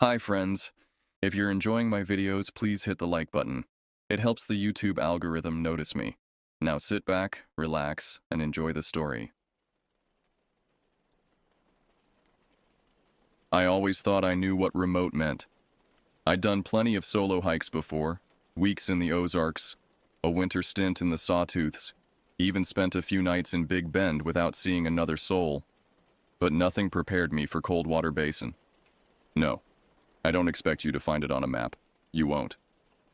Hi friends. If you're enjoying my videos, please hit the like button. It helps the YouTube algorithm notice me. Now sit back, relax, and enjoy the story. I always thought I knew what remote meant. I'd done plenty of solo hikes before, weeks in the Ozarks, a winter stint in the Sawtooths, even spent a few nights in Big Bend without seeing another soul. But nothing prepared me for Coldwater Basin. No. I don't expect you to find it on a map. You won't.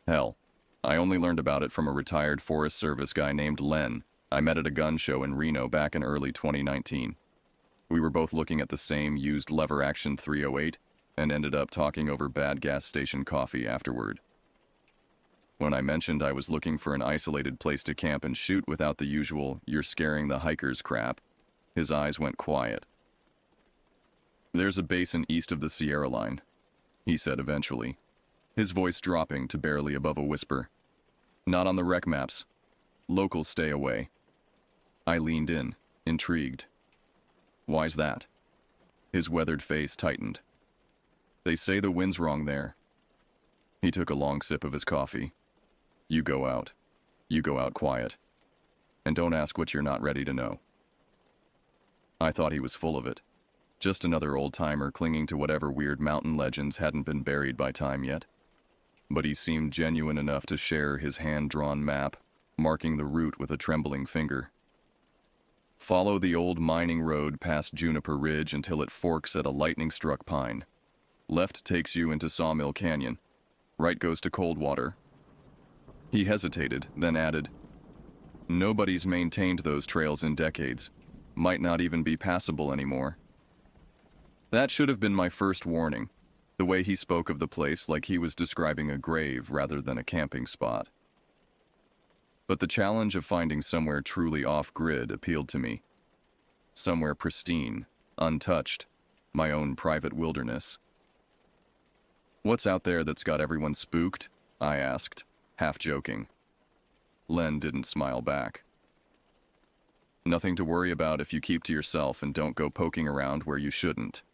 Hell, I only learned about it from a retired Forest Service guy named Len I met at a gun show in Reno back in early 2019. We were both looking at the same used lever-action 308 and ended up talking over bad gas station coffee afterward. When I mentioned I was looking for an isolated place to camp and shoot without the usual "you're scaring the hikers" crap, his eyes went quiet. There's a basin east of the Sierra line, he said eventually, his voice dropping to barely above a whisper. Not on the rec maps. Locals stay away. I leaned in, intrigued. Why's that? His weathered face tightened. They say the wind's wrong there. He took a long sip of his coffee. You go out. You go out quiet. And don't ask what you're not ready to know. I thought he was full of it. Just another old-timer clinging to whatever weird mountain legends hadn't been buried by time yet. But he seemed genuine enough to share his hand-drawn map, marking the route with a trembling finger. Follow the old mining road past Juniper Ridge until it forks at a lightning-struck pine. Left takes you into Sawmill Canyon. Right goes to Coldwater. He hesitated, then added, Nobody's maintained those trails in decades. Might not even be passable anymore. That should have been my first warning, the way he spoke of the place like he was describing a grave rather than a camping spot. But the challenge of finding somewhere truly off-grid appealed to me. Somewhere pristine, untouched, my own private wilderness. What's out there that's got everyone spooked? I asked, half joking. Len didn't smile back. Nothing to worry about if you keep to yourself and don't go poking around where you shouldn't.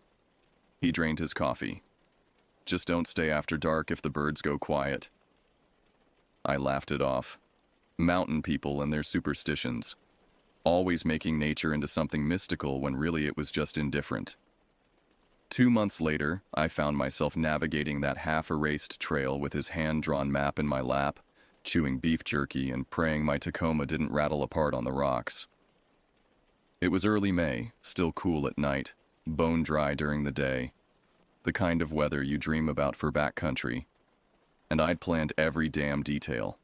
He drained his coffee. Just don't stay after dark if the birds go quiet. I laughed it off. Mountain people and their superstitions. Always making nature into something mystical when really it was just indifferent. 2 months later, I found myself navigating that half-erased trail with his hand-drawn map in my lap, chewing beef jerky and praying my Tacoma didn't rattle apart on the rocks. It was early May, still cool at night, bone dry during the day, the kind of weather you dream about for backcountry. And I'd planned every damn detail.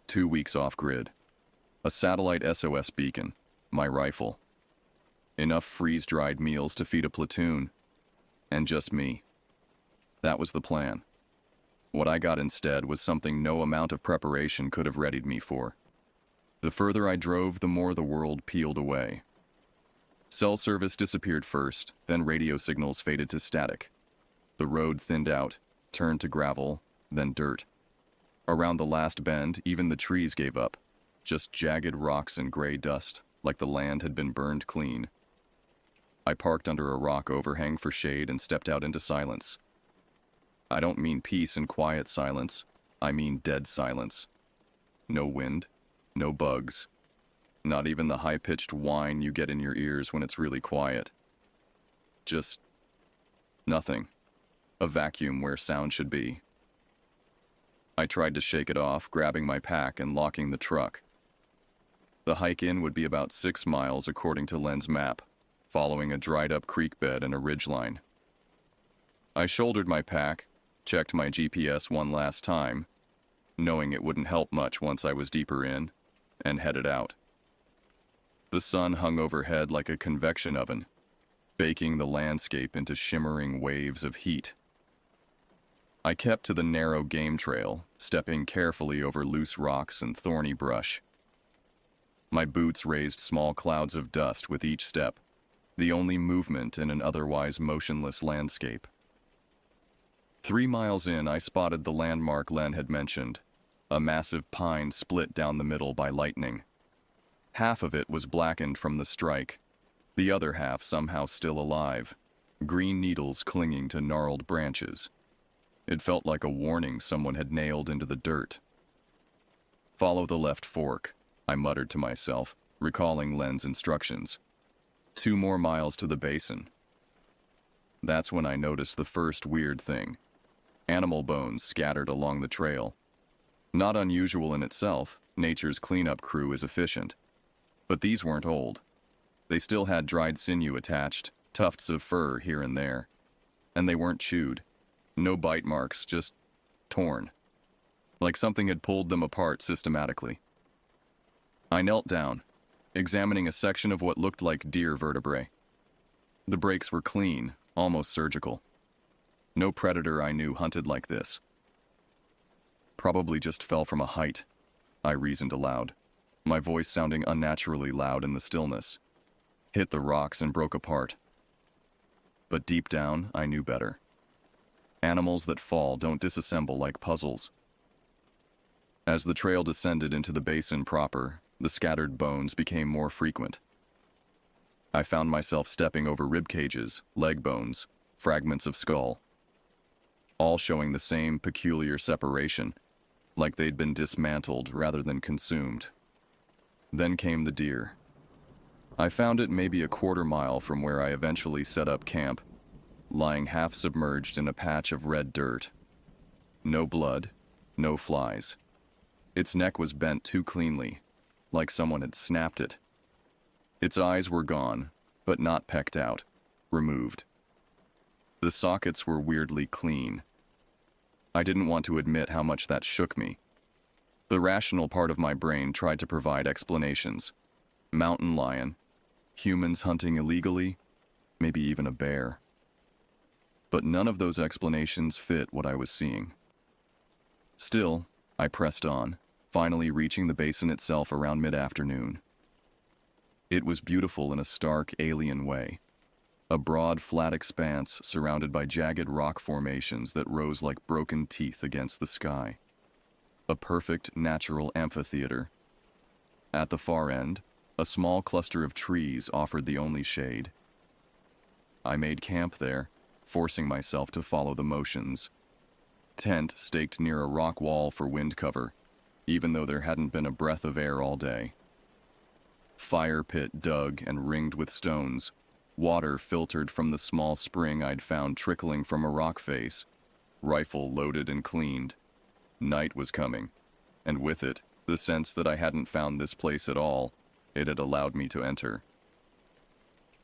2 weeks off-grid. A satellite SOS beacon. My rifle. Enough freeze-dried meals to feed a platoon. And just me. That was the plan. What I got instead was something no amount of preparation could have readied me for. The further I drove, the more the world peeled away. Cell service disappeared first, then radio signals faded to static. The road thinned out, turned to gravel, then dirt. Around the last bend, even the trees gave up. Just jagged rocks and gray dust, like the land had been burned clean. I parked under a rock overhang for shade and stepped out into silence. I don't mean peace and quiet silence, I mean dead silence. No wind, no bugs. Not even the high-pitched whine you get in your ears when it's really quiet. Just nothing. A vacuum where sound should be. I tried to shake it off, grabbing my pack and locking the truck. The hike in would be about 6 miles according to Len's map, following a dried-up creek bed and a ridgeline. I shouldered my pack, checked my GPS one last time, knowing it wouldn't help much once I was deeper in, and headed out. The sun hung overhead like a convection oven, baking the landscape into shimmering waves of heat. I kept to the narrow game trail, stepping carefully over loose rocks and thorny brush. My boots raised small clouds of dust with each step, the only movement in an otherwise motionless landscape. 3 miles in, I spotted the landmark Len had mentioned, a massive pine split down the middle by lightning. Half of it was blackened from the strike, the other half somehow still alive, green needles clinging to gnarled branches. It felt like a warning someone had nailed into the dirt. "Follow the left fork," I muttered to myself, recalling Len's instructions. 2 more miles to the basin. That's when I noticed the first weird thing. Animal bones scattered along the trail. Not unusual in itself, nature's cleanup crew is efficient. But these weren't old. They still had dried sinew attached, tufts of fur here and there. And they weren't chewed. No bite marks, just torn. Like something had pulled them apart systematically. I knelt down, examining a section of what looked like deer vertebrae. The breaks were clean, almost surgical. No predator I knew hunted like this. Probably just fell from a height, I reasoned aloud, my voice sounding unnaturally loud in the stillness. Hit the rocks and broke apart. But deep down, I knew better. Animals that fall don't disassemble like puzzles. As the trail descended into the basin proper, the scattered bones became more frequent. I found myself stepping over rib cages, leg bones, fragments of skull, all showing the same peculiar separation, like they'd been dismantled rather than consumed. Then came the deer. I found it maybe a quarter mile from where I eventually set up camp, lying half submerged in a patch of red dirt. No blood, no flies. Its neck was bent too cleanly, like someone had snapped it. Its eyes were gone, but not pecked out, removed. The sockets were weirdly clean. I didn't want to admit how much that shook me. The rational part of my brain tried to provide explanations. Mountain lion, humans hunting illegally, maybe even a bear. But none of those explanations fit what I was seeing. Still, I pressed on, finally reaching the basin itself around mid-afternoon. It was beautiful in a stark, alien way. A broad, flat expanse surrounded by jagged rock formations that rose like broken teeth against the sky. A perfect, natural amphitheater. At the far end, a small cluster of trees offered the only shade. I made camp there, forcing myself to follow the motions. Tent staked near a rock wall for wind cover, even though there hadn't been a breath of air all day. Fire pit dug and ringed with stones. Water filtered from the small spring I'd found trickling from a rock face. Rifle loaded and cleaned. Night was coming, and with it, the sense that I hadn't found this place at all. It had allowed me to enter.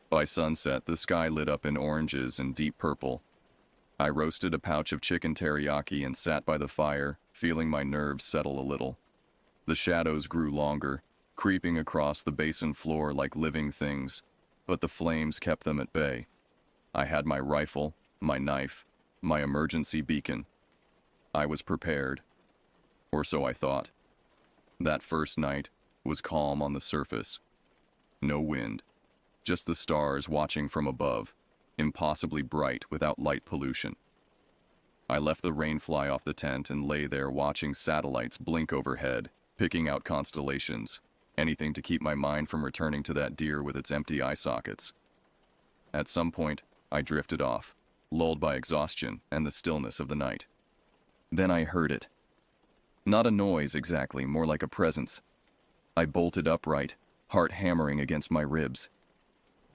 By sunset, the sky lit up in oranges and deep purple. I roasted a pouch of chicken teriyaki and sat by the fire, feeling my nerves settle a little. The shadows grew longer, creeping across the basin floor like living things, but the flames kept them at bay. I had my rifle, my knife, my emergency beacon. I was prepared. Or so I thought. That first night was calm on the surface. No wind, just the stars watching from above, impossibly bright without light pollution. I left the rain fly off the tent and lay there watching satellites blink overhead, picking out constellations, anything to keep my mind from returning to that deer with its empty eye sockets. At some point, I drifted off, lulled by exhaustion and the stillness of the night. Then I heard it. Not a noise exactly, more like a presence. I bolted upright, heart hammering against my ribs.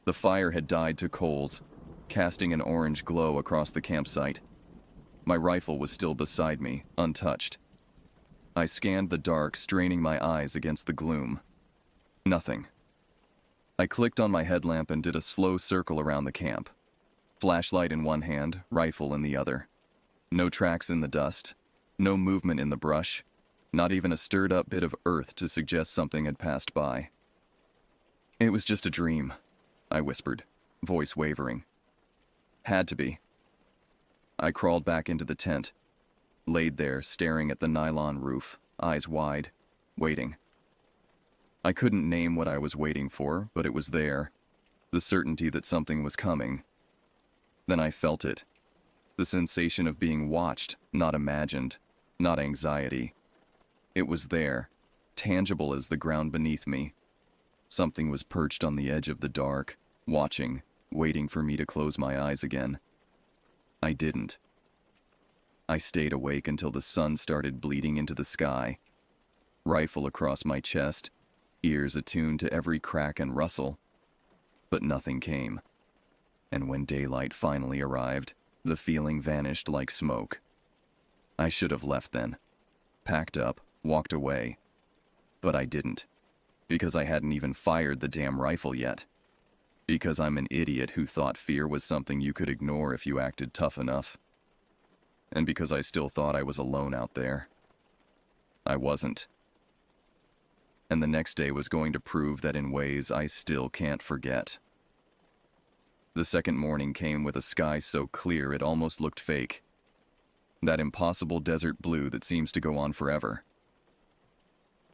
The fire had died to coals, casting an orange glow across the campsite. My rifle was still beside me, untouched. I scanned the dark, straining my eyes against the gloom. Nothing. I clicked on my headlamp and did a slow circle around the camp. Flashlight in one hand, rifle in the other. No tracks in the dust. No movement in the brush. Not even a stirred-up bit of earth to suggest something had passed by. "It was just a dream," I whispered, voice wavering. "Had to be." I crawled back into the tent, laid there staring at the nylon roof, eyes wide, waiting. I couldn't name what I was waiting for, but it was there, the certainty that something was coming. Then I felt it, the sensation of being watched, not imagined, not anxiety. It was there, tangible as the ground beneath me. Something was perched on the edge of the dark, watching, waiting for me to close my eyes again. I didn't. I stayed awake until the sun started bleeding into the sky. Rifle across my chest, ears attuned to every crack and rustle. But nothing came. And when daylight finally arrived, the feeling vanished like smoke. I should have left then. Packed up, walked away. But I didn't. Because I hadn't even fired the damn rifle yet. Because I'm an idiot who thought fear was something you could ignore if you acted tough enough. And because I still thought I was alone out there. I wasn't. And the next day was going to prove that in ways I still can't forget. The second morning came with a sky so clear it almost looked fake. That impossible desert blue that seems to go on forever.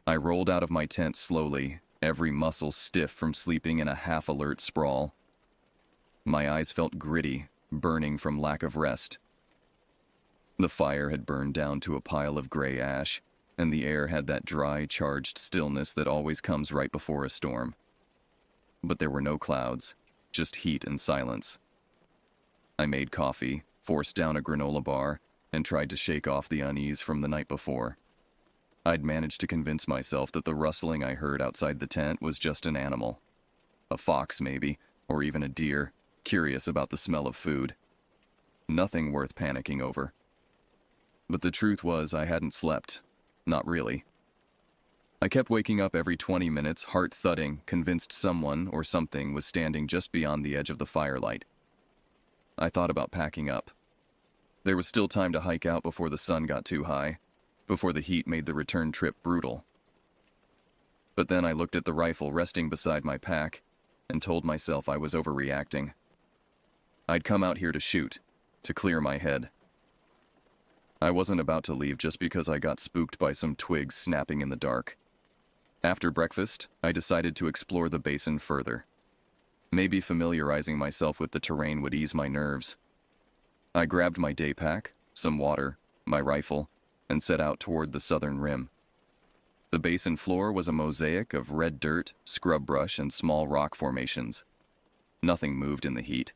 I rolled out of my tent slowly, every muscle stiff from sleeping in a half-alert sprawl. My eyes felt gritty, burning from lack of rest. The fire had burned down to a pile of gray ash, and the air had that dry, charged stillness that always comes right before a storm. But there were no clouds, just heat and silence. I made coffee, forced down a granola bar, and tried to shake off the unease from the night before. I'd managed to convince myself that the rustling I heard outside the tent was just an animal. A fox, maybe, or even a deer, curious about the smell of food. Nothing worth panicking over. But the truth was I hadn't slept. Not really. I kept waking up every 20 minutes, heart thudding, convinced someone or something was standing just beyond the edge of the firelight. I thought about packing up. There was still time to hike out before the sun got too high, before the heat made the return trip brutal. But then I looked at the rifle resting beside my pack and told myself I was overreacting. I'd come out here to shoot, to clear my head. I wasn't about to leave just because I got spooked by some twigs snapping in the dark. After breakfast, I decided to explore the basin further. Maybe familiarizing myself with the terrain would ease my nerves. I grabbed my day pack, some water, my rifle, and set out toward the southern rim. The basin floor was a mosaic of red dirt, scrub brush, and small rock formations. Nothing moved in the heat.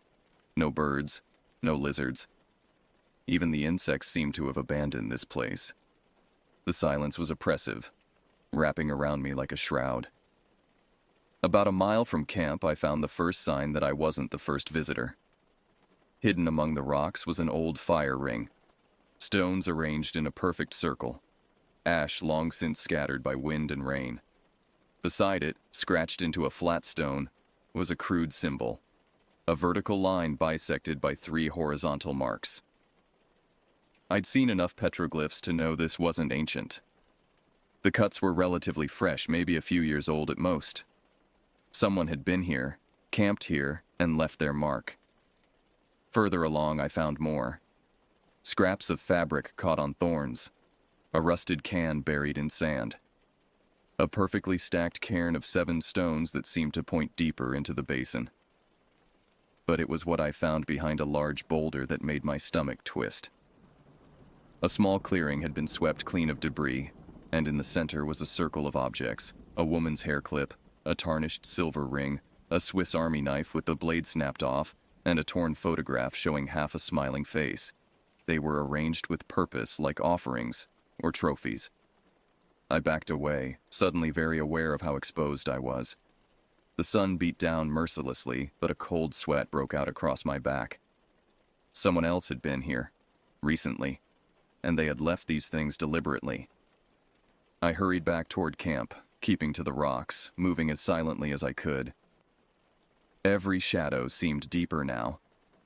No birds, no lizards. Even the insects seemed to have abandoned this place. The silence was oppressive, wrapping around me like a shroud. About a mile from camp, I found the first sign that I wasn't the first visitor. Hidden among the rocks was an old fire ring, stones arranged in a perfect circle, ash long since scattered by wind and rain. Beside it, scratched into a flat stone, was a crude symbol, a vertical line bisected by 3 horizontal marks. I'd seen enough petroglyphs to know this wasn't ancient. The cuts were relatively fresh, maybe a few years old at most. Someone had been here, camped here, and left their mark. Further along, I found more. Scraps of fabric caught on thorns, a rusted can buried in sand, a perfectly stacked cairn of 7 stones that seemed to point deeper into the basin. But it was what I found behind a large boulder that made my stomach twist. A small clearing had been swept clean of debris, and in the center was a circle of objects, a woman's hair clip, a tarnished silver ring, a Swiss Army knife with the blade snapped off, and a torn photograph showing half a smiling face. They were arranged with purpose like offerings or trophies. I backed away, suddenly very aware of how exposed I was. The sun beat down mercilessly, but a cold sweat broke out across my back. Someone else had been here, recently, and they had left these things deliberately. I hurried back toward camp, keeping to the rocks, moving as silently as I could. Every shadow seemed deeper now,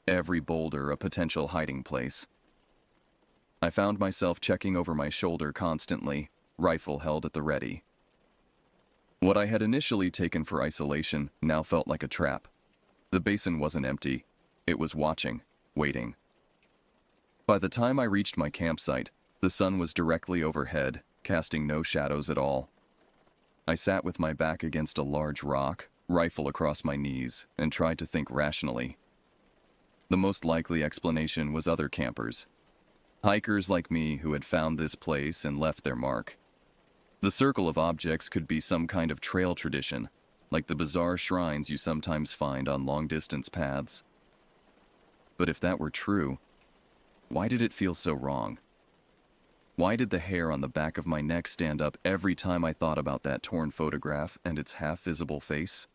every boulder a potential hiding place. I found myself checking over my shoulder constantly, rifle held at the ready. What I had initially taken for isolation now felt like a trap. The basin wasn't empty. It was watching, waiting. By the time I reached my campsite, the sun was directly overhead, casting no shadows at all. I sat with my back against a large rock, rifle across my knees, and tried to think rationally. The most likely explanation was other campers. Hikers like me who had found this place and left their mark. The circle of objects could be some kind of trail tradition, like the bizarre shrines you sometimes find on long-distance paths. But if that were true, why did it feel so wrong? Why did the hair on the back of my neck stand up every time I thought about that torn photograph and its half-visible face?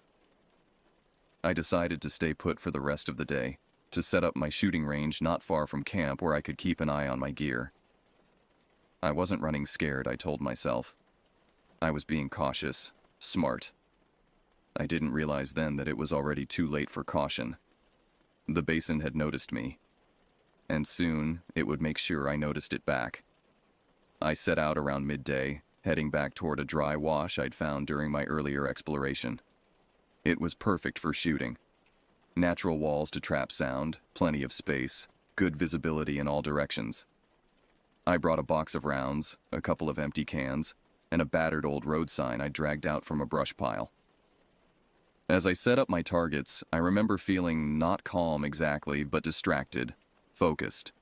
I decided to stay put for the rest of the day, to set up my shooting range not far from camp where I could keep an eye on my gear. I wasn't running scared, I told myself. I was being cautious, smart. I didn't realize then that it was already too late for caution. The basin had noticed me, and soon it would make sure I noticed it back. I set out around midday, heading back toward a dry wash I'd found during my earlier exploration. It was perfect for shooting. Natural walls to trap sound, plenty of space, good visibility in all directions. I brought a box of rounds, a couple of empty cans, and a battered old road sign I dragged out from a brush pile. As I set up my targets, I remember feeling not calm exactly, but distracted, focused.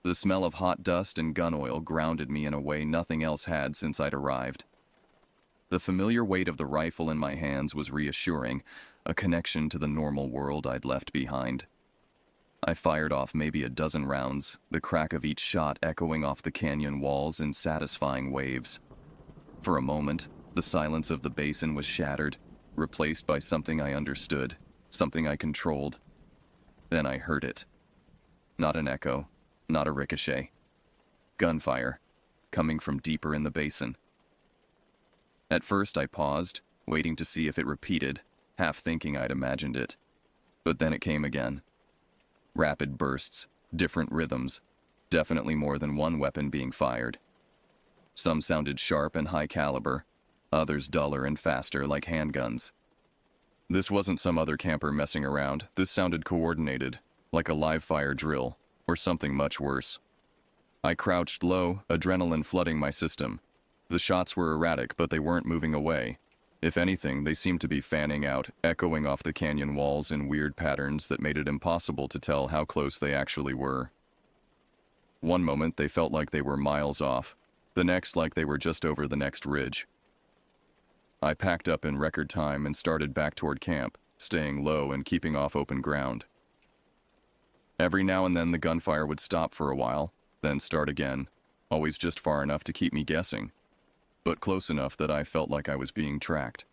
The smell of hot dust and gun oil grounded me in a way nothing else had since I'd arrived. The familiar weight of the rifle in my hands was reassuring, a connection to the normal world I'd left behind. I fired off maybe a dozen rounds, the crack of each shot echoing off the canyon walls in satisfying waves. For a moment, the silence of the basin was shattered, replaced by something I understood, something I controlled. Then I heard it. Not an echo, not a ricochet. Gunfire, coming from deeper in the basin. At first I paused, waiting to see if it repeated, half thinking I'd imagined it. But then it came again. Rapid bursts, different rhythms, definitely more than one weapon being fired. Some sounded sharp and high caliber, others duller and faster like handguns. This wasn't some other camper messing around. This sounded coordinated, like a live fire drill, or something much worse. I crouched low, adrenaline flooding my system. The shots were erratic, but they weren't moving away. If anything, they seemed to be fanning out, echoing off the canyon walls in weird patterns that made it impossible to tell how close they actually were. One moment they felt like they were miles off, the next like they were just over the next ridge. I packed up in record time and started back toward camp, staying low and keeping off open ground. Every now and then the gunfire would stop for a while, then start again, always just far enough to keep me guessing, but close enough that I felt like I was being tracked.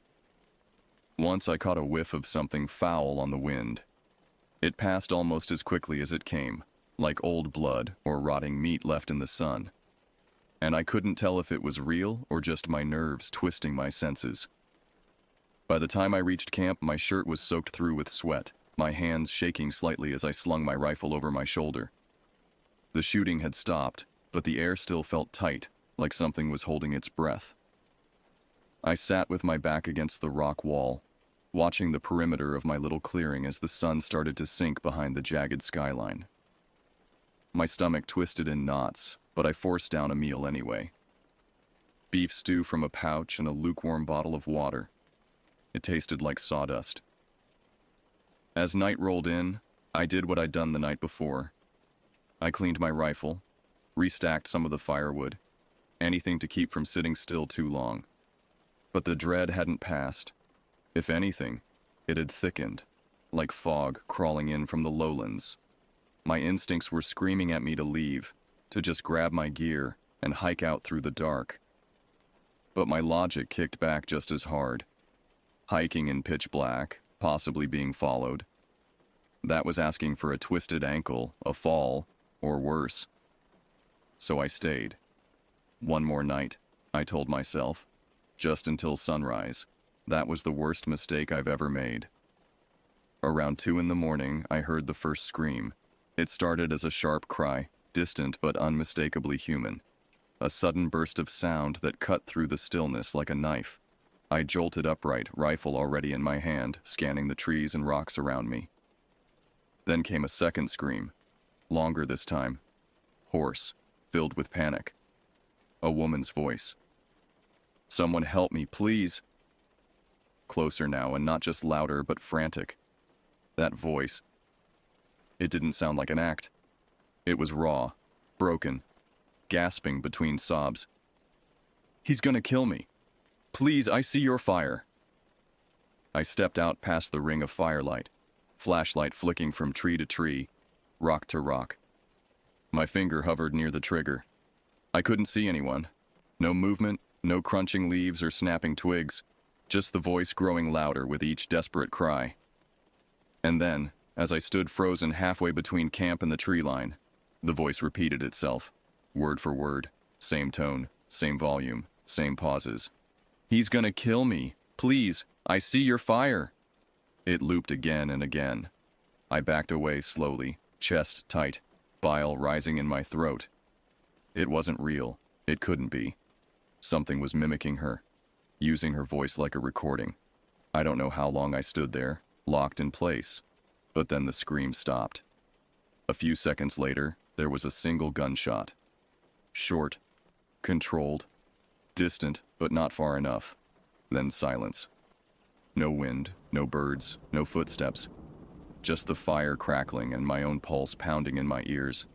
Once I caught a whiff of something foul on the wind. It passed almost as quickly as it came, like old blood or rotting meat left in the sun. And I couldn't tell if it was real or just my nerves twisting my senses. By the time I reached camp, my shirt was soaked through with sweat, my hands shaking slightly as I slung my rifle over my shoulder. The shooting had stopped, but the air still felt tight, like something was holding its breath. I sat with my back against the rock wall, watching the perimeter of my little clearing as the sun started to sink behind the jagged skyline. My stomach twisted in knots, but I forced down a meal anyway. Beef stew from a pouch and a lukewarm bottle of water. It tasted like sawdust. As night rolled in, I did what I'd done the night before. I cleaned my rifle, restacked some of the firewood, anything to keep from sitting still too long. But the dread hadn't passed. If anything, it had thickened, like fog crawling in from the lowlands. My instincts were screaming at me to leave, to just grab my gear and hike out through the dark. But my logic kicked back just as hard. Hiking in pitch black, possibly being followed. That was asking for a twisted ankle, a fall, or worse. So I stayed. One more night, I told myself, just until sunrise. That was the worst mistake I've ever made. Around 2 a.m, I heard the first scream. It started as a sharp cry, distant but unmistakably human. A sudden burst of sound that cut through the stillness like a knife. I jolted upright, rifle already in my hand, scanning the trees and rocks around me. Then came a second scream, longer this time. Hoarse, filled with panic. A woman's voice. "Someone help me, please." Closer now, and not just louder, but frantic. That voice. It didn't sound like an act. It was raw, broken, gasping between sobs. "He's gonna kill me. Please, I see your fire." I stepped out past the ring of firelight, flashlight flicking from tree to tree, rock to rock. My finger hovered near the trigger. I couldn't see anyone. No movement, no crunching leaves or snapping twigs, just the voice growing louder with each desperate cry. And then, as I stood frozen halfway between camp and the tree line, the voice repeated itself, word for word, same tone, same volume, same pauses. "He's gonna kill me. Please, I see your fire." It looped again and again. I backed away slowly, chest tight, bile rising in my throat. It wasn't real. It couldn't be. Something was mimicking her, using her voice like a recording. I don't know how long I stood there, locked in place, but then the scream stopped. A few seconds later, there was a single gunshot. Short, controlled, distant, but not far enough. Then silence. No wind, no birds, no footsteps. Just the fire crackling and my own pulse pounding in my ears.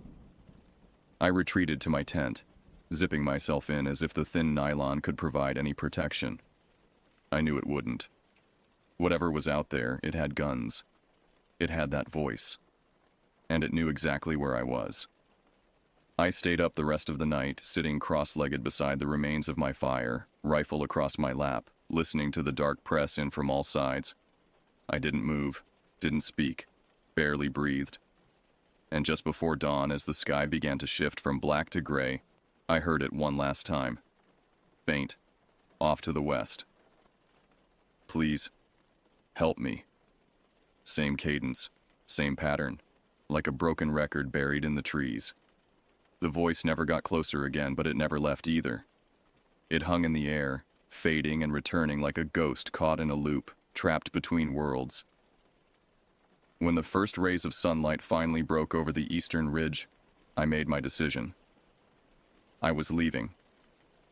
I retreated to my tent, zipping myself in as if the thin nylon could provide any protection. I knew it wouldn't. Whatever was out there, it had guns. It had that voice. And it knew exactly where I was. I stayed up the rest of the night, sitting cross-legged beside the remains of my fire, rifle across my lap, listening to the dark press in from all sides. I didn't move, didn't speak, barely breathed. And just before dawn, as the sky began to shift from black to gray, I heard it one last time. Faint, off to the west. "Please, help me." Same cadence, same pattern, like a broken record buried in the trees. The voice never got closer again, but it never left either. It hung in the air, fading and returning like a ghost caught in a loop, trapped between worlds. When the first rays of sunlight finally broke over the eastern ridge, I made my decision. I was leaving.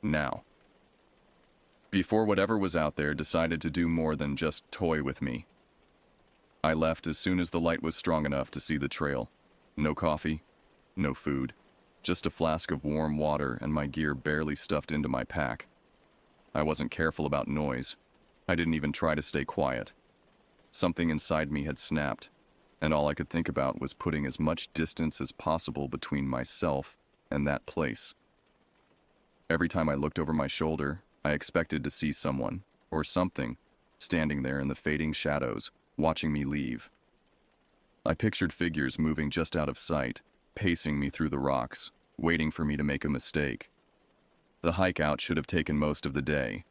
Now. Before whatever was out there decided to do more than just toy with me. I left as soon as the light was strong enough to see the trail. No coffee, no food, just a flask of warm water and my gear barely stuffed into my pack. I wasn't careful about noise. I didn't even try to stay quiet. Something inside me had snapped, and all I could think about was putting as much distance as possible between myself and that place. Every time I looked over my shoulder, I expected to see someone, or something, standing there in the fading shadows, watching me leave. I pictured figures moving just out of sight, pacing me through the rocks, waiting for me to make a mistake. The hike out should have taken most of the day.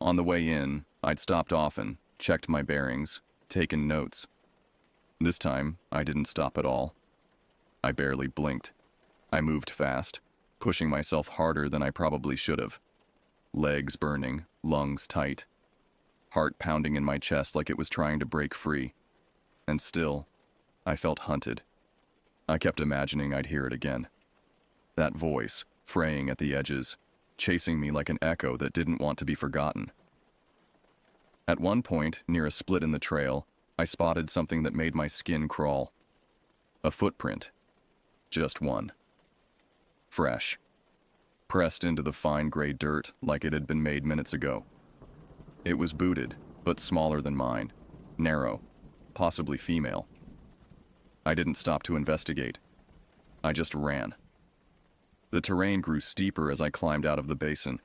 On the way in, I'd stopped often, checked my bearings, taken notes. This time, I didn't stop at all. I barely blinked. I moved fast, pushing myself harder than I probably should have. Legs burning, lungs tight, heart pounding in my chest like it was trying to break free. And still, I felt hunted. I kept imagining I'd hear it again. That voice, fraying at the edges, chasing me like an echo that didn't want to be forgotten. At one point, near a split in the trail, I spotted something that made my skin crawl. A footprint. Just one. Fresh. Pressed into the fine gray dirt like it had been made minutes ago. It was booted, but smaller than mine. Narrow. Possibly female. I didn't stop to investigate. I just ran. The terrain grew steeper as I climbed out of the basin.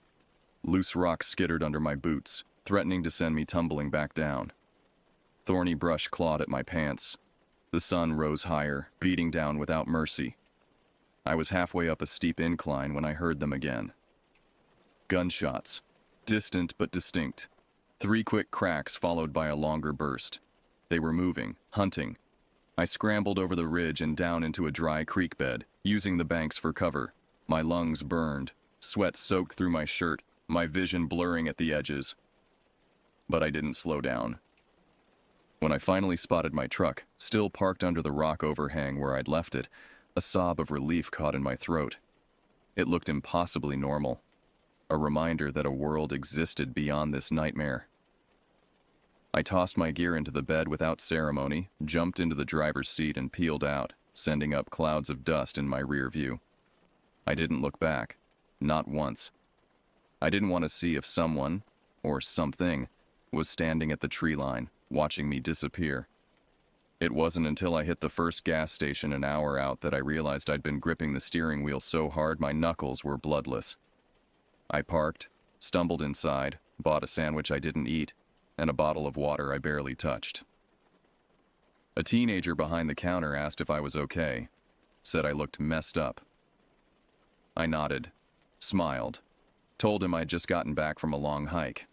Loose rocks skittered under my boots, threatening to send me tumbling back down. Thorny brush clawed at my pants. The sun rose higher, beating down without mercy. I was halfway up a steep incline when I heard them again. Gunshots. Distant but distinct. 3 quick cracks followed by a longer burst. They were moving, hunting. I scrambled over the ridge and down into a dry creek bed, using the banks for cover. My lungs burned, sweat soaked through my shirt, my vision blurring at the edges. But I didn't slow down. When I finally spotted my truck, still parked under the rock overhang where I'd left it, a sob of relief caught in my throat. It looked impossibly normal. A reminder that a world existed beyond this nightmare. I tossed my gear into the bed without ceremony, jumped into the driver's seat and peeled out, sending up clouds of dust in my rear view. I didn't look back. Not once. I didn't want to see if someone, or something, was standing at the tree line, watching me disappear. It wasn't until I hit the first gas station an hour out that I realized I'd been gripping the steering wheel so hard my knuckles were bloodless. I parked, stumbled inside, bought a sandwich I didn't eat, and a bottle of water I barely touched. A teenager behind the counter asked if I was okay, said I looked messed up. I nodded, smiled, told him I'd just gotten back from a long hike.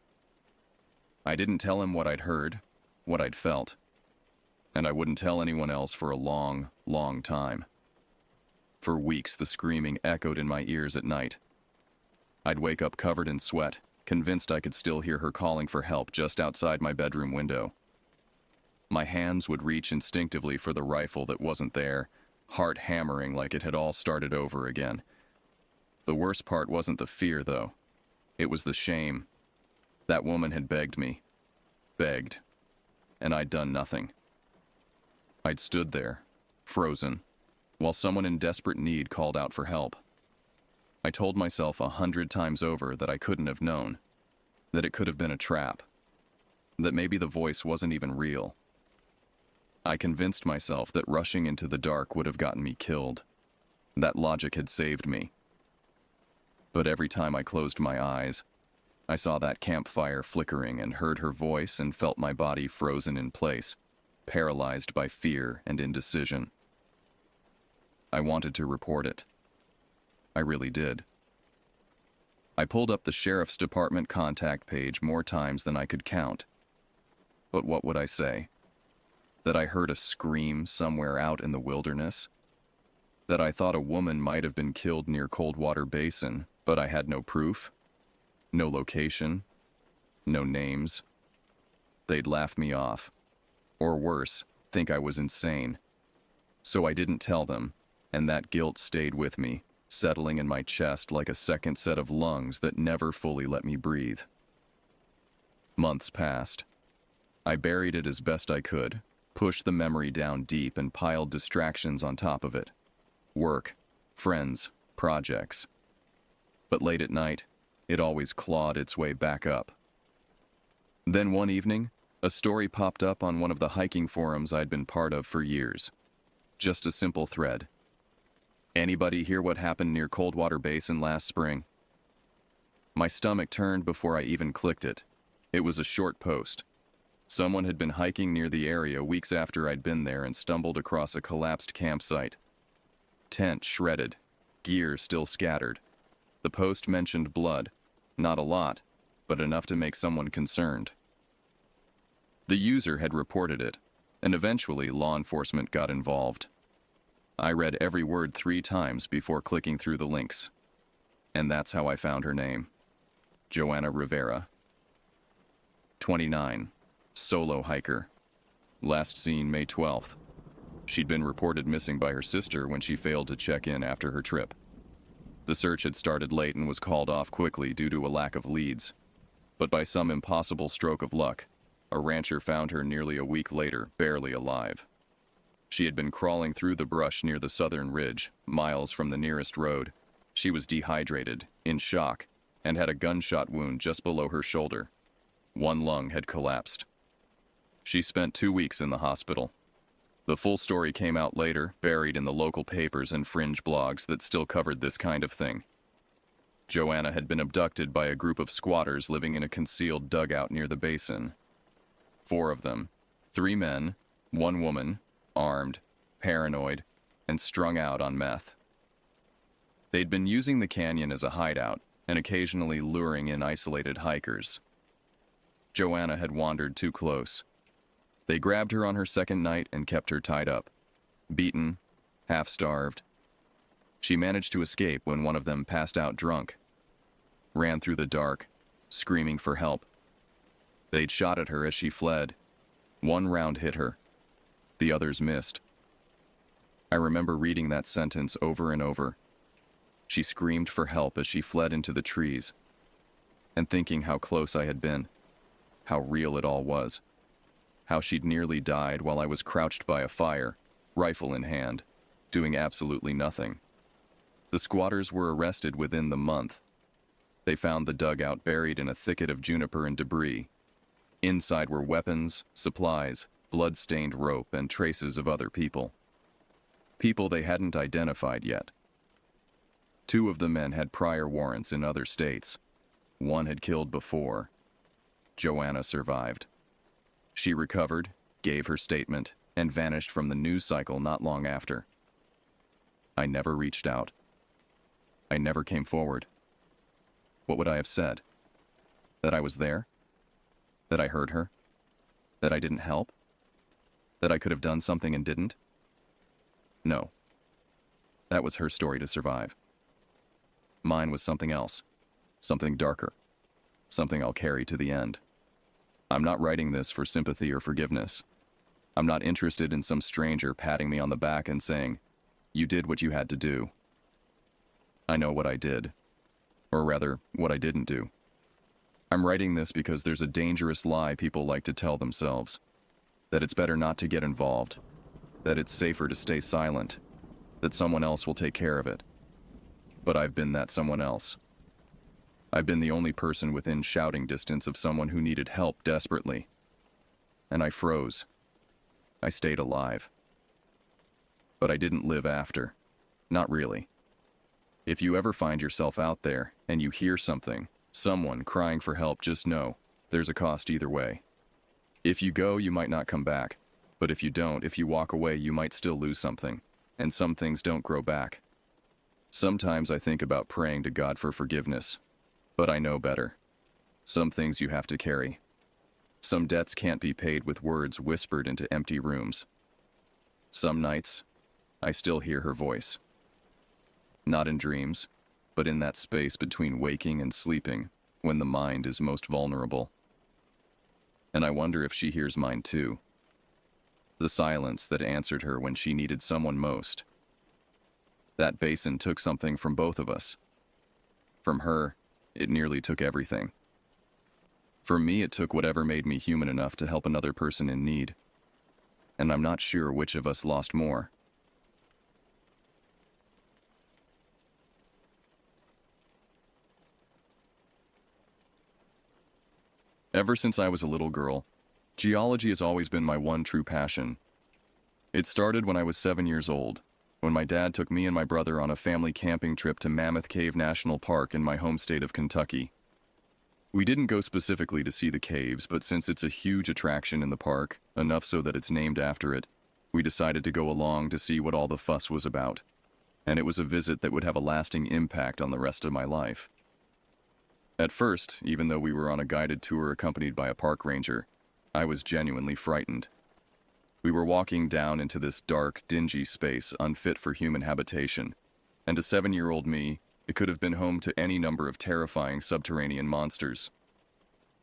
I didn't tell him what I'd heard, what I'd felt, and I wouldn't tell anyone else for a long, long time. For weeks, the screaming echoed in my ears at night. I'd wake up covered in sweat, convinced I could still hear her calling for help just outside my bedroom window. My hands would reach instinctively for the rifle that wasn't there, heart hammering like it had all started over again. The worst part wasn't the fear, though. It was the shame. That woman had begged me. Begged. And I'd done nothing. I'd stood there, frozen, while someone in desperate need called out for help. I told myself 100 times over that I couldn't have known, that it could have been a trap, that maybe the voice wasn't even real. I convinced myself that rushing into the dark would have gotten me killed. That logic had saved me. But every time I closed my eyes, I saw that campfire flickering and heard her voice and felt my body frozen in place, paralyzed by fear and indecision. I wanted to report it. I really did. I pulled up the sheriff's department contact page more times than I could count. But what would I say? That I heard a scream somewhere out in the wilderness? That I thought a woman might have been killed near Coldwater Basin, but I had no proof? No location? No names? They'd laugh me off. Or worse, think I was insane. So I didn't tell them, and that guilt stayed with me, settling in my chest like a second set of lungs that never fully let me breathe. Months passed. I buried it as best I could, pushed the memory down deep and piled distractions on top of it. Work, friends, projects. But late at night, it always clawed its way back up. Then one evening, a story popped up on one of the hiking forums I'd been part of for years. Just a simple thread. Anybody hear what happened near Coldwater Basin last spring? My stomach turned before I even clicked it. It was a short post. Someone had been hiking near the area weeks after I'd been there and stumbled across a collapsed campsite. Tent shredded, gear still scattered. The post mentioned blood. Not a lot, but enough to make someone concerned. The user had reported it, and eventually law enforcement got involved. I read every word 3 times before clicking through the links. And that's how I found her name. Joanna Rivera. 29. Solo hiker. Last seen May 12th. She'd been reported missing by her sister when she failed to check in after her trip. The search had started late and was called off quickly due to a lack of leads. But by some impossible stroke of luck, a rancher found her nearly a week later, barely alive. She had been crawling through the brush near the southern ridge, miles from the nearest road. She was dehydrated, in shock, and had a gunshot wound just below her shoulder. One lung had collapsed. She spent 2 weeks in the hospital. The full story came out later, buried in the local papers and fringe blogs that still covered this kind of thing. Joanna had been abducted by a group of squatters living in a concealed dugout near the basin. 4 of them, 3 men, 1 woman, armed, paranoid, and strung out on meth. They'd been using the canyon as a hideout and occasionally luring in isolated hikers. Joanna had wandered too close. They grabbed her on her second night and kept her tied up, beaten, half-starved. She managed to escape when one of them passed out drunk, ran through the dark, screaming for help. They'd shot at her as she fled. 1 round hit her. The others missed. I remember reading that sentence over and over. She screamed for help as she fled into the trees, and thinking how close I had been, how real it all was, how she'd nearly died while I was crouched by a fire, rifle in hand, doing absolutely nothing. The squatters were arrested within the month. They found the dugout buried in a thicket of juniper and debris. Inside were weapons, supplies, blood-stained rope, and traces of other people. People they hadn't identified yet. 2 of the men had prior warrants in other states. 1 had killed before. Joanna survived. She recovered, gave her statement, and vanished from the news cycle not long after. I never reached out. I never came forward. What would I have said? That I was there? That I heard her? That I didn't help? That I could have done something and didn't? No. That was her story to survive. Mine was something else. Something darker. Something I'll carry to the end. I'm not writing this for sympathy or forgiveness. I'm not interested in some stranger patting me on the back and saying, "You did what you had to do." I know what I did. Or rather, what I didn't do. I'm writing this because there's a dangerous lie people like to tell themselves. That it's better not to get involved. That it's safer to stay silent. That someone else will take care of it. But I've been that someone else. I've been the only person within shouting distance of someone who needed help desperately. And I froze. I stayed alive. But I didn't live after. Not really. If you ever find yourself out there and you hear something, someone crying for help, just know there's a cost either way. If you go, you might not come back. But if you don't, if you walk away, you might still lose something. And some things don't grow back. Sometimes I think about praying to God for forgiveness. But I know better. Some things you have to carry. Some debts can't be paid with words whispered into empty rooms. Some nights, I still hear her voice. Not in dreams, but in that space between waking and sleeping, when the mind is most vulnerable. And I wonder if she hears mine too. The silence that answered her when she needed someone most. That basin took something from both of us. From her, it nearly took everything. For me, it took whatever made me human enough to help another person in need. And I'm not sure which of us lost more. Ever since I was a little girl, geology has always been my one true passion. It started when I was 7 years old, when my dad took me and my brother on a family camping trip to Mammoth Cave National Park in my home state of Kentucky. We didn't go specifically to see the caves, but since it's a huge attraction in the park, enough so that it's named after it, we decided to go along to see what all the fuss was about. And it was a visit that would have a lasting impact on the rest of my life. At first, even though we were on a guided tour accompanied by a park ranger, I was genuinely frightened. We were walking down into this dark, dingy space unfit for human habitation, and to 7-year-old me, it could have been home to any number of terrifying subterranean monsters.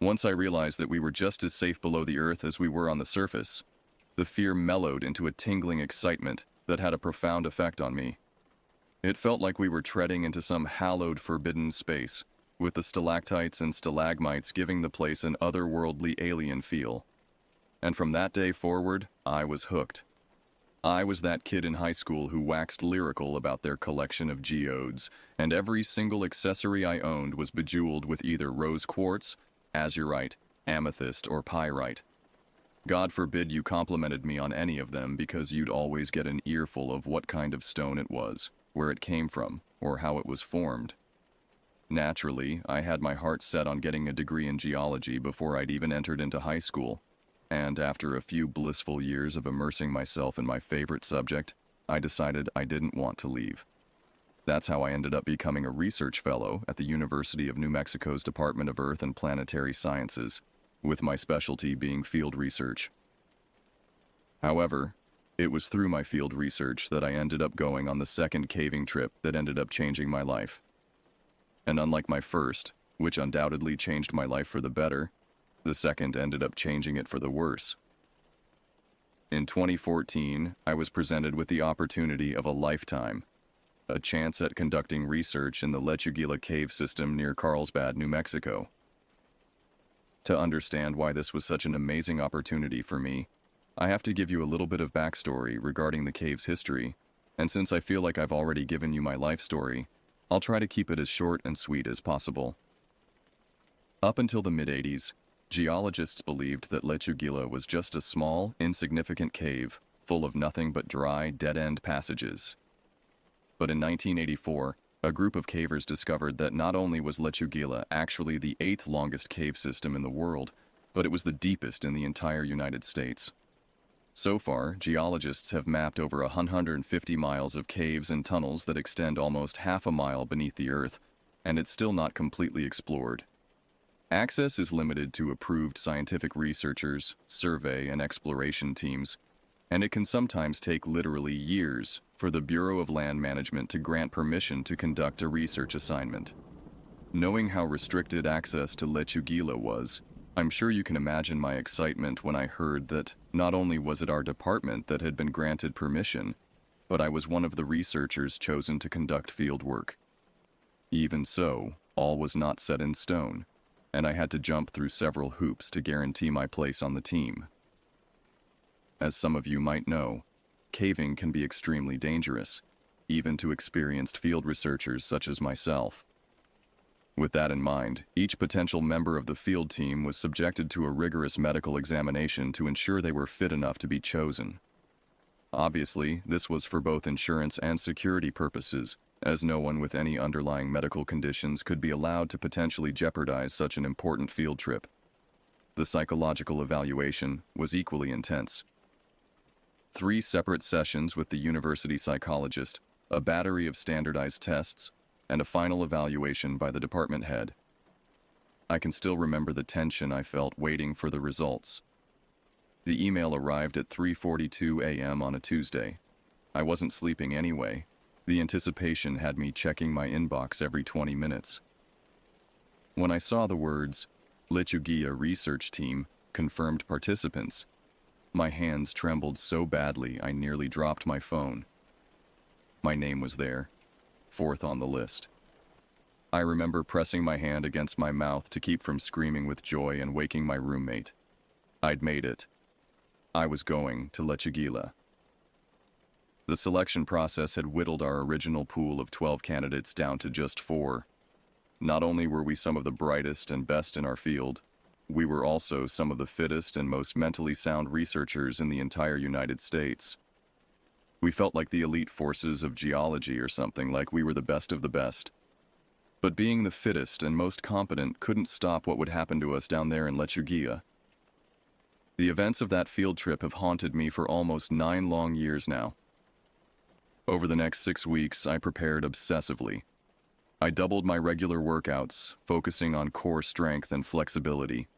Once I realized that we were just as safe below the earth as we were on the surface, the fear mellowed into a tingling excitement that had a profound effect on me. It felt like we were treading into some hallowed, forbidden space, with the stalactites and stalagmites giving the place an otherworldly alien feel. And from that day forward, I was hooked. I was that kid in high school who waxed lyrical about their collection of geodes, and every single accessory I owned was bejeweled with either rose quartz, azurite, amethyst, or pyrite. God forbid you complimented me on any of them, because you'd always get an earful of what kind of stone it was, where it came from, or how it was formed. Naturally, I had my heart set on getting a degree in geology before I'd even entered into high school. And after a few blissful years of immersing myself in my favorite subject, I decided I didn't want to leave. That's how I ended up becoming a research fellow at the University of New Mexico's Department of Earth and Planetary Sciences, with my specialty being field research. However, it was through my field research that I ended up going on the second caving trip that ended up changing my life. And unlike my first, which undoubtedly changed my life for the better, the second ended up changing it for the worse. In 2014, I was presented with the opportunity of a lifetime, a chance at conducting research in the Lechuguilla cave system near Carlsbad, New Mexico. To understand why this was such an amazing opportunity for me, I have to give you a little bit of backstory regarding the cave's history, and since I feel like I've already given you my life story, I'll try to keep it as short and sweet as possible. Up until the mid-80s, Geologists believed that Lechuguilla was just a small, insignificant cave full of nothing but dry, dead-end passages. But in 1984, a group of cavers discovered that not only was Lechuguilla actually the 8th longest cave system in the world, but it was the deepest in the entire United States. So far, geologists have mapped over 150 miles of caves and tunnels that extend almost half a mile beneath the earth, and it's still not completely explored. Access is limited to approved scientific researchers, survey, and exploration teams, and it can sometimes take literally years for the Bureau of Land Management to grant permission to conduct a research assignment. Knowing how restricted access to Lechuguilla was, I'm sure you can imagine my excitement when I heard that not only was it our department that had been granted permission, but I was one of the researchers chosen to conduct field work. Even so, all was not set in stone, and I had to jump through several hoops to guarantee my place on the team. As some of you might know, caving can be extremely dangerous, even to experienced field researchers such as myself. With that in mind, each potential member of the field team was subjected to a rigorous medical examination to ensure they were fit enough to be chosen. Obviously, this was for both insurance and security purposes, as no one with any underlying medical conditions could be allowed to potentially jeopardize such an important field trip. The psychological evaluation was equally intense. 3 separate sessions with the university psychologist, a battery of standardized tests, and a final evaluation by the department head. I can still remember the tension I felt waiting for the results. The email arrived at 3:42 a.m. on a Tuesday. I wasn't sleeping anyway. The anticipation had me checking my inbox every 20 minutes. When I saw the words, Lechuguilla Research Team, confirmed participants, my hands trembled so badly I nearly dropped my phone. My name was there, 4th on the list. I remember pressing my hand against my mouth to keep from screaming with joy and waking my roommate. I'd made it. I was going to Lechuguilla. The selection process had whittled our original pool of 12 candidates down to just 4. Not only were we some of the brightest and best in our field, we were also some of the fittest and most mentally sound researchers in the entire United States. We felt like the elite forces of geology or something, like we were the best of the best. But being the fittest and most competent couldn't stop what would happen to us down there in Lechuguilla. The events of that field trip have haunted me for almost 9 long years now. Over the next 6 weeks, I prepared obsessively. I doubled my regular workouts, focusing on core strength and flexibility.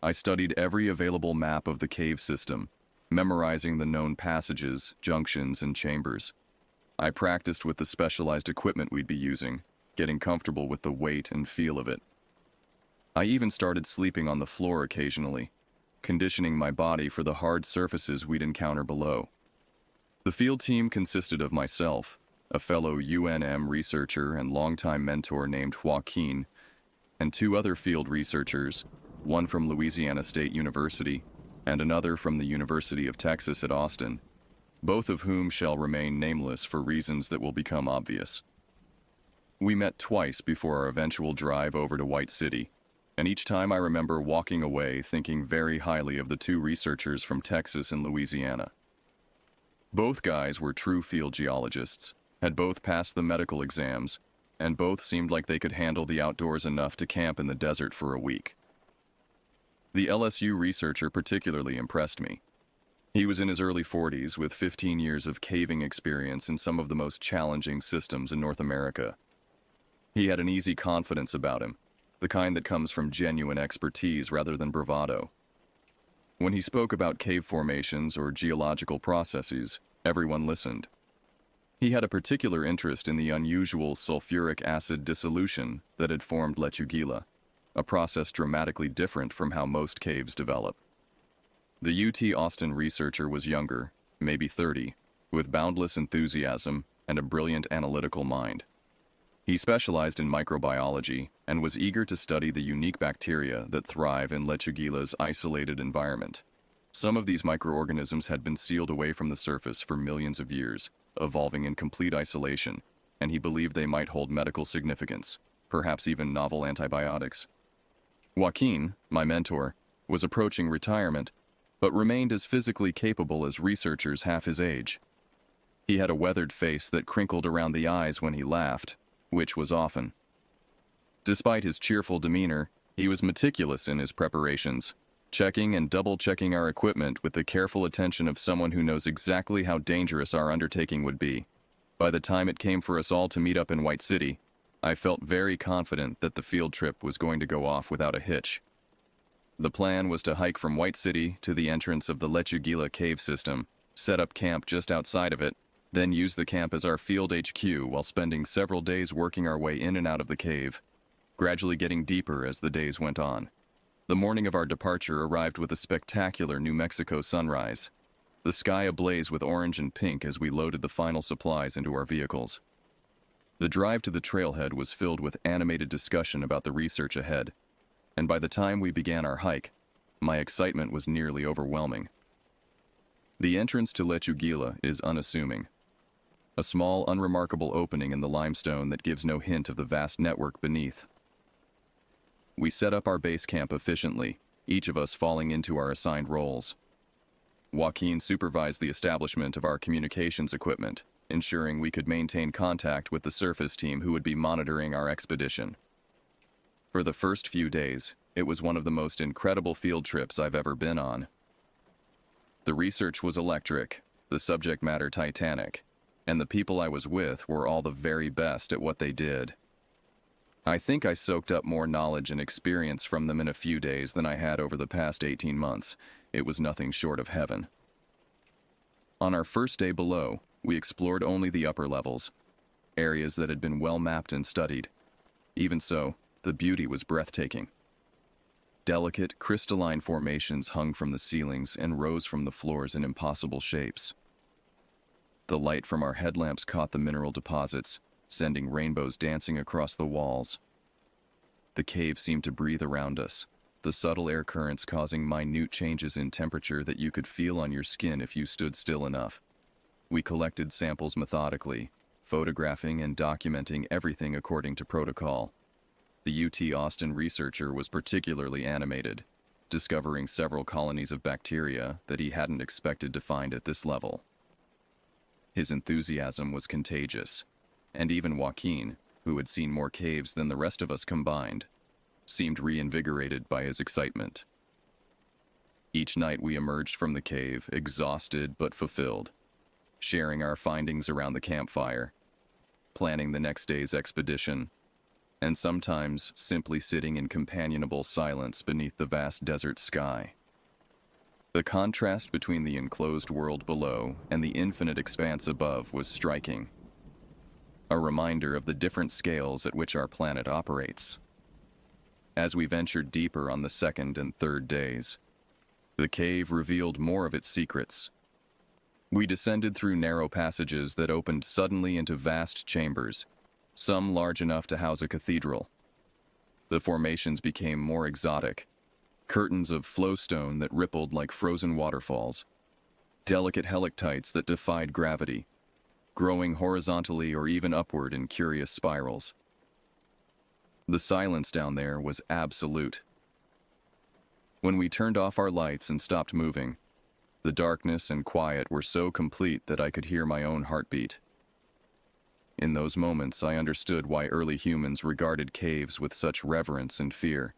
I studied every available map of the cave system, memorizing the known passages, junctions, and chambers. I practiced with the specialized equipment we'd be using, getting comfortable with the weight and feel of it. I even started sleeping on the floor occasionally, conditioning my body for the hard surfaces we'd encounter below. The field team consisted of myself, a fellow UNM researcher and longtime mentor named Joaquin, and 2 other field researchers, one from Louisiana State University and another from the University of Texas at Austin, both of whom shall remain nameless for reasons that will become obvious. We met twice before our eventual drive over to White City, and each time I remember walking away thinking very highly of the 2 researchers from Texas and Louisiana. Both guys were true field geologists, had both passed the medical exams, and both seemed like they could handle the outdoors enough to camp in the desert for a week. The LSU researcher particularly impressed me. He was in his early 40s with 15 years of caving experience in some of the most challenging systems in North America. He had an easy confidence about him, the kind that comes from genuine expertise rather than bravado. When he spoke about cave formations or geological processes, everyone listened. He had a particular interest in the unusual sulfuric acid dissolution that had formed Lechuguilla, a process dramatically different from how most caves develop. The UT Austin researcher was younger, maybe 30, with boundless enthusiasm and a brilliant analytical mind. He specialized in microbiology and was eager to study the unique bacteria that thrive in Lechuguilla's isolated environment. Some of these microorganisms had been sealed away from the surface for millions of years, evolving in complete isolation, and he believed they might hold medical significance, perhaps even novel antibiotics. Joaquin, my mentor, was approaching retirement, but remained as physically capable as researchers half his age. He had a weathered face that crinkled around the eyes when he laughed, which was often. Despite his cheerful demeanor, he was meticulous in his preparations, checking and double-checking our equipment with the careful attention of someone who knows exactly how dangerous our undertaking would be. By the time it came for us all to meet up in White City, I felt very confident that the field trip was going to go off without a hitch. The plan was to hike from White City to the entrance of the Lechuguilla cave system, set up camp just outside of it, then use the camp as our field HQ while spending several days working our way in and out of the cave, gradually getting deeper as the days went on. The morning of our departure arrived with a spectacular New Mexico sunrise, the sky ablaze with orange and pink as we loaded the final supplies into our vehicles. The drive to the trailhead was filled with animated discussion about the research ahead, and by the time we began our hike, my excitement was nearly overwhelming. The entrance to Lechuguilla is unassuming. A small, unremarkable opening in the limestone that gives no hint of the vast network beneath. We set up our base camp efficiently, each of us falling into our assigned roles. Joaquin supervised the establishment of our communications equipment, ensuring we could maintain contact with the surface team who would be monitoring our expedition. For the first few days, it was one of the most incredible field trips I've ever been on. The research was electric, the subject matter titanic, and the people I was with were all the very best at what they did. I think I soaked up more knowledge and experience from them in a few days than I had over the past 18 months. It was nothing short of heaven. On our first day below, we explored only the upper levels, areas that had been well mapped and studied. Even so, the beauty was breathtaking. Delicate, crystalline formations hung from the ceilings and rose from the floors in impossible shapes. The light from our headlamps caught the mineral deposits, sending rainbows dancing across the walls. The cave seemed to breathe around us, the subtle air currents causing minute changes in temperature that you could feel on your skin if you stood still enough. We collected samples methodically, photographing and documenting everything according to protocol. The UT Austin researcher was particularly animated, discovering several colonies of bacteria that he hadn't expected to find at this level. His enthusiasm was contagious, and even Joaquin, who had seen more caves than the rest of us combined, seemed reinvigorated by his excitement. Each night we emerged from the cave, exhausted but fulfilled, sharing our findings around the campfire, planning the next day's expedition, and sometimes simply sitting in companionable silence beneath the vast desert sky. The contrast between the enclosed world below and the infinite expanse above was striking, a reminder of the different scales at which our planet operates. As we ventured deeper on the second and third days, the cave revealed more of its secrets. We descended through narrow passages that opened suddenly into vast chambers, some large enough to house a cathedral. The formations became more exotic, curtains of flowstone that rippled like frozen waterfalls, delicate helictites that defied gravity, growing horizontally or even upward in curious spirals. The silence down there was absolute. When we turned off our lights and stopped moving, the darkness and quiet were so complete that I could hear my own heartbeat. In those moments, I understood why early humans regarded caves with such reverence and fear.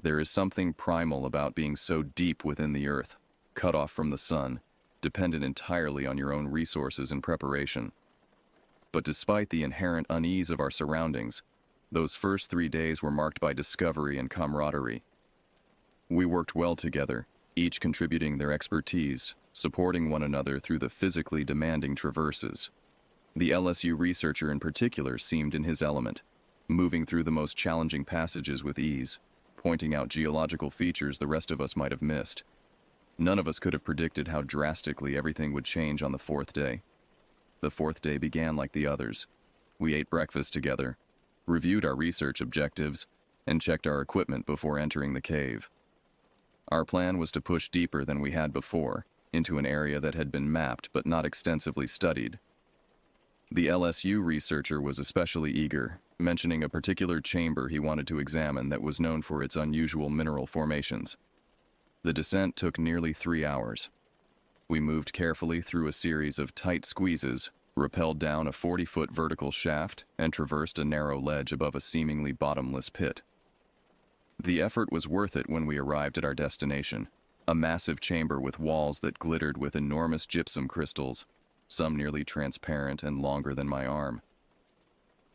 There is something primal about being so deep within the earth, cut off from the sun, dependent entirely on your own resources and preparation. But despite the inherent unease of our surroundings, those first 3 days were marked by discovery and camaraderie. We worked well together, each contributing their expertise, supporting one another through the physically demanding traverses. The LSU researcher in particular seemed in his element, moving through the most challenging passages with ease, pointing out geological features the rest of us might have missed. None of us could have predicted how drastically everything would change on the fourth day. The fourth day began like the others. We ate breakfast together, reviewed our research objectives, and checked our equipment before entering the cave. Our plan was to push deeper than we had before, into an area that had been mapped but not extensively studied. The LSU researcher was especially eager, mentioning a particular chamber he wanted to examine that was known for its unusual mineral formations. The descent took nearly 3 hours. We moved carefully through a series of tight squeezes, rappelled down a 40-foot vertical shaft, and traversed a narrow ledge above a seemingly bottomless pit. The effort was worth it when we arrived at our destination, a massive chamber with walls that glittered with enormous gypsum crystals, some nearly transparent and longer than my arm.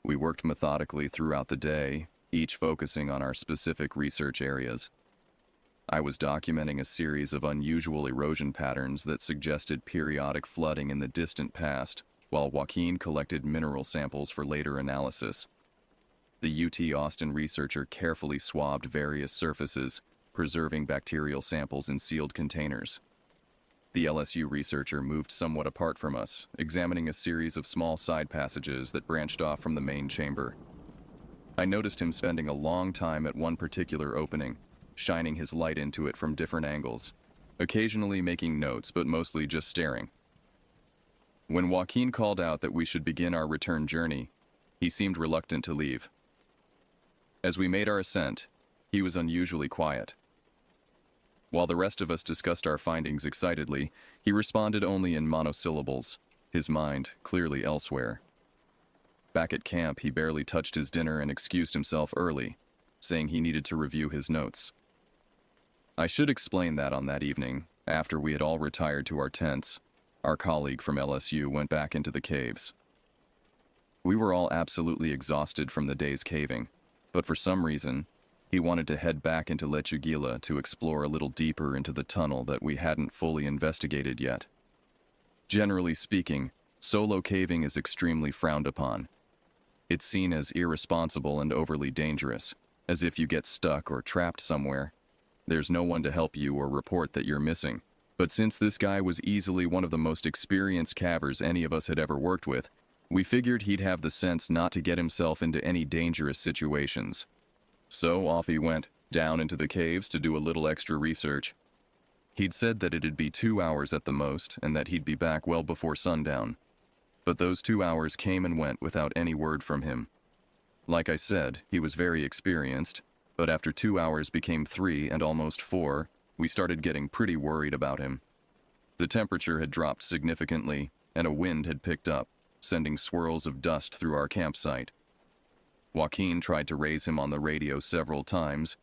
We worked methodically throughout the day, each focusing on our specific research areas. I was documenting a series of unusual erosion patterns that suggested periodic flooding in the distant past, while Joaquin collected mineral samples for later analysis. The UT Austin researcher carefully swabbed various surfaces, preserving bacterial samples in sealed containers. The LSU researcher moved somewhat apart from us, examining a series of small side passages that branched off from the main chamber. I noticed him spending a long time at one particular opening, shining his light into it from different angles, occasionally making notes but mostly just staring. When Joaquin called out that we should begin our return journey, he seemed reluctant to leave. As we made our ascent, he was unusually quiet. While the rest of us discussed our findings excitedly, he responded only in monosyllables, his mind clearly elsewhere. Back at camp, he barely touched his dinner and excused himself early, saying he needed to review his notes. I should explain that on that evening, after we had all retired to our tents, our colleague from LSU went back into the caves. We were all absolutely exhausted from the day's caving, but for some reason, he wanted to head back into Lechuguilla to explore a little deeper into the tunnel that we hadn't fully investigated yet. Generally speaking, solo caving is extremely frowned upon. It's seen as irresponsible and overly dangerous, as if you get stuck or trapped somewhere. There's no one to help you or report that you're missing. But since this guy was easily one of the most experienced cavers any of us had ever worked with, we figured he'd have the sense not to get himself into any dangerous situations. So off he went, down into the caves to do a little extra research. He'd said that it'd be 2 hours at the most, and that he'd be back well before sundown. But those 2 hours came and went without any word from him. Like I said, he was very experienced, but after 2 hours became 3 and almost 4, we started getting pretty worried about him. The temperature had dropped significantly, and a wind had picked up, sending swirls of dust through our campsite. Joaquin tried to raise him on the radio several times,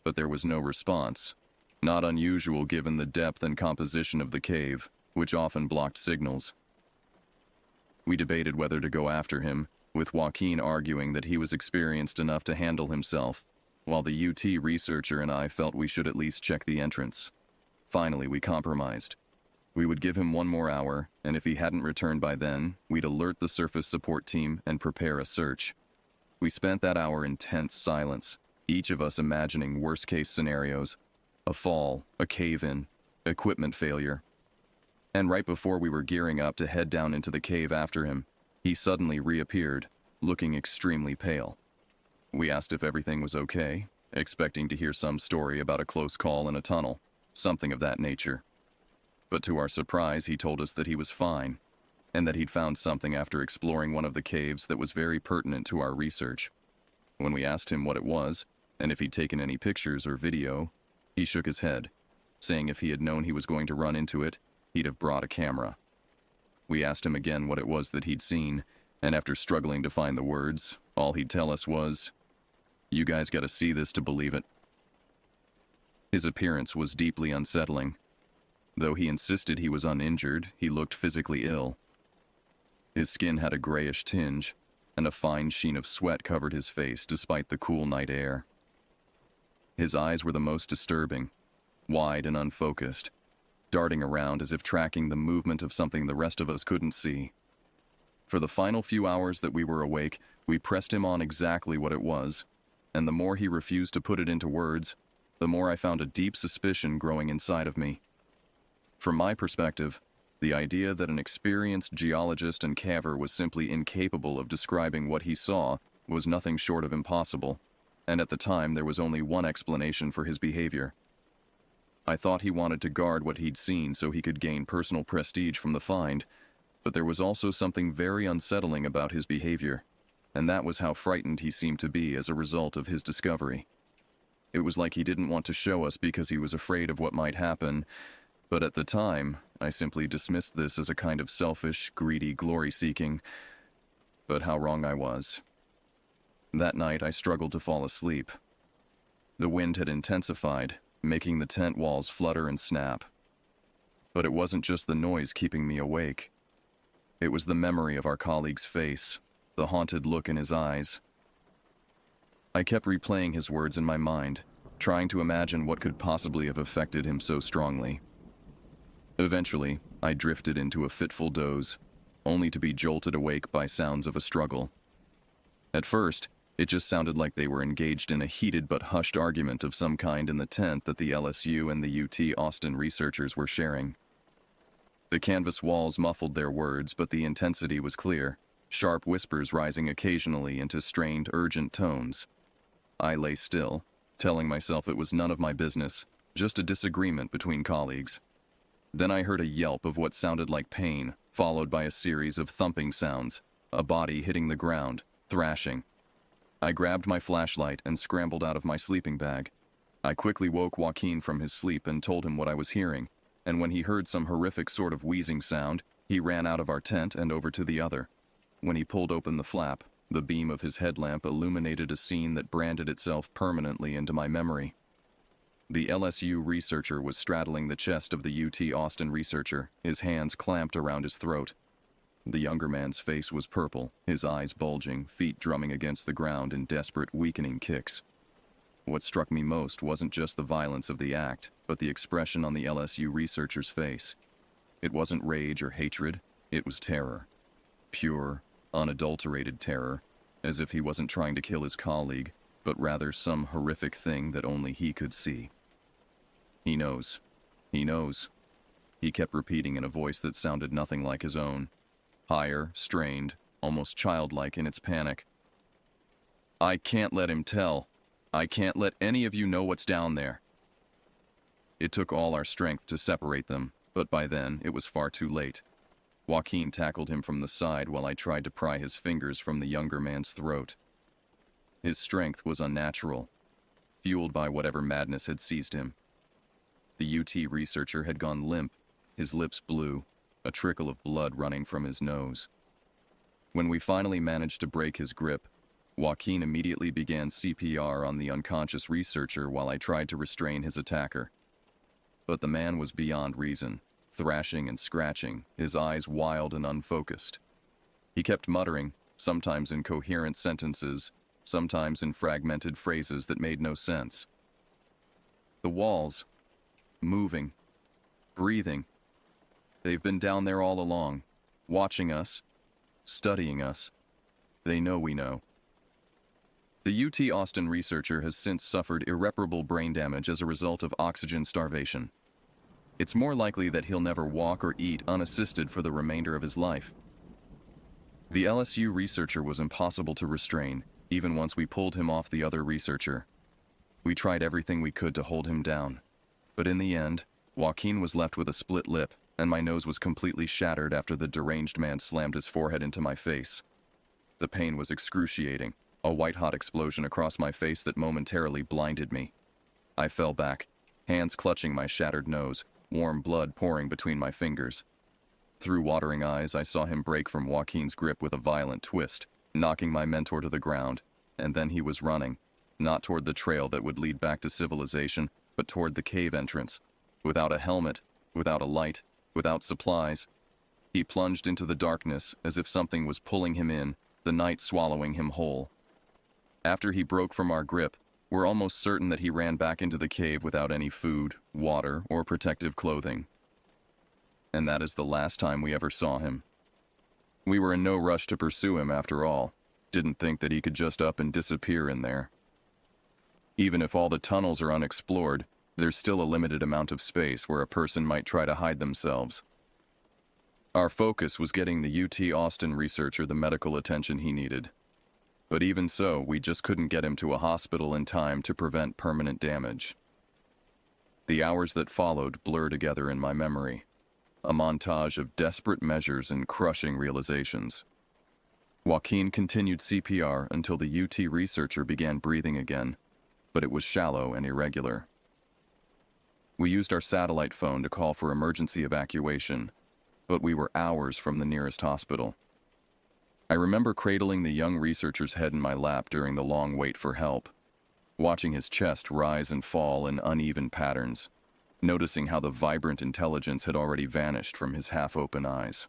but there was no response, not unusual given the depth and composition of the cave, which often blocked signals. We debated whether to go after him, with Joaquin arguing that he was experienced enough to handle himself, while the UT researcher and I felt we should at least check the entrance. Finally, we compromised. We would give him 1 more hour, and if he hadn't returned by then, we'd alert the surface support team and prepare a search. We spent that hour in tense silence, each of us imagining worst-case scenarios: a fall, a cave-in, equipment failure. And right before we were gearing up to head down into the cave after him, he suddenly reappeared, looking extremely pale. We asked if everything was okay, expecting to hear some story about a close call in a tunnel, something of that nature. But to our surprise, he told us that he was fine, and that he'd found something after exploring one of the caves that was very pertinent to our research. When we asked him what it was, and if he'd taken any pictures or video, he shook his head, saying if he had known he was going to run into it, he'd have brought a camera. We asked him again what it was that he'd seen, and after struggling to find the words, all he'd tell us was, "You guys gotta see this to believe it." His appearance was deeply unsettling. Though he insisted he was uninjured, he looked physically ill. His skin had a grayish tinge, and a fine sheen of sweat covered his face despite the cool night air. His eyes were the most disturbing, wide and unfocused, darting around as if tracking the movement of something the rest of us couldn't see. For the final few hours that we were awake, we pressed him on exactly what it was, and the more he refused to put it into words, the more I found a deep suspicion growing inside of me. From my perspective, the idea that an experienced geologist and caver was simply incapable of describing what he saw was nothing short of impossible, and at the time there was only one explanation for his behavior. I thought he wanted to guard what he'd seen so he could gain personal prestige from the find, but there was also something very unsettling about his behavior. and that was how frightened he seemed to be as a result of his discovery. It was like he didn't want to show us because he was afraid of what might happen, but at the time, I simply dismissed this as a kind of selfish, greedy glory-seeking. But how wrong I was. That night, I struggled to fall asleep. The wind had intensified, making the tent walls flutter and snap. But it wasn't just the noise keeping me awake. It was the memory of our colleague's face, the haunted look in his eyes. I kept replaying his words in my mind, trying to imagine what could possibly have affected him so strongly. Eventually, I drifted into a fitful doze, only to be jolted awake by sounds of a struggle. At first, it just sounded like they were engaged in a heated but hushed argument of some kind in the tent that the LSU and the UT Austin researchers were sharing. The canvas walls muffled their words, but the intensity was clear, sharp whispers rising occasionally into strained, urgent tones. I lay still, telling myself it was none of my business, just a disagreement between colleagues. Then I heard a yelp of what sounded like pain, followed by a series of thumping sounds, a body hitting the ground, thrashing. I grabbed my flashlight and scrambled out of my sleeping bag. I quickly woke Joaquin from his sleep and told him what I was hearing, and when he heard some horrific sort of wheezing sound, he ran out of our tent and over to the other. When he pulled open the flap, the beam of his headlamp illuminated a scene that branded itself permanently into my memory. The LSU researcher was straddling the chest of the UT Austin researcher, his hands clamped around his throat. The younger man's face was purple, his eyes bulging, feet drumming against the ground in desperate, weakening kicks. What struck me most wasn't just the violence of the act, but the expression on the LSU researcher's face. It wasn't rage or hatred, it was terror. Pure, unadulterated terror, as if he wasn't trying to kill his colleague, but rather some horrific thing that only he could see. He knows. He knows. He kept repeating in a voice that sounded nothing like his own. Higher, strained, almost childlike in its panic. I can't let him tell. I can't let any of you know what's down there. It took all our strength to separate them, but by then it was far too late. Joaquin tackled him from the side while I tried to pry his fingers from the younger man's throat. His strength was unnatural, fueled by whatever madness had seized him. The UT researcher had gone limp, his lips blue, a trickle of blood running from his nose. When we finally managed to break his grip, Joaquin immediately began CPR on the unconscious researcher while I tried to restrain his attacker. But the man was beyond reason, thrashing and scratching, his eyes wild and unfocused. He kept muttering, sometimes in coherent sentences, sometimes in fragmented phrases that made no sense. The walls, moving, breathing. They've been down there all along, watching us, studying us. They know we know. The UT Austin researcher has since suffered irreparable brain damage as a result of oxygen starvation. It's more likely that he'll never walk or eat unassisted for the remainder of his life. The LSU researcher was impossible to restrain, even once we pulled him off the other researcher. We tried everything we could to hold him down, but in the end, Joaquin was left with a split lip, and my nose was completely shattered after the deranged man slammed his forehead into my face. The pain was excruciating, a white-hot explosion across my face that momentarily blinded me. I fell back, hands clutching my shattered nose, warm blood pouring between my fingers. Through watering eyes, I saw him break from Joaquin's grip with a violent twist, knocking my mentor to the ground, and then he was running, not toward the trail that would lead back to civilization, but toward the cave entrance, without a helmet, without a light, without supplies. He plunged into the darkness as if something was pulling him in, the night swallowing him whole. After he broke from our grip, we're almost certain that he ran back into the cave without any food, water, or protective clothing. And that is the last time we ever saw him. We were in no rush to pursue him after all, didn't think that he could just up and disappear in there. Even if all the tunnels are unexplored, there's still a limited amount of space where a person might try to hide themselves. Our focus was getting the UT Austin researcher the medical attention he needed. But even so, we just couldn't get him to a hospital in time to prevent permanent damage. The hours that followed blur together in my memory, a montage of desperate measures and crushing realizations. Joaquin continued CPR until the UT researcher began breathing again, but it was shallow and irregular. We used our satellite phone to call for emergency evacuation, but we were hours from the nearest hospital. I remember cradling the young researcher's head in my lap during the long wait for help, watching his chest rise and fall in uneven patterns, noticing how the vibrant intelligence had already vanished from his half-open eyes.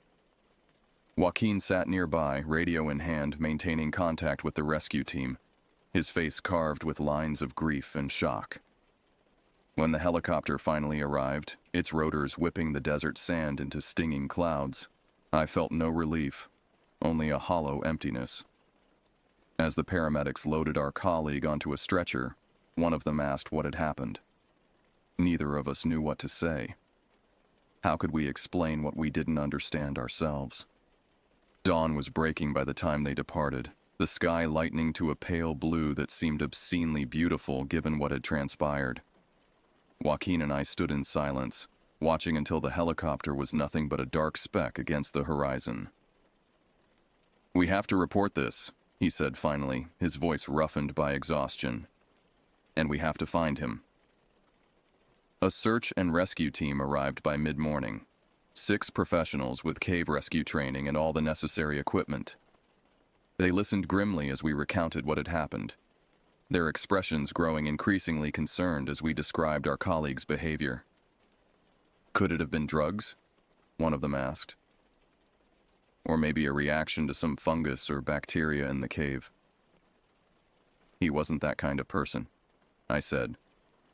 Joaquin sat nearby, radio in hand, maintaining contact with the rescue team, his face carved with lines of grief and shock. When the helicopter finally arrived, its rotors whipping the desert sand into stinging clouds, I felt no relief, only a hollow emptiness. As the paramedics loaded our colleague onto a stretcher, one of them asked what had happened. Neither of us knew what to say. How could we explain what we didn't understand ourselves? Dawn was breaking by the time they departed, the sky lightening to a pale blue that seemed obscenely beautiful given what had transpired. Joaquin and I stood in silence, watching until the helicopter was nothing but a dark speck against the horizon. "We have to report this," he said finally, his voice roughened by exhaustion. "And we have to find him." A search and rescue team arrived by mid-morning. 6 professionals with cave rescue training and all the necessary equipment. They listened grimly as we recounted what had happened, their expressions growing increasingly concerned as we described our colleague's behavior. "Could it have been drugs?" one of them asked. "Or maybe a reaction to some fungus or bacteria in the cave." "He wasn't that kind of person," I said,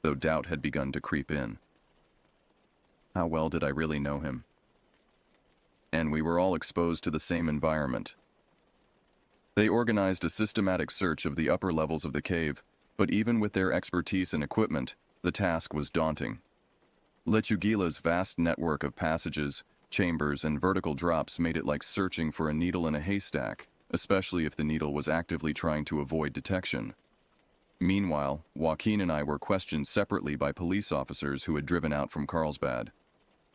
though doubt had begun to creep in. How well did I really know him? And we were all exposed to the same environment. They organized a systematic search of the upper levels of the cave, but even with their expertise and equipment, the task was daunting. Lechugila's vast network of passages, chambers, and vertical drops made it like searching for a needle in a haystack, especially if the needle was actively trying to avoid detection. Meanwhile, Joaquin and I were questioned separately by police officers who had driven out from Carlsbad.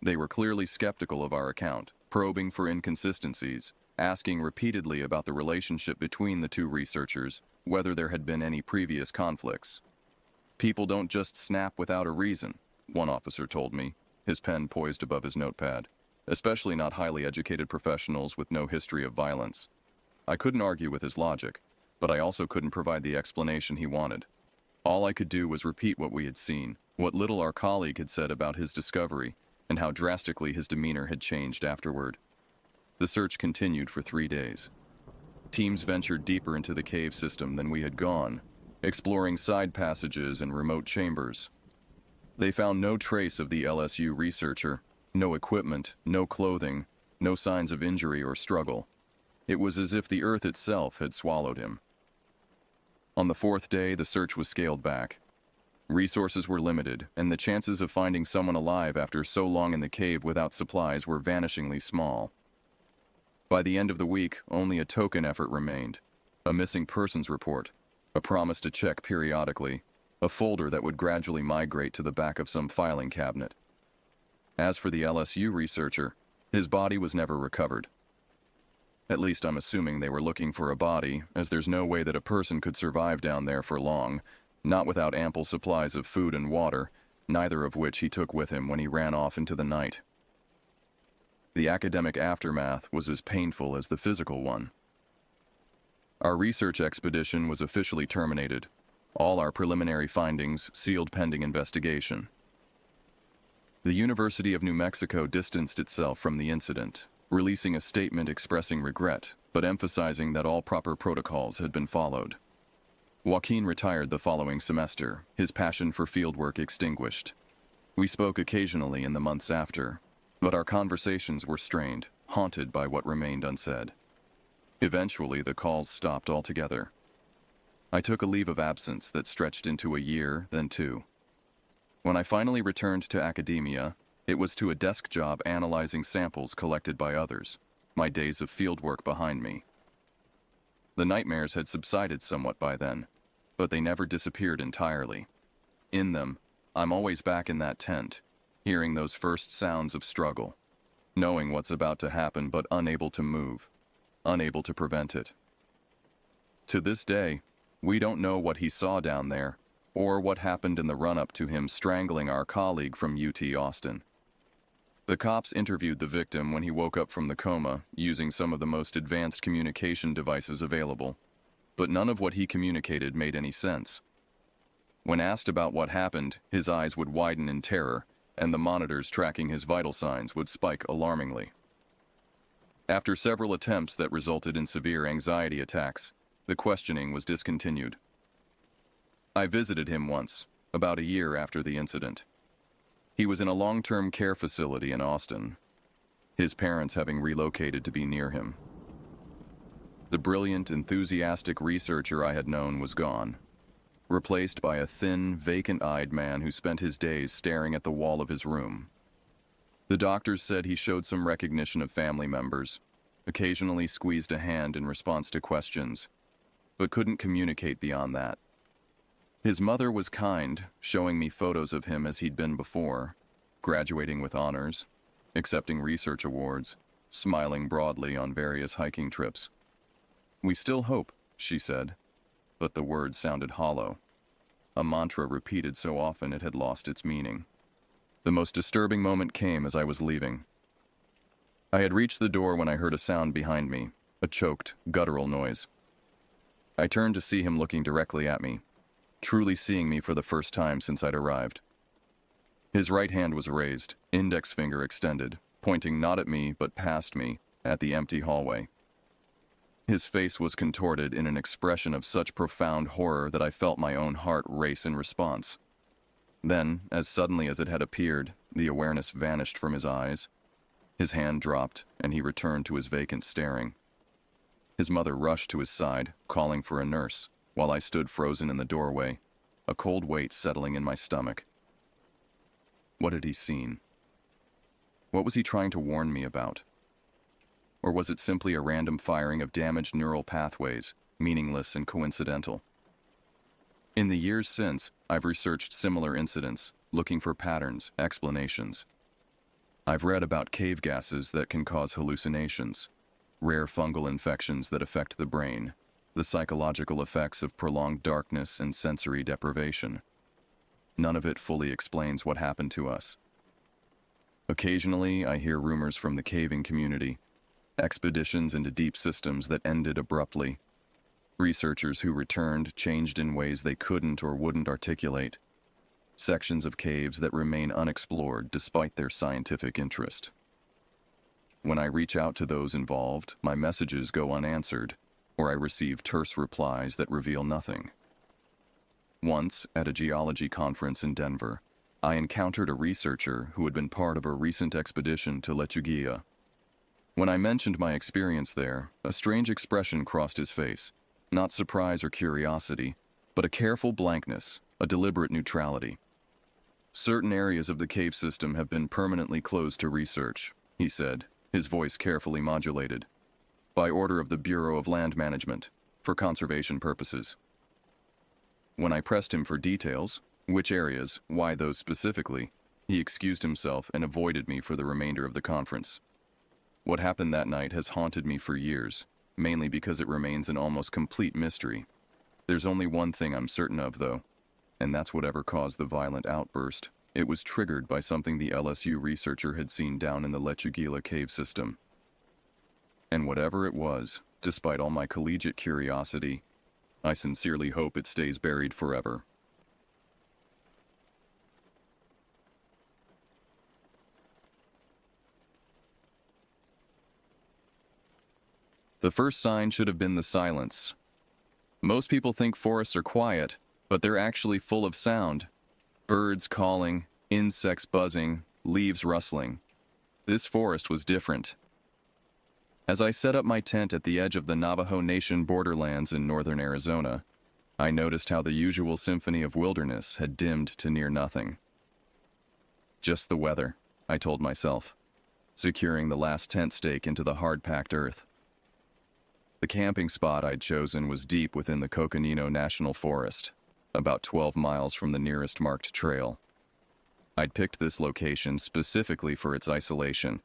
They were clearly skeptical of our account, probing for inconsistencies, asking repeatedly about the relationship between the 2 researchers, whether there had been any previous conflicts. "People don't just snap without a reason," one officer told me, his pen poised above his notepad, "especially not highly educated professionals with no history of violence." I couldn't argue with his logic, but I also couldn't provide the explanation he wanted. All I could do was repeat what we had seen, what little our colleague had said about his discovery, and how drastically his demeanor had changed afterward. The search continued for 3 days. Teams ventured deeper into the cave system than we had gone, exploring side passages and remote chambers. They found no trace of the LSU researcher, no equipment, no clothing, no signs of injury or struggle. It was as if the earth itself had swallowed him. On the 4th day, the search was scaled back. Resources were limited, and the chances of finding someone alive after so long in the cave without supplies were vanishingly small. By the end of the week, only a token effort remained: a missing persons report, a promise to check periodically, a folder that would gradually migrate to the back of some filing cabinet. As for the LSU researcher, his body was never recovered. At least I'm assuming they were looking for a body, as there's no way that a person could survive down there for long, not without ample supplies of food and water, neither of which he took with him when he ran off into the night. The academic aftermath was as painful as the physical one. Our research expedition was officially terminated, all our preliminary findings sealed pending investigation. The University of New Mexico distanced itself from the incident, releasing a statement expressing regret, but emphasizing that all proper protocols had been followed. Joaquin retired the following semester, his passion for fieldwork extinguished. We spoke occasionally in the months after, but our conversations were strained, haunted by what remained unsaid. Eventually, the calls stopped altogether. I took a leave of absence that stretched into a year, then 2. When I finally returned to academia, it was to a desk job analyzing samples collected by others, my days of fieldwork behind me. The nightmares had subsided somewhat by then, but they never disappeared entirely. In them, I'm always back in that tent, hearing those first sounds of struggle, knowing what's about to happen but unable to move. unable to prevent it. To this day, we don't know what he saw down there, or what happened in the run-up to him strangling our colleague from UT Austin. The cops interviewed the victim when he woke up from the coma using some of the most advanced communication devices available, but none of what he communicated made any sense. When asked about what happened, his eyes would widen in terror, and the monitors tracking his vital signs would spike alarmingly. After several attempts that resulted in severe anxiety attacks, the questioning was discontinued. I visited him once, about a year after the incident. He was in a long-term care facility in Austin, his parents having relocated to be near him. The brilliant, enthusiastic researcher I had known was gone, replaced by a thin, vacant-eyed man who spent his days staring at the wall of his room. The doctors said he showed some recognition of family members, occasionally squeezed a hand in response to questions, but couldn't communicate beyond that. His mother was kind, showing me photos of him as he'd been before, graduating with honors, accepting research awards, smiling broadly on various hiking trips. "We still hope," she said, but the words sounded hollow, a mantra repeated so often it had lost its meaning. The most disturbing moment came as I was leaving. I had reached the door when I heard a sound behind me, a choked, guttural noise. I turned to see him looking directly at me, truly seeing me for the first time since I'd arrived. His right hand was raised, index finger extended, pointing not at me but past me, at the empty hallway. His face was contorted in an expression of such profound horror that I felt my own heart race in response. Then, as suddenly as it had appeared, the awareness vanished from his eyes. His hand dropped, and he returned to his vacant staring. His mother rushed to his side, calling for a nurse, while I stood frozen in the doorway, a cold weight settling in my stomach. What had he seen? What was he trying to warn me about? Or was it simply a random firing of damaged neural pathways, meaningless and coincidental? In the years since, I've researched similar incidents, looking for patterns, explanations. I've read about cave gases that can cause hallucinations, rare fungal infections that affect the brain, the psychological effects of prolonged darkness and sensory deprivation. None of it fully explains what happened to us. Occasionally, I hear rumors from the caving community, expeditions into deep systems that ended abruptly, researchers who returned changed in ways they couldn't or wouldn't articulate, sections of caves that remain unexplored despite their scientific interest. When I reach out to those involved, my messages go unanswered, or I receive terse replies that reveal nothing. Once, at a geology conference in Denver, I encountered a researcher who had been part of a recent expedition to Lechuguilla. When I mentioned my experience there, a strange expression crossed his face, not surprise or curiosity, but a careful blankness, a deliberate neutrality. "Certain areas of the cave system have been permanently closed to research," he said, his voice carefully modulated, "by order of the Bureau of Land Management, for conservation purposes." When I pressed him for details, which areas, why those specifically, he excused himself and avoided me for the remainder of the conference. What happened that night has haunted me for years, mainly because it remains an almost complete mystery. There's only one thing I'm certain of, though, and that's whatever caused the violent outburst. It was triggered by something the LSU researcher had seen down in the Lechuguilla cave system. And whatever it was, despite all my collegiate curiosity, I sincerely hope it stays buried forever. The first sign should have been the silence. Most people think forests are quiet, but they're actually full of sound. Birds calling, insects buzzing, leaves rustling. This forest was different. As I set up my tent at the edge of the Navajo Nation borderlands in northern Arizona, I noticed how the usual symphony of wilderness had dimmed to near nothing. Just the weather, I told myself, securing the last tent stake into the hard-packed earth. The camping spot I'd chosen was deep within the Coconino National Forest, about 12 miles from the nearest marked trail. I'd picked this location specifically for its isolation.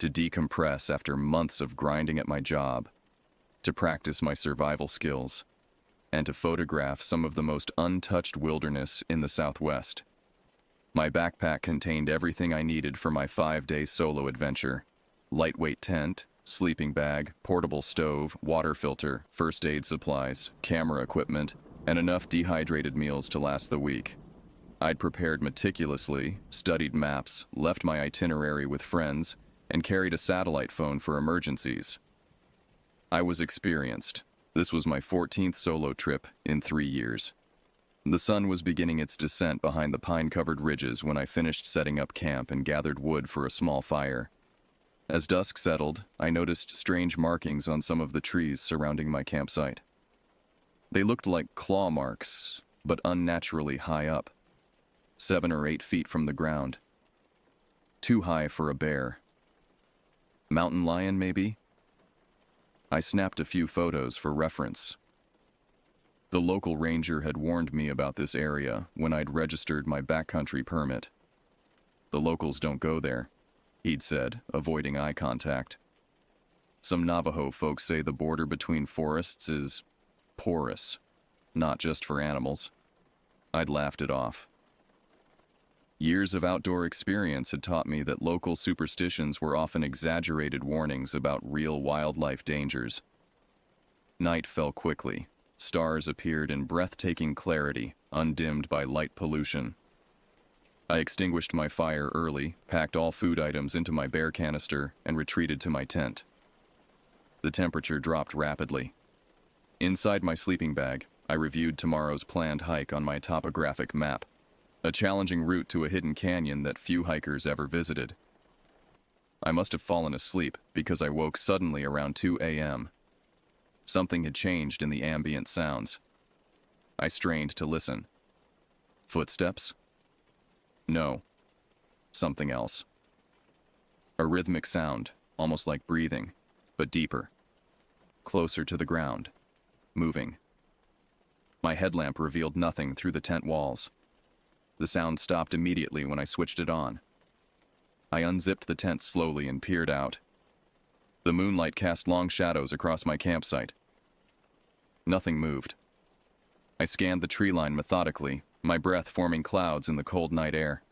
to decompress after months of grinding at my job, to practice my survival skills, and to photograph some of the most untouched wilderness in the Southwest. My backpack contained everything I needed for my 5-day solo adventure: lightweight tent, sleeping bag, portable stove, water filter, first aid supplies, camera equipment, and enough dehydrated meals to last the week. I'd prepared meticulously, studied maps, left my itinerary with friends, and carried a satellite phone for emergencies. I was experienced. This was my 14th solo trip in 3 years. The sun was beginning its descent behind the pine-covered ridges when I finished setting up camp and gathered wood for a small fire. As dusk settled, I noticed strange markings on some of the trees surrounding my campsite. They looked like claw marks, but unnaturally high up, 7 or 8 feet from the ground. Too high for a bear. Mountain lion, maybe? I snapped a few photos for reference. The local ranger had warned me about this area when I'd registered my backcountry permit. The locals don't go there, he'd said, avoiding eye contact. Some Navajo folks say the border between forests is porous, not just for animals. I'd laughed it off. Years of outdoor experience had taught me that local superstitions were often exaggerated warnings about real wildlife dangers. Night fell quickly. Stars appeared in breathtaking clarity, undimmed by light pollution. I extinguished my fire early, packed all food items into my bear canister, and retreated to my tent. The temperature dropped rapidly. Inside my sleeping bag, I reviewed tomorrow's planned hike on my topographic map, a challenging route to a hidden canyon that few hikers ever visited. I must have fallen asleep because I woke suddenly around 2 a.m. Something had changed in the ambient sounds. I strained to listen. Footsteps? No. Something else. A rhythmic sound, almost like breathing, but deeper. Closer to the ground. Moving. My headlamp revealed nothing through the tent walls. The sound stopped immediately when I switched it on. I unzipped the tent slowly and peered out. The moonlight cast long shadows across my campsite. Nothing moved. I scanned the tree line methodically, my breath forming clouds in the cold night air.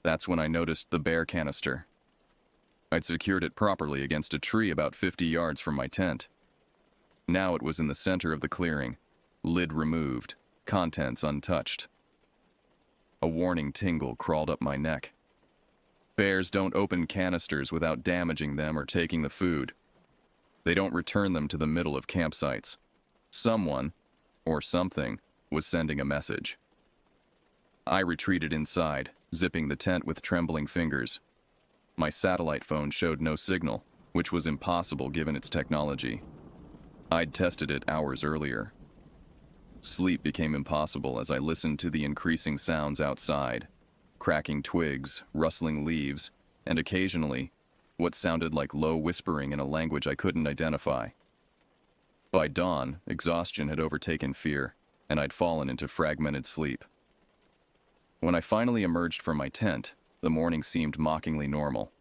That's when I noticed the bear canister. I'd secured it properly against a tree about 50 yards from my tent. Now it was in the center of the clearing, lid removed, contents untouched. A warning tingle crawled up my neck. Bears don't open canisters without damaging them or taking the food. They don't return them to the middle of campsites. Someone, or something, was sending a message. I retreated inside, zipping the tent with trembling fingers. My satellite phone showed no signal, which was impossible given its technology. I'd tested it hours earlier. Sleep became impossible as I listened to the increasing sounds outside, cracking twigs, rustling leaves, and occasionally, what sounded like low whispering in a language I couldn't identify. By dawn, exhaustion had overtaken fear, and I'd fallen into fragmented sleep. When I finally emerged from my tent, the morning seemed mockingly normal.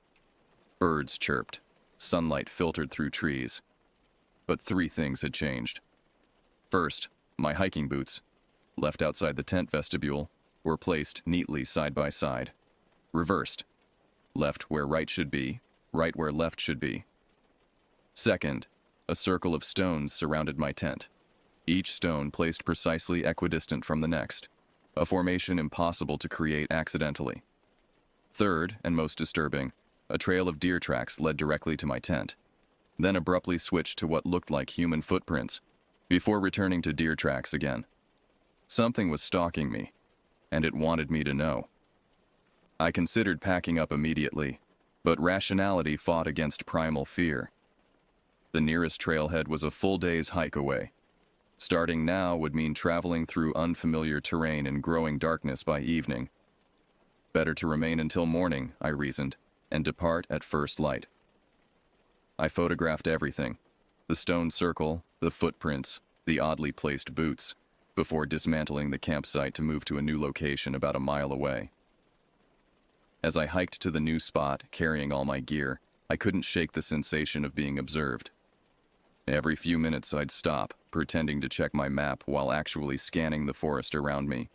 Birds chirped, sunlight filtered through trees. But 3 things had changed. First, my hiking boots, left outside the tent vestibule, were placed neatly side by side. Reversed. Left where right should be, right where left should be. Second, a circle of stones surrounded my tent, each stone placed precisely equidistant from the next, a formation impossible to create accidentally. Third, and most disturbing, a trail of deer tracks led directly to my tent, then abruptly switched to what looked like human footprints, before returning to deer tracks again. Something was stalking me, and it wanted me to know. I considered packing up immediately, but rationality fought against primal fear. The nearest trailhead was a full day's hike away. Starting now would mean traveling through unfamiliar terrain in growing darkness by evening. Better to remain until morning, I reasoned, and depart at first light. I photographed everything: the stone circle, the footprints, the oddly placed boots, before dismantling the campsite to move to a new location about a mile away. As I hiked to the new spot, carrying all my gear, I couldn't shake the sensation of being observed. Every few minutes I'd stop, pretending to check my map while actually scanning the forest around me.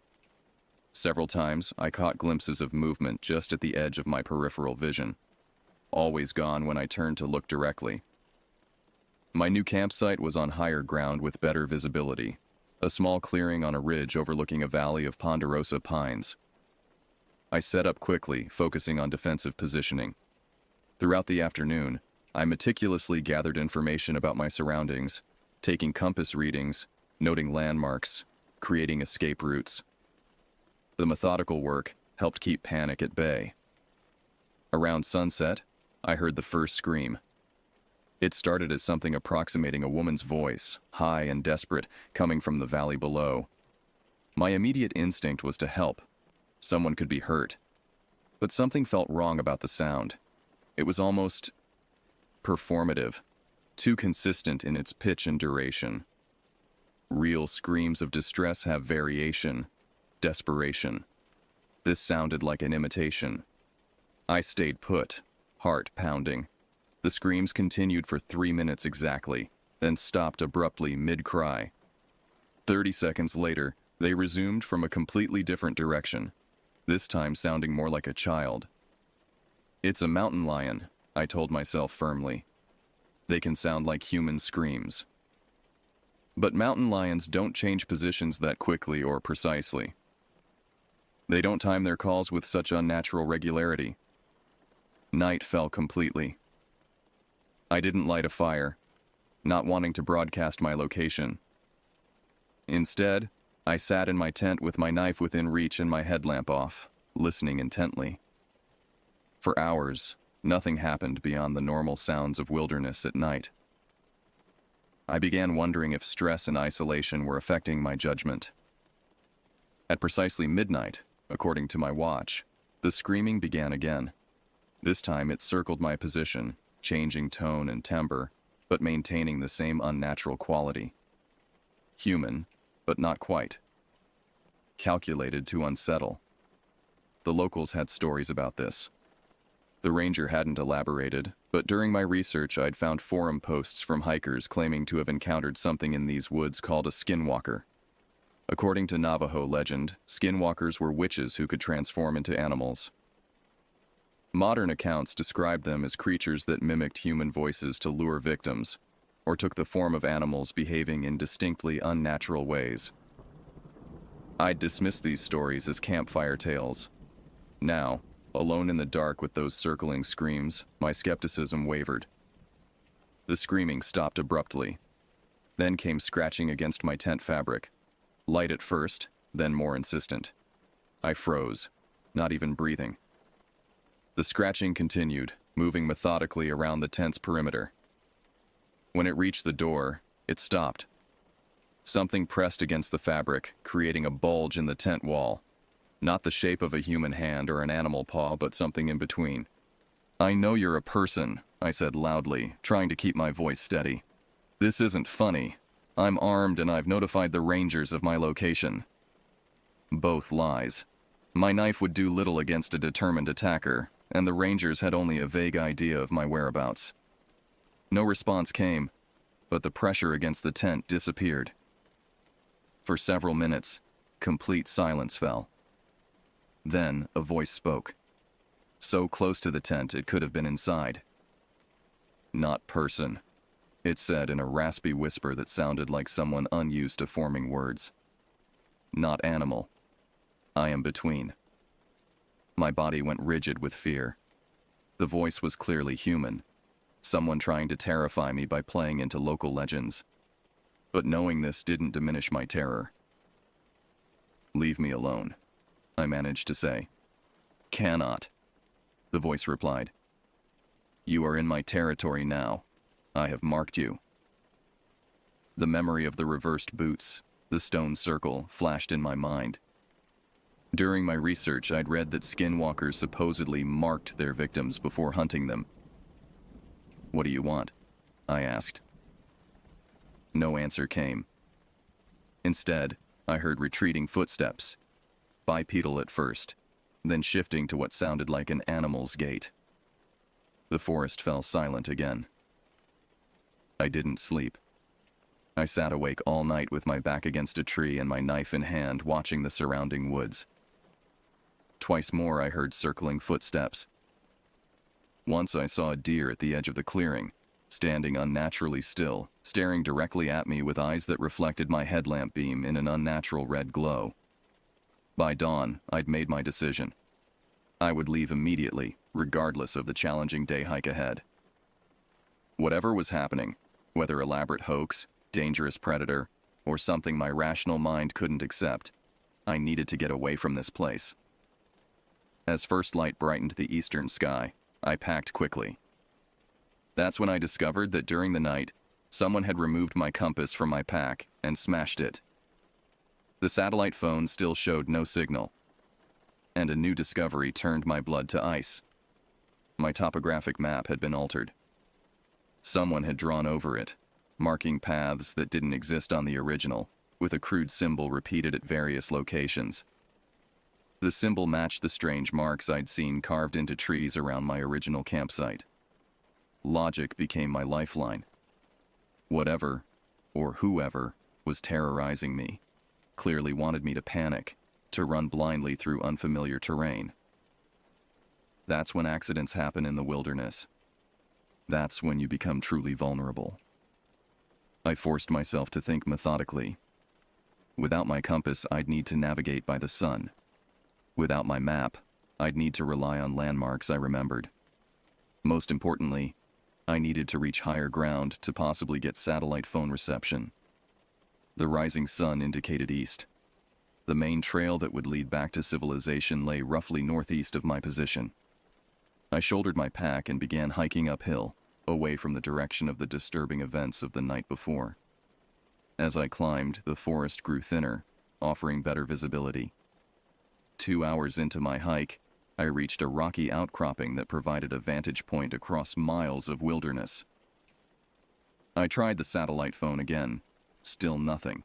Several times, I caught glimpses of movement just at the edge of my peripheral vision, always gone when I turned to look directly. My new campsite was on higher ground with better visibility, a small clearing on a ridge overlooking a valley of ponderosa pines. I set up quickly, focusing on defensive positioning. Throughout the afternoon, I meticulously gathered information about my surroundings, taking compass readings, noting landmarks, creating escape routes. The methodical work helped keep panic at bay. Around sunset, I heard the first scream. It started as something approximating a woman's voice, high and desperate, coming from the valley below. My immediate instinct was to help. Someone could be hurt. But something felt wrong about the sound. It was almost performative, too consistent in its pitch and duration. Real screams of distress have variation, desperation. This sounded like an imitation. I stayed put, heart pounding. The screams continued for 3 minutes exactly, then stopped abruptly mid-cry. 30 seconds later, they resumed from a completely different direction, this time sounding more like a child. It's a mountain lion, I told myself firmly. They can sound like human screams. But mountain lions don't change positions that quickly or precisely. They don't time their calls with such unnatural regularity. Night fell completely. I didn't light a fire, not wanting to broadcast my location. Instead, I sat in my tent with my knife within reach and my headlamp off, listening intently. For hours, nothing happened beyond the normal sounds of wilderness at night. I began wondering if stress and isolation were affecting my judgment. At precisely midnight, according to my watch, the screaming began again. This time it circled my position, changing tone and timbre, but maintaining the same unnatural quality. Human, but not quite. Calculated to unsettle. The locals had stories about this. The ranger hadn't elaborated, but during my research I'd found forum posts from hikers claiming to have encountered something in these woods called a skinwalker. According to Navajo legend, skinwalkers were witches who could transform into animals. Modern accounts describe them as creatures that mimicked human voices to lure victims, or took the form of animals behaving in distinctly unnatural ways. I'd dismissed these stories as campfire tales. Now, alone in the dark with those circling screams, my skepticism wavered. The screaming stopped abruptly. Then came scratching against my tent fabric. Light at first, then more insistent. I froze, not even breathing. The scratching continued, moving methodically around the tent's perimeter. When it reached the door, it stopped. Something pressed against the fabric, creating a bulge in the tent wall. Not the shape of a human hand or an animal paw, but something in between. "I know you're a person," I said loudly, trying to keep my voice steady. "This isn't funny. I'm armed and I've notified the rangers of my location." Both lies. My knife would do little against a determined attacker, and the rangers had only a vague idea of my whereabouts. No response came, but the pressure against the tent disappeared. For several minutes, complete silence fell. Then a voice spoke. So close to the tent it could have been inside. "Not person," it said in a raspy whisper that sounded like someone unused to forming words. "Not animal. I am between." My body went rigid with fear. The voice was clearly human, someone trying to terrify me by playing into local legends. But knowing this didn't diminish my terror. "Leave me alone," I managed to say. "Cannot," the voice replied. "You are in my territory now. I have marked you." The memory of the reversed boots, the stone circle, flashed in my mind. During my research, I'd read that skinwalkers supposedly marked their victims before hunting them. "What do you want?" I asked. No answer came. Instead, I heard retreating footsteps, bipedal at first, then shifting to what sounded like an animal's gait. The forest fell silent again. I didn't sleep. I sat awake all night with my back against a tree and my knife in hand, watching the surrounding woods. Twice more I heard circling footsteps. Once I saw a deer at the edge of the clearing, standing unnaturally still, staring directly at me with eyes that reflected my headlamp beam in an unnatural red glow. By dawn, I'd made my decision. I would leave immediately, regardless of the challenging day hike ahead. Whatever was happening, whether elaborate hoax, dangerous predator, or something my rational mind couldn't accept, I needed to get away from this place. As first light brightened the eastern sky, I packed quickly. That's when I discovered that during the night, someone had removed my compass from my pack and smashed it. The satellite phone still showed no signal, and a new discovery turned my blood to ice. My topographic map had been altered. Someone had drawn over it, marking paths that didn't exist on the original, with a crude symbol repeated at various locations. The symbol matched the strange marks I'd seen carved into trees around my original campsite. Logic became my lifeline. Whatever, or whoever, was terrorizing me clearly wanted me to panic, to run blindly through unfamiliar terrain. That's when accidents happen in the wilderness. That's when you become truly vulnerable. I forced myself to think methodically. Without my compass, I'd need to navigate by the sun. Without my map, I'd need to rely on landmarks I remembered. Most importantly, I needed to reach higher ground to possibly get satellite phone reception. The rising sun indicated east. The main trail that would lead back to civilization lay roughly northeast of my position. I shouldered my pack and began hiking uphill, away from the direction of the disturbing events of the night before. As I climbed, the forest grew thinner, offering better visibility. 2 hours into my hike, I reached a rocky outcropping that provided a vantage point across miles of wilderness. I tried the satellite phone again. Still nothing.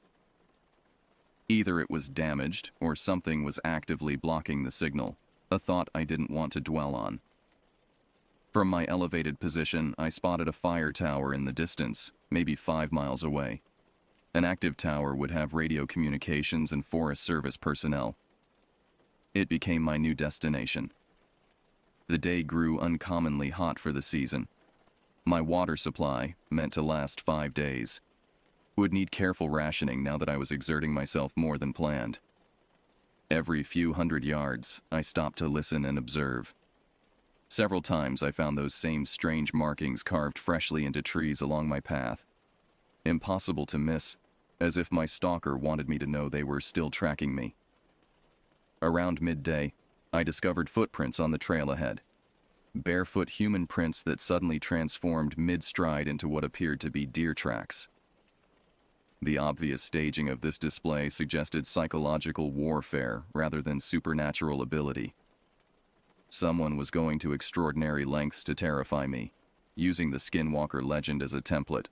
Either it was damaged or something was actively blocking the signal, a thought I didn't want to dwell on. From my elevated position, I spotted a fire tower in the distance, maybe 5 miles away. An active tower would have radio communications and Forest Service personnel. It became my new destination. The day grew uncommonly hot for the season. My water supply, meant to last 5 days, would need careful rationing now that I was exerting myself more than planned. Every few hundred yards, I stopped to listen and observe. Several times I found those same strange markings carved freshly into trees along my path. Impossible to miss, as if my stalker wanted me to know they were still tracking me. Around midday, I discovered footprints on the trail ahead. Barefoot human prints that suddenly transformed mid-stride into what appeared to be deer tracks. The obvious staging of this display suggested psychological warfare rather than supernatural ability. Someone was going to extraordinary lengths to terrify me, using the Skinwalker legend as a template.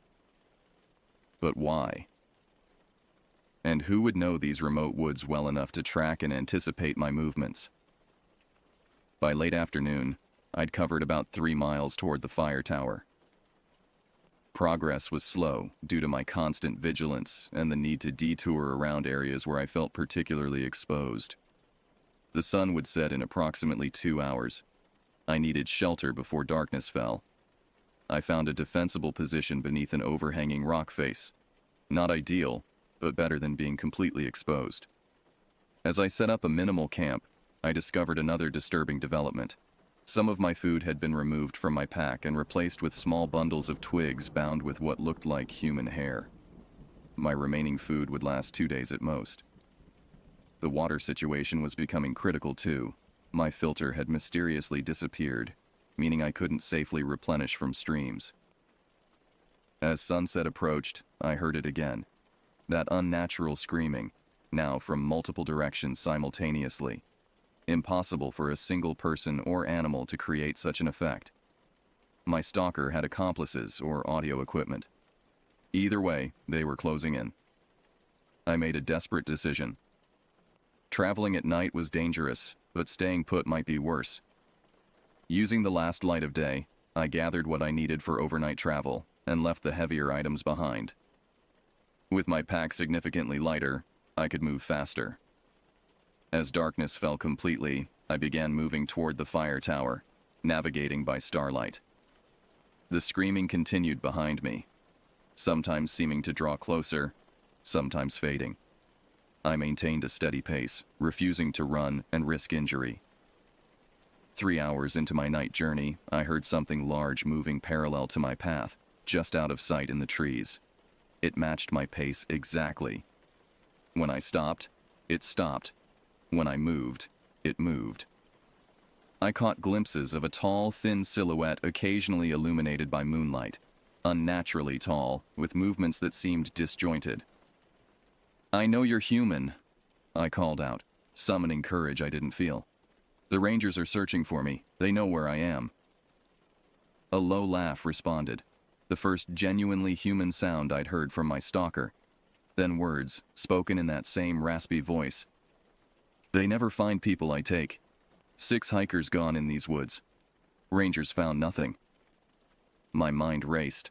But why? And who would know these remote woods well enough to track and anticipate my movements? By late afternoon, I'd covered about 3 miles toward the fire tower. Progress was slow due to my constant vigilance and the need to detour around areas where I felt particularly exposed. The sun would set in approximately 2 hours. I needed shelter before darkness fell. I found a defensible position beneath an overhanging rock face. Not ideal, but better than being completely exposed. As I set up a minimal camp, I discovered another disturbing development. Some of my food had been removed from my pack and replaced with small bundles of twigs bound with what looked like human hair. My remaining food would last 2 days at most. The water situation was becoming critical too. My filter had mysteriously disappeared, meaning I couldn't safely replenish from streams. As sunset approached, I heard it again. That unnatural screaming, now from multiple directions simultaneously. Impossible for a single person or animal to create such an effect. My stalker had accomplices or audio equipment. Either way, they were closing in. I made a desperate decision. Traveling at night was dangerous, but staying put might be worse. Using the last light of day, I gathered what I needed for overnight travel and left the heavier items behind. With my pack significantly lighter, I could move faster. As darkness fell completely, I began moving toward the fire tower, navigating by starlight. The screaming continued behind me, sometimes seeming to draw closer, sometimes fading. I maintained a steady pace, refusing to run and risk injury. 3 hours into my night journey, I heard something large moving parallel to my path, just out of sight in the trees. It matched my pace exactly. When I stopped, it stopped. When I moved, it moved. I caught glimpses of a tall, thin silhouette occasionally illuminated by moonlight, unnaturally tall, with movements that seemed disjointed. "I know you're human," I called out, summoning courage I didn't feel. "The Rangers are searching for me. They know where I am." A low laugh responded, the first genuinely human sound I'd heard from my stalker. Then words, spoken in that same raspy voice. "They never find people I take. 6 hikers gone in these woods. Rangers found nothing." My mind raced.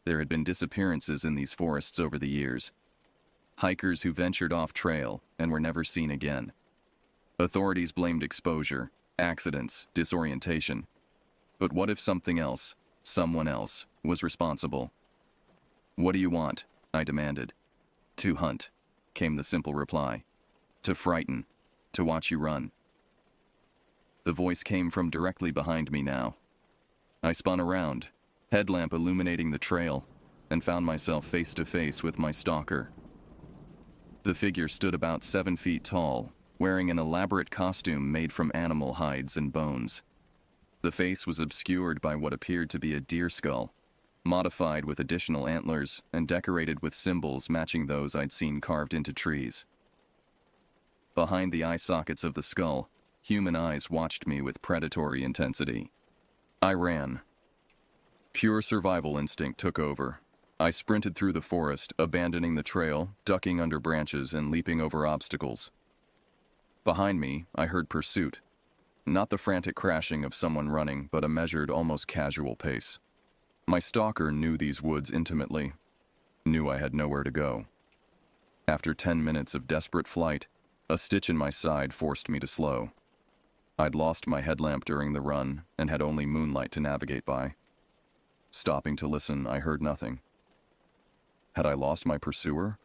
There had been disappearances in these forests over the years. Hikers who ventured off trail and were never seen again. Authorities blamed exposure, accidents, disorientation. But what if something else, someone else, was responsible? "What do you want?" I demanded. "To hunt," came the simple reply. "To frighten, to watch you run." The voice came from directly behind me now. I spun around, headlamp illuminating the trail, and found myself face to face with my stalker. The figure stood about 7 feet tall, wearing an elaborate costume made from animal hides and bones. The face was obscured by what appeared to be a deer skull, modified with additional antlers and decorated with symbols matching those I'd seen carved into trees. Behind the eye sockets of the skull, human eyes watched me with predatory intensity. I ran. Pure survival instinct took over. I sprinted through the forest, abandoning the trail, ducking under branches and leaping over obstacles. Behind me, I heard pursuit. Not the frantic crashing of someone running, but a measured, almost casual pace. My stalker knew these woods intimately, knew I had nowhere to go. After 10 minutes of desperate flight, a stitch in my side forced me to slow. I'd lost my headlamp during the run and had only moonlight to navigate by. Stopping to listen, I heard nothing. Had I lost my pursuer?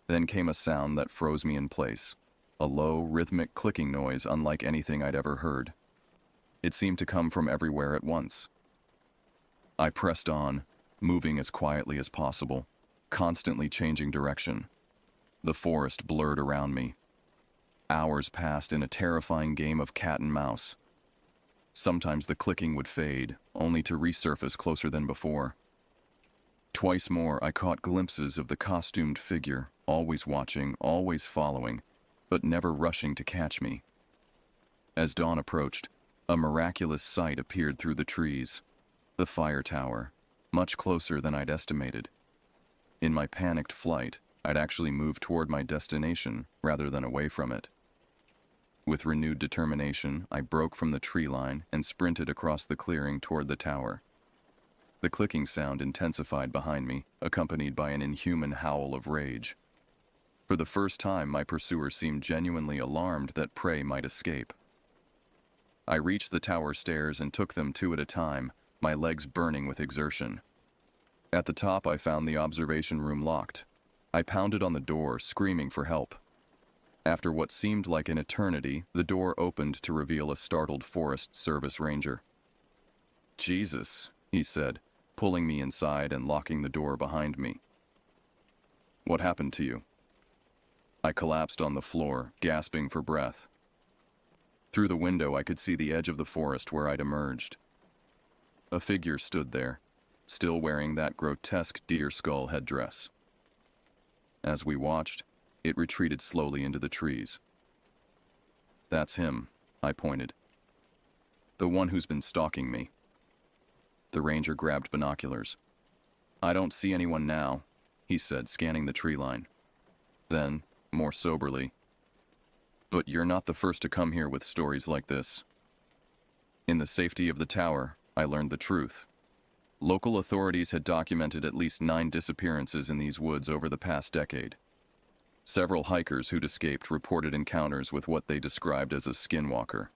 Then came a sound that froze me in place. A low, rhythmic clicking noise unlike anything I'd ever heard. It seemed to come from everywhere at once. I pressed on, moving as quietly as possible, constantly changing direction. The forest blurred around me. Hours passed in a terrifying game of cat and mouse. Sometimes the clicking would fade, only to resurface closer than before. Twice more I caught glimpses of the costumed figure, always watching, always following, but never rushing to catch me. As dawn approached, a miraculous sight appeared through the trees. The fire tower, much closer than I'd estimated. In my panicked flight, I'd actually moved toward my destination rather than away from it. With renewed determination, I broke from the tree line and sprinted across the clearing toward the tower. The clicking sound intensified behind me, accompanied by an inhuman howl of rage. For the first time, my pursuer seemed genuinely alarmed that prey might escape. I reached the tower stairs and took them 2 at a time, my legs burning with exertion. At the top, I found the observation room locked. I pounded on the door, screaming for help. After what seemed like an eternity, the door opened to reveal a startled Forest Service ranger. "Jesus," he said, pulling me inside and locking the door behind me. "What happened to you?" I collapsed on the floor, gasping for breath. Through the window, I could see the edge of the forest where I'd emerged. A figure stood there, still wearing that grotesque deer skull headdress. As we watched, it retreated slowly into the trees. "That's him," I pointed. "The one who's been stalking me." The ranger grabbed binoculars. "I don't see anyone now," he said, scanning the tree line. Then, more soberly, But you're not the first to come here with stories like this. In the safety of the tower, I learned the truth. Local authorities had documented at least 9 disappearances in these woods over the past decade. Several hikers who'd escaped reported encounters with what they described as a skinwalker.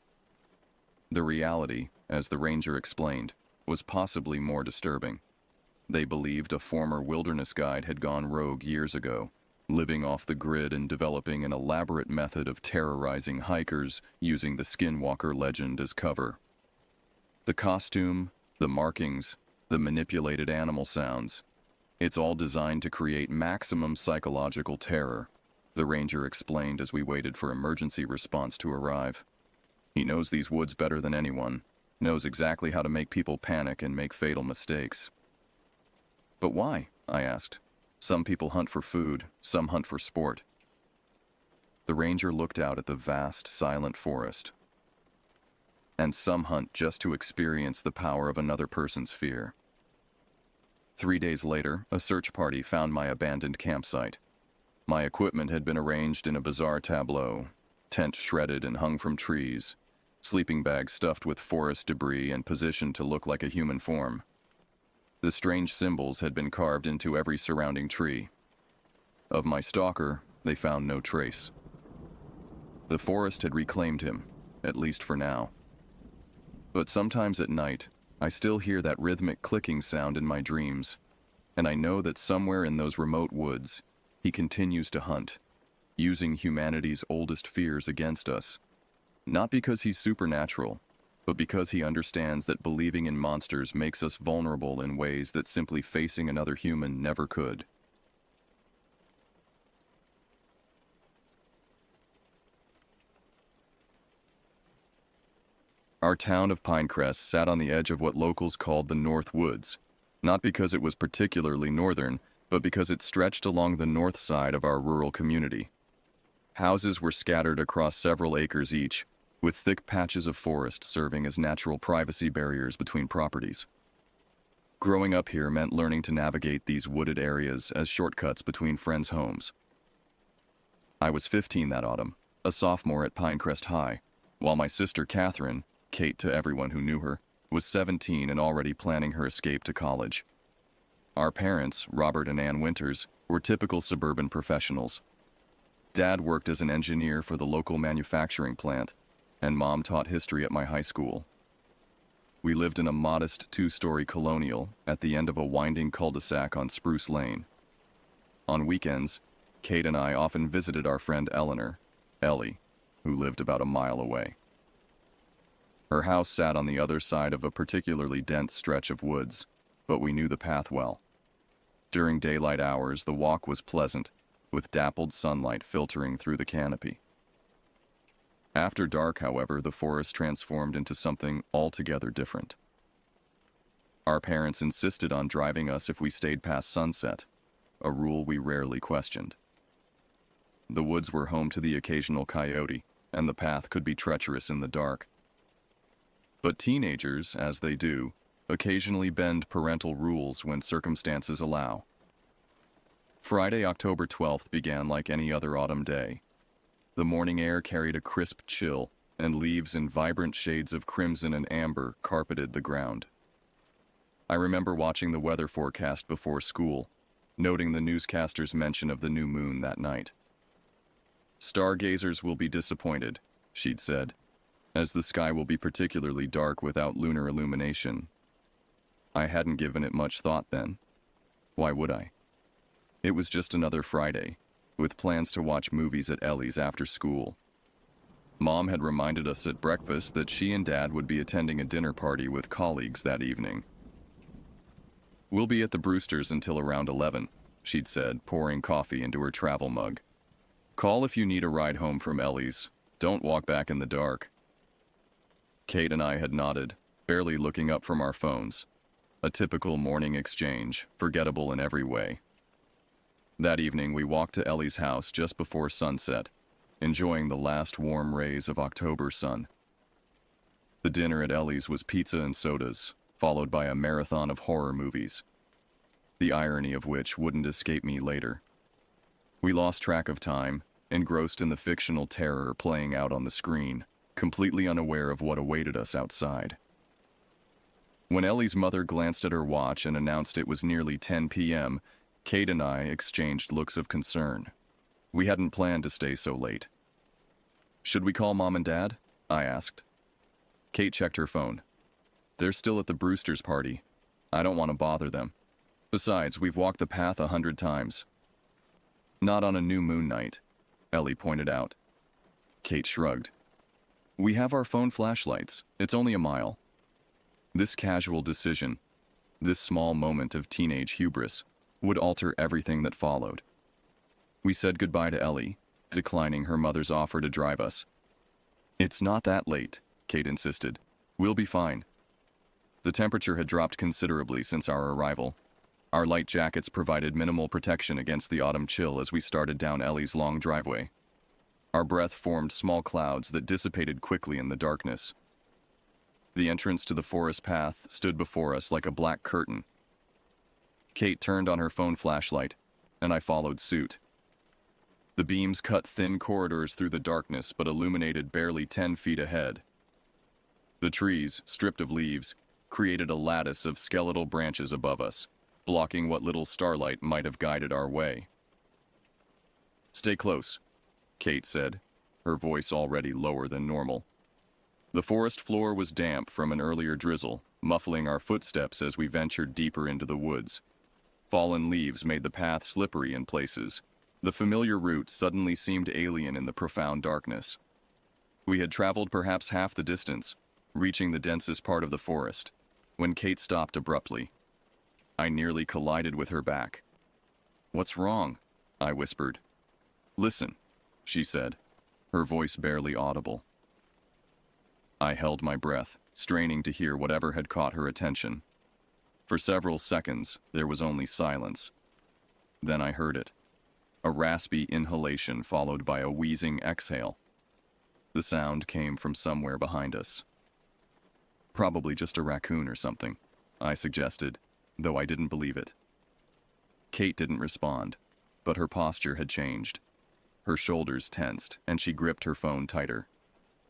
The reality, as the ranger explained, was possibly more disturbing. They believed a former wilderness guide had gone rogue years ago, living off the grid and developing an elaborate method of terrorizing hikers using the skinwalker legend as cover. The costume, the markings, the manipulated animal sounds, it's all designed to create maximum psychological terror, the ranger explained as we waited for emergency response to arrive. He knows these woods better than anyone, knows exactly how to make people panic and make fatal mistakes. But why? I asked. Some people hunt for food, some hunt for sport. The ranger looked out at the vast, silent forest. And some hunt just to experience the power of another person's fear. 3 days later, a search party found my abandoned campsite. My equipment had been arranged in a bizarre tableau, tent shredded and hung from trees, sleeping bags stuffed with forest debris and positioned to look like a human form. The strange symbols had been carved into every surrounding tree. Of my stalker, they found no trace. The forest had reclaimed him, at least for now. But sometimes at night, I still hear that rhythmic clicking sound in my dreams, and I know that somewhere in those remote woods, he continues to hunt, using humanity's oldest fears against us. Not because he's supernatural, but because he understands that believing in monsters makes us vulnerable in ways that simply facing another human never could. Our town of Pinecrest sat on the edge of what locals called the North Woods, not because it was particularly northern, but because it stretched along the north side of our rural community. Houses were scattered across several acres each, with thick patches of forest serving as natural privacy barriers between properties. Growing up here meant learning to navigate these wooded areas as shortcuts between friends' homes. I was 15 that autumn, a sophomore at Pinecrest High, while my sister Catherine, Kate to everyone who knew her, was 17 and already planning her escape to college. Our parents, Robert and Ann Winters, were typical suburban professionals. Dad worked as an engineer for the local manufacturing plant, and Mom taught history at my high school. We lived in a modest 2-story colonial at the end of a winding cul-de-sac on Spruce Lane. On weekends, Kate and I often visited our friend Eleanor, Ellie, who lived about a mile away. Her house sat on the other side of a particularly dense stretch of woods, but we knew the path well. During daylight hours, the walk was pleasant, with dappled sunlight filtering through the canopy. After dark, however, the forest transformed into something altogether different. Our parents insisted on driving us if we stayed past sunset, a rule we rarely questioned. The woods were home to the occasional coyote, and the path could be treacherous in the dark. But teenagers, as they do, occasionally bend parental rules when circumstances allow. Friday, October 12th began like any other autumn day. The morning air carried a crisp chill, and leaves in vibrant shades of crimson and amber carpeted the ground. I remember watching the weather forecast before school, noting the newscaster's mention of the new moon that night. "Stargazers will be disappointed," she'd said, "as the sky will be particularly dark without lunar illumination." I hadn't given it much thought then. Why would I? It was just another Friday, with plans to watch movies at Ellie's after school. Mom had reminded us at breakfast that she and Dad would be attending a dinner party with colleagues that evening. "We'll be at the Brewsters until around 11, she'd said, pouring coffee into her travel mug. "Call if you need a ride home from Ellie's. Don't walk back in the dark." Kate and I had nodded, barely looking up from our phones. A typical morning exchange, forgettable in every way. That evening, we walked to Ellie's house just before sunset, enjoying the last warm rays of October sun. The dinner at Ellie's was pizza and sodas, followed by a marathon of horror movies, the irony of which wouldn't escape me later. We lost track of time, engrossed in the fictional terror playing out on the screen, completely unaware of what awaited us outside. When Ellie's mother glanced at her watch and announced it was nearly 10 p.m., Kate and I exchanged looks of concern. We hadn't planned to stay so late. "Should we call Mom and Dad?" I asked. Kate checked her phone. "They're still at the Brewster's party. I don't want to bother them. Besides, we've walked the path 100 times. Not on a new moon night," Ellie pointed out. Kate shrugged. "We have our phone flashlights. It's only a mile." This casual decision, this small moment of teenage hubris, would alter everything that followed. We said goodbye to Ellie, declining her mother's offer to drive us. "It's not that late," Kate insisted. "We'll be fine." The temperature had dropped considerably since our arrival. Our light jackets provided minimal protection against the autumn chill as we started down Ellie's long driveway. Our breath formed small clouds that dissipated quickly in the darkness. The entrance to the forest path stood before us like a black curtain. Kate turned on her phone flashlight, and I followed suit. The beams cut thin corridors through the darkness but illuminated barely 10 feet ahead. The trees, stripped of leaves, created a lattice of skeletal branches above us, blocking what little starlight might have guided our way. "Stay close," Kate said, her voice already lower than normal. The forest floor was damp from an earlier drizzle, muffling our footsteps as we ventured deeper into the woods. Fallen leaves made the path slippery in places. The familiar route suddenly seemed alien in the profound darkness. We had traveled perhaps half the distance, reaching the densest part of the forest, when Kate stopped abruptly. I nearly collided with her back. "What's wrong?" I whispered. "Listen," she said, her voice barely audible. I held my breath, straining to hear whatever had caught her attention. For several seconds, there was only silence. Then I heard it. A raspy inhalation followed by a wheezing exhale. The sound came from somewhere behind us. "Probably just a raccoon or something," I suggested, though I didn't believe it. Kate didn't respond, but her posture had changed. Her shoulders tensed, and she gripped her phone tighter.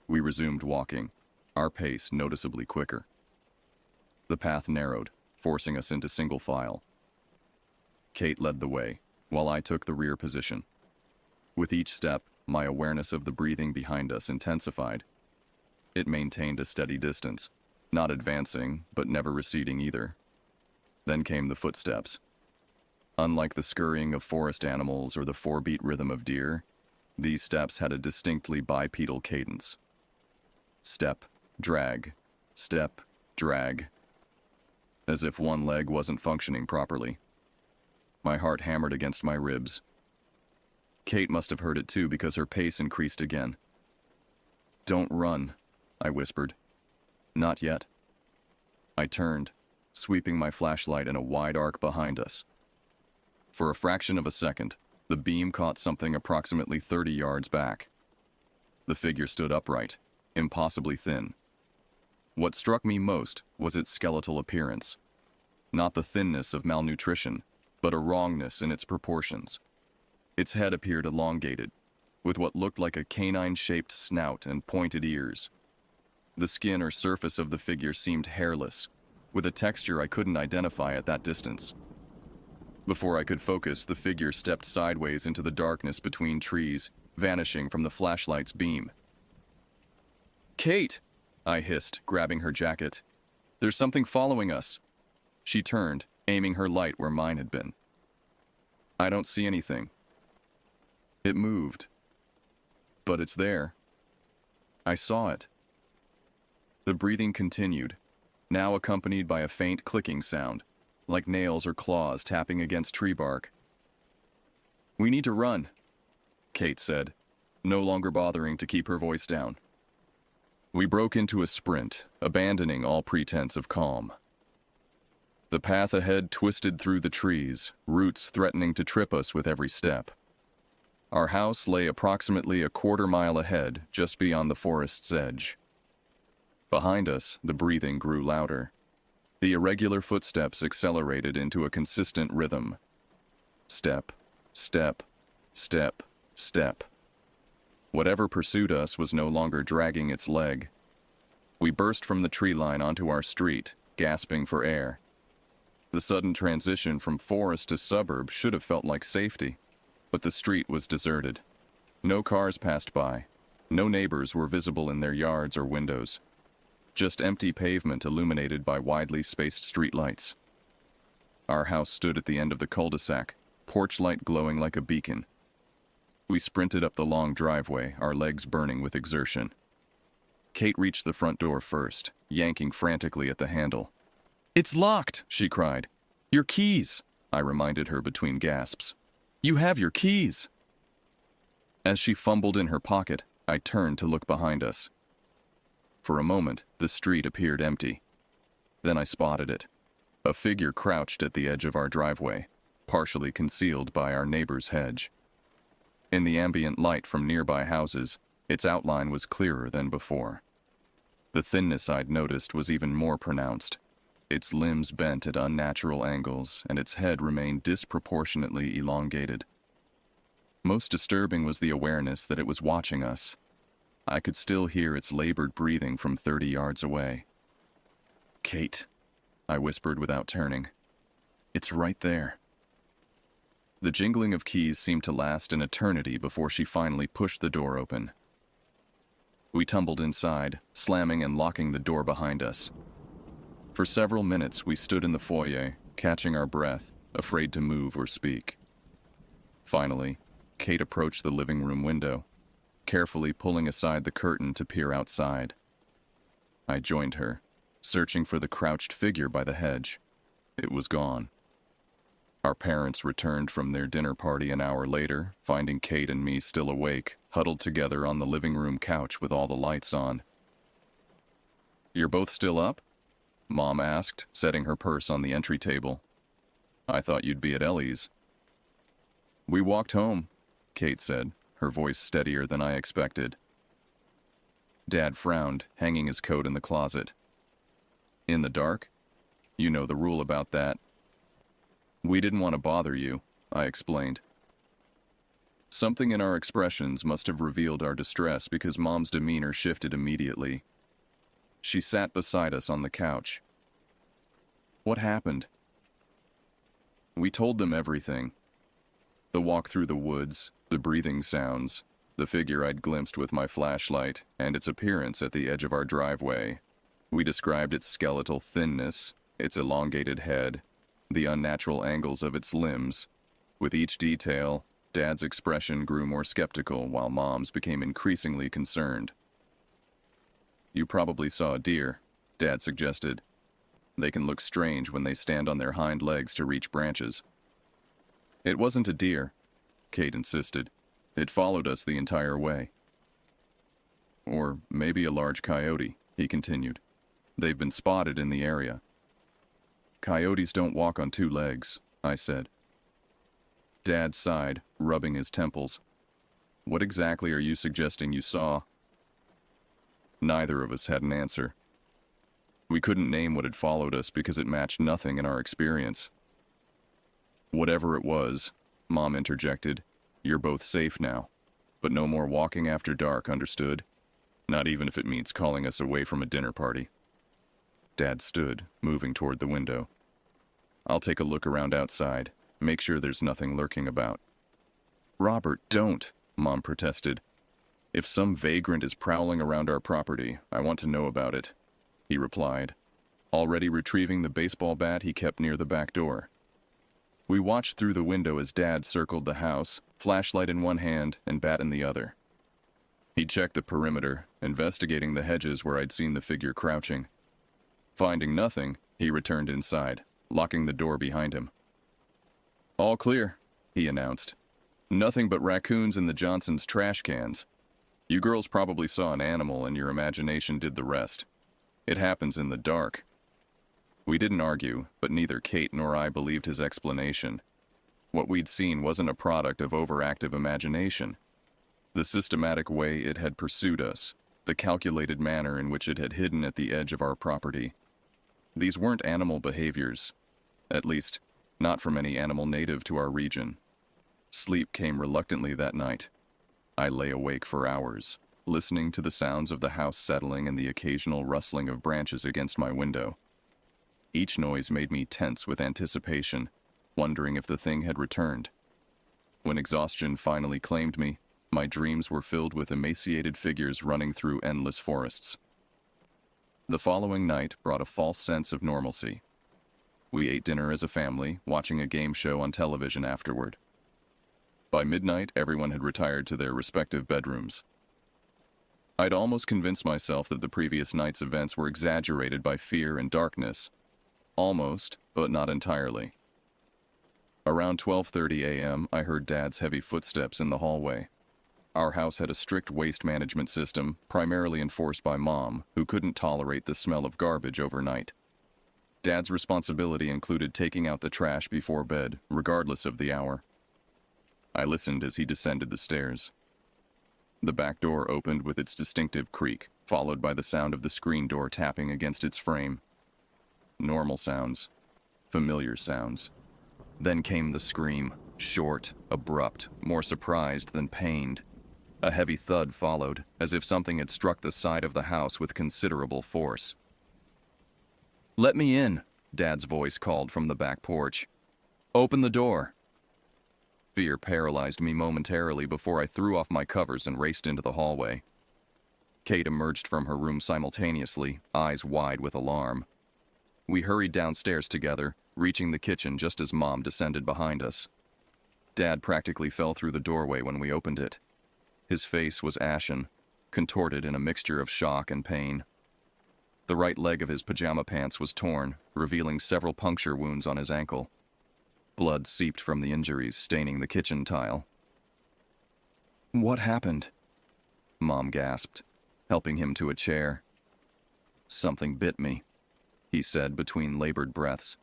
We resumed walking, our pace noticeably quicker. The path narrowed, forcing us into single file. Kate led the way, while I took the rear position. With each step, my awareness of the breathing behind us intensified. It maintained a steady distance, not advancing, but never receding either. Then came the footsteps. Unlike the scurrying of forest animals or the 4-beat rhythm of deer, these steps had a distinctly bipedal cadence. Step, drag, step, drag. As if one leg wasn't functioning properly. My heart hammered against my ribs. Kate must have heard it too because her pace increased again. "Don't run," I whispered. "Not yet." I turned, sweeping my flashlight in a wide arc behind us. For a fraction of a second, the beam caught something approximately 30 yards back. The figure stood upright, impossibly thin. What struck me most was its skeletal appearance. Not the thinness of malnutrition, but a wrongness in its proportions. Its head appeared elongated, with what looked like a canine-shaped snout and pointed ears. The skin or surface of the figure seemed hairless, with a texture I couldn't identify at that distance. Before I could focus, the figure stepped sideways into the darkness between trees, vanishing from the flashlight's beam. "Kate!" I hissed, grabbing her jacket. "There's something following us." She turned, aiming her light where mine had been. "I don't see anything." It moved. But it's there. I saw it. The breathing continued, now accompanied by a faint clicking sound, like nails or claws tapping against tree bark. "We need to run," Kate said, no longer bothering to keep her voice down. We broke into a sprint, abandoning all pretense of calm. The path ahead twisted through the trees, roots threatening to trip us with every step. Our house lay approximately a quarter-mile ahead, just beyond the forest's edge. Behind us, the breathing grew louder. The irregular footsteps accelerated into a consistent rhythm. Step, step, step, step. Whatever pursued us was no longer dragging its leg. We burst from the tree line onto our street, gasping for air. The sudden transition from forest to suburb should have felt like safety, but the street was deserted. No cars passed by. No neighbors were visible in their yards or windows. Just empty pavement illuminated by widely spaced streetlights. Our house stood at the end of the cul-de-sac, porch light glowing like a beacon. We sprinted up the long driveway, our legs burning with exertion. Kate reached the front door first, yanking frantically at the handle. "It's locked!" she cried. "Your keys!" I reminded her between gasps. "You have your keys!" As she fumbled in her pocket, I turned to look behind us. For a moment, the street appeared empty. Then I spotted it. A figure crouched at the edge of our driveway, partially concealed by our neighbor's hedge. In the ambient light from nearby houses, its outline was clearer than before. The thinness I'd noticed was even more pronounced. Its limbs bent at unnatural angles, and its head remained disproportionately elongated. Most disturbing was the awareness that it was watching us. I could still hear its labored breathing from 30 yards away. "Kate," I whispered without turning. "It's right there." The jingling of keys seemed to last an eternity before she finally pushed the door open. We tumbled inside, slamming and locking the door behind us. For several minutes we stood in the foyer, catching our breath, afraid to move or speak. Finally, Kate approached the living room window, carefully pulling aside the curtain to peer outside. I joined her, searching for the crouched figure by the hedge. It was gone. Our parents returned from their dinner party an hour later, finding Kate and me still awake, huddled together on the living room couch with all the lights on. "You're both still up?" Mom asked, setting her purse on the entry table. "I thought you'd be at Ellie's." "We walked home," Kate said, her voice steadier than I expected. Dad frowned, hanging his coat in the closet. "In the dark? You know the rule about that." "We didn't want to bother you," I explained. Something in our expressions must have revealed our distress because Mom's demeanor shifted immediately. She sat beside us on the couch. "What happened?" We told them everything. The walk through the woods, the breathing sounds, the figure I'd glimpsed with my flashlight, and its appearance at the edge of our driveway. We described its skeletal thinness, its elongated head, the unnatural angles of its limbs. With each detail, Dad's expression grew more skeptical while Mom's became increasingly concerned. "You probably saw a deer," Dad suggested. "They can look strange when they stand on their hind legs to reach branches." "It wasn't a deer," Kate insisted. "It followed us the entire way." "Or maybe a large coyote," he continued. "They've been spotted in the area." "Coyotes don't walk on two legs," I said. Dad sighed, rubbing his temples. "What exactly are you suggesting you saw?" Neither of us had an answer. We couldn't name what had followed us because it matched nothing in our experience. "Whatever it was," Mom interjected, "you're both safe now. But no more walking after dark, understood? Not even if it means calling us away from a dinner party." Dad stood, moving toward the window. "I'll take a look around outside, make sure there's nothing lurking about." "Robert, don't," Mom protested. "If some vagrant is prowling around our property, I want to know about it," he replied, already retrieving the baseball bat he kept near the back door. We watched through the window as Dad circled the house, flashlight in one hand and bat in the other. He checked the perimeter, investigating the hedges where I'd seen the figure crouching. Finding nothing, he returned inside, locking the door behind him. "All clear," he announced. "Nothing but raccoons in the Johnsons' trash cans. You girls probably saw an animal and your imagination did the rest. It happens in the dark." We didn't argue, but neither Kate nor I believed his explanation. What we'd seen wasn't a product of overactive imagination. The systematic way it had pursued us, the calculated manner in which it had hidden at the edge of our property. These weren't animal behaviors, at least, not from any animal native to our region. Sleep came reluctantly that night. I lay awake for hours, listening to the sounds of the house settling and the occasional rustling of branches against my window. Each noise made me tense with anticipation, wondering if the thing had returned. When exhaustion finally claimed me, my dreams were filled with emaciated figures running through endless forests. The following night brought a false sense of normalcy. We ate dinner as a family, watching a game show on television afterward. By midnight, everyone had retired to their respective bedrooms. I'd almost convinced myself that the previous night's events were exaggerated by fear and darkness. Almost, but not entirely. Around 12:30 a.m., I heard Dad's heavy footsteps in the hallway. Our house had a strict waste management system, primarily enforced by Mom, who couldn't tolerate the smell of garbage overnight. Dad's responsibility included taking out the trash before bed, regardless of the hour. I listened as he descended the stairs. The back door opened with its distinctive creak, followed by the sound of the screen door tapping against its frame. Normal sounds. Familiar sounds. Then came the scream, short, abrupt, more surprised than pained. A heavy thud followed, as if something had struck the side of the house with considerable force. "Let me in," Dad's voice called from the back porch. "Open the door." Fear paralyzed me momentarily before I threw off my covers and raced into the hallway. Kate emerged from her room simultaneously, eyes wide with alarm. We hurried downstairs together, reaching the kitchen just as Mom descended behind us. Dad practically fell through the doorway when we opened it. His face was ashen, contorted in a mixture of shock and pain. The right leg of his pajama pants was torn, revealing several puncture wounds on his ankle. Blood seeped from the injuries, staining the kitchen tile. "What happened?" Mom gasped, helping him to a chair. "Something bit me," he said between labored breaths.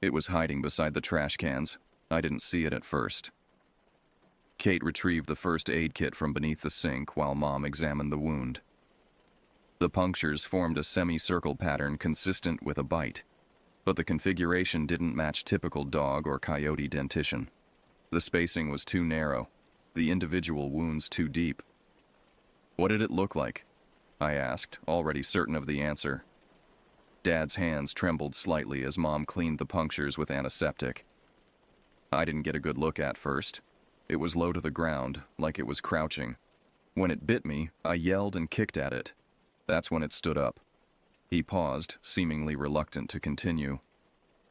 "It was hiding beside the trash cans. I didn't see it at first." Kate retrieved the first aid kit from beneath the sink while Mom examined the wound. The punctures formed a semicircle pattern consistent with a bite, but the configuration didn't match typical dog or coyote dentition. The spacing was too narrow, the individual wounds too deep. "What did it look like?" I asked, already certain of the answer. Dad's hands trembled slightly as Mom cleaned the punctures with antiseptic. I didn't get a good look at first. It was low to the ground, like it was crouching. When it bit me, I yelled and kicked at it. That's when it stood up. He paused, seemingly reluctant to continue.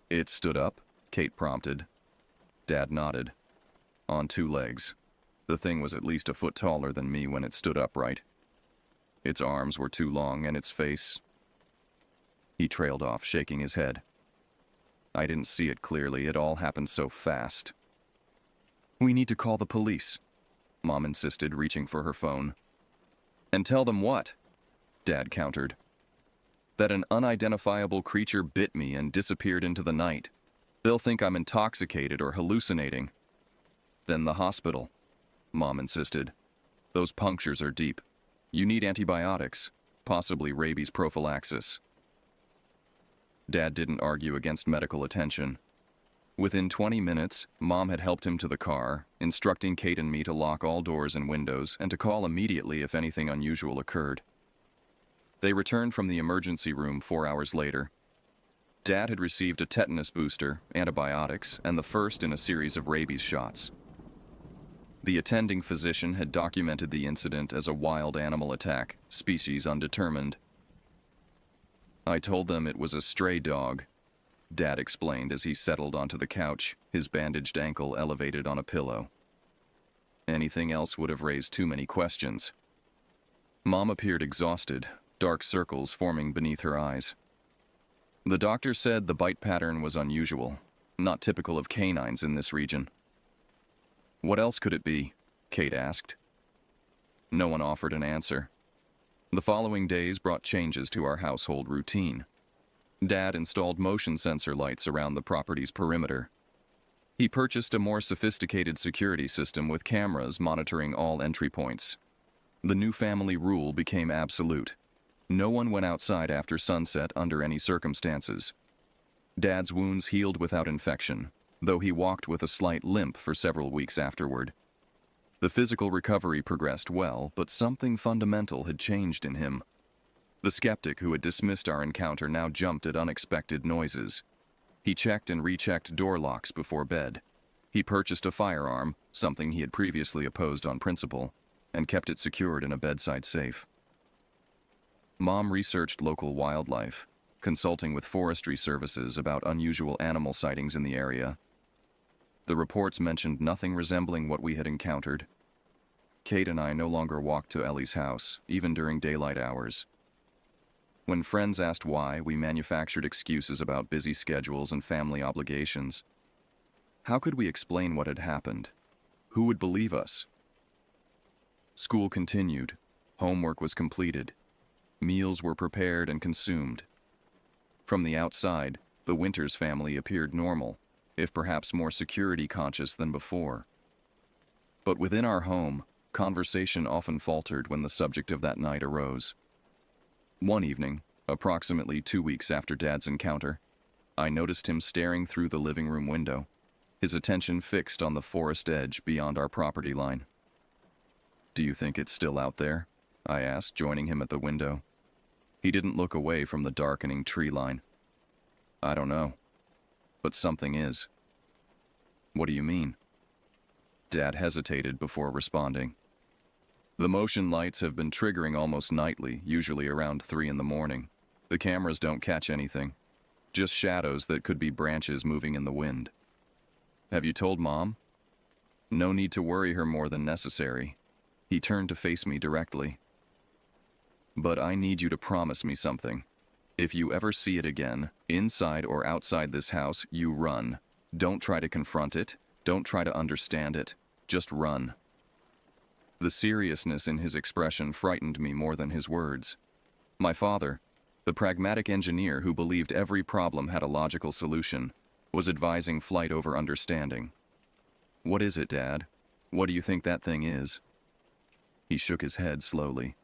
"It stood up?" Kate prompted. Dad nodded. "On two legs. The thing was at least a foot taller than me when it stood upright. Its arms were too long and its face..." He trailed off, shaking his head. "I didn't see it clearly. It all happened so fast." "We need to call the police," Mom insisted, reaching for her phone. "And tell them what?" Dad countered. "That an unidentifiable creature bit me and disappeared into the night. They'll think I'm intoxicated or hallucinating." "Then the hospital," Mom insisted. "Those punctures are deep. You need antibiotics, possibly rabies prophylaxis." Dad didn't argue against medical attention. Within 20 minutes, Mom had helped him to the car, instructing Kate and me to lock all doors and windows and to call immediately if anything unusual occurred. They returned from the emergency room 4 hours later. Dad had received a tetanus booster, antibiotics, and the first in a series of rabies shots. The attending physician had documented the incident as a wild animal attack, species undetermined. "I told them it was a stray dog," Dad explained as he settled onto the couch, his bandaged ankle elevated on a pillow. "Anything else would have raised too many questions." Mom appeared exhausted, dark circles forming beneath her eyes. "The doctor said the bite pattern was unusual, not typical of canines in this region." "What else could it be?" Kate asked. No one offered an answer. The following days brought changes to our household routine. Dad installed motion sensor lights around the property's perimeter. He purchased a more sophisticated security system with cameras monitoring all entry points. The new family rule became absolute. No one went outside after sunset under any circumstances. Dad's wounds healed without infection, though he walked with a slight limp for several weeks afterward. The physical recovery progressed well, but something fundamental had changed in him. The skeptic who had dismissed our encounter now jumped at unexpected noises. He checked and rechecked door locks before bed. He purchased a firearm, something he had previously opposed on principle, and kept it secured in a bedside safe. Mom researched local wildlife, consulting with forestry services about unusual animal sightings in the area. The reports mentioned nothing resembling what we had encountered. Kate and I no longer walked to Ellie's house, even during daylight hours. When friends asked why, we manufactured excuses about busy schedules and family obligations. How could we explain what had happened? Who would believe us? School continued. Homework was completed. Meals were prepared and consumed. From the outside, the Winters family appeared normal, if perhaps more security conscious than before. But within our home, conversation often faltered when the subject of that night arose. One evening, approximately 2 weeks after Dad's encounter, I noticed him staring through the living room window, his attention fixed on the forest edge beyond our property line. "Do you think it's still out there?" I asked, joining him at the window. He didn't look away from the darkening tree line. "I don't know, but something is." "What do you mean?" Dad hesitated before responding. "The motion lights have been triggering almost nightly, usually around 3 in the morning. The cameras don't catch anything, just shadows that could be branches moving in the wind." "Have you told Mom?" "No need to worry her more than necessary." He turned to face me directly. "But I need you to promise me something. If you ever see it again, inside or outside this house, you run. Don't try to confront it. Don't try to understand it. Just run." The seriousness in his expression frightened me more than his words. My father, the pragmatic engineer who believed every problem had a logical solution, was advising flight over understanding. "What is it, Dad? What do you think that thing is?" He shook his head slowly.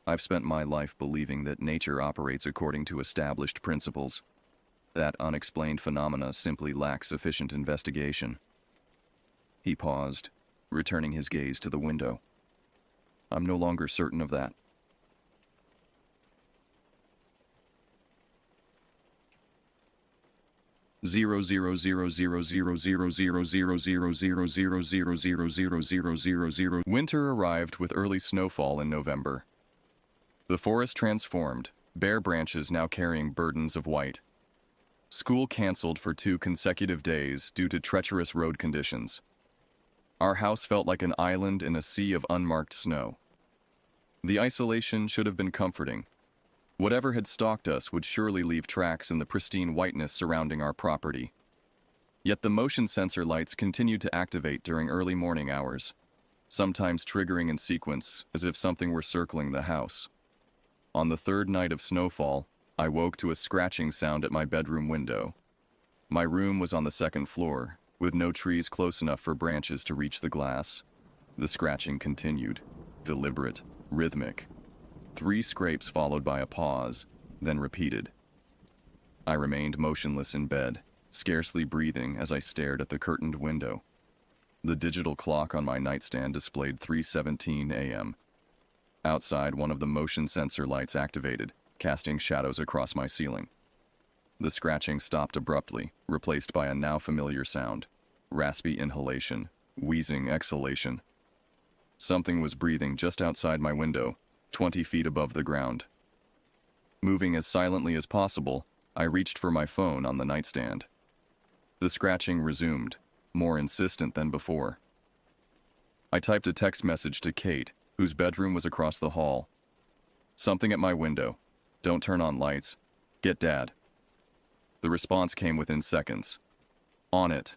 "I've spent my life believing that nature operates according to established principles. That unexplained phenomena simply lack sufficient investigation." He paused, returning his gaze to the window. "I'm no longer certain of that." Winter arrived with early snowfall in November. The forest transformed, bare branches now carrying burdens of white. School canceled for 2 consecutive days due to treacherous road conditions. Our house felt like an island in a sea of unmarked snow. The isolation should have been comforting. Whatever had stalked us would surely leave tracks in the pristine whiteness surrounding our property. Yet the motion sensor lights continued to activate during early morning hours, sometimes triggering in sequence as if something were circling the house. On the 3rd night of snowfall, I woke to a scratching sound at my bedroom window. My room was on the 2nd floor, with no trees close enough for branches to reach the glass. The scratching continued, deliberate, rhythmic. 3 scrapes followed by a pause, then repeated. I remained motionless in bed, scarcely breathing as I stared at the curtained window. The digital clock on my nightstand displayed 3:17 a.m. Outside, one of the motion sensor lights activated, casting shadows across my ceiling. The scratching stopped abruptly, replaced by a now familiar sound. Raspy inhalation, wheezing exhalation. Something was breathing just outside my window, 20 feet above the ground. Moving as silently as possible, I reached for my phone on the nightstand. The scratching resumed, more insistent than before. I typed a text message to Kate, whose bedroom was across the hall. "Something at my window. Don't turn on lights. Get Dad." The response came within seconds. "On it."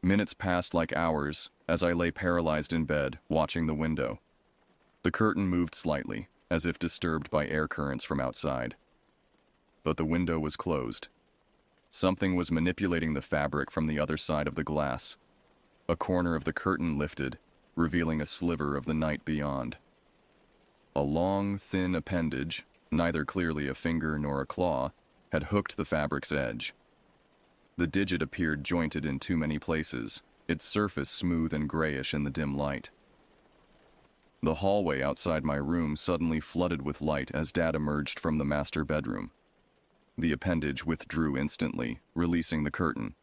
Minutes passed like hours as I lay paralyzed in bed, watching the window. The curtain moved slightly, as if disturbed by air currents from outside. But the window was closed. Something was manipulating the fabric from the other side of the glass. A corner of the curtain lifted, revealing a sliver of the night beyond. A long, thin appendage, neither clearly a finger nor a claw, had hooked the fabric's edge. The digit appeared jointed in too many places, its surface smooth and grayish in the dim light. The hallway outside my room suddenly flooded with light as Dad emerged from the master bedroom. The appendage withdrew instantly, releasing the curtain.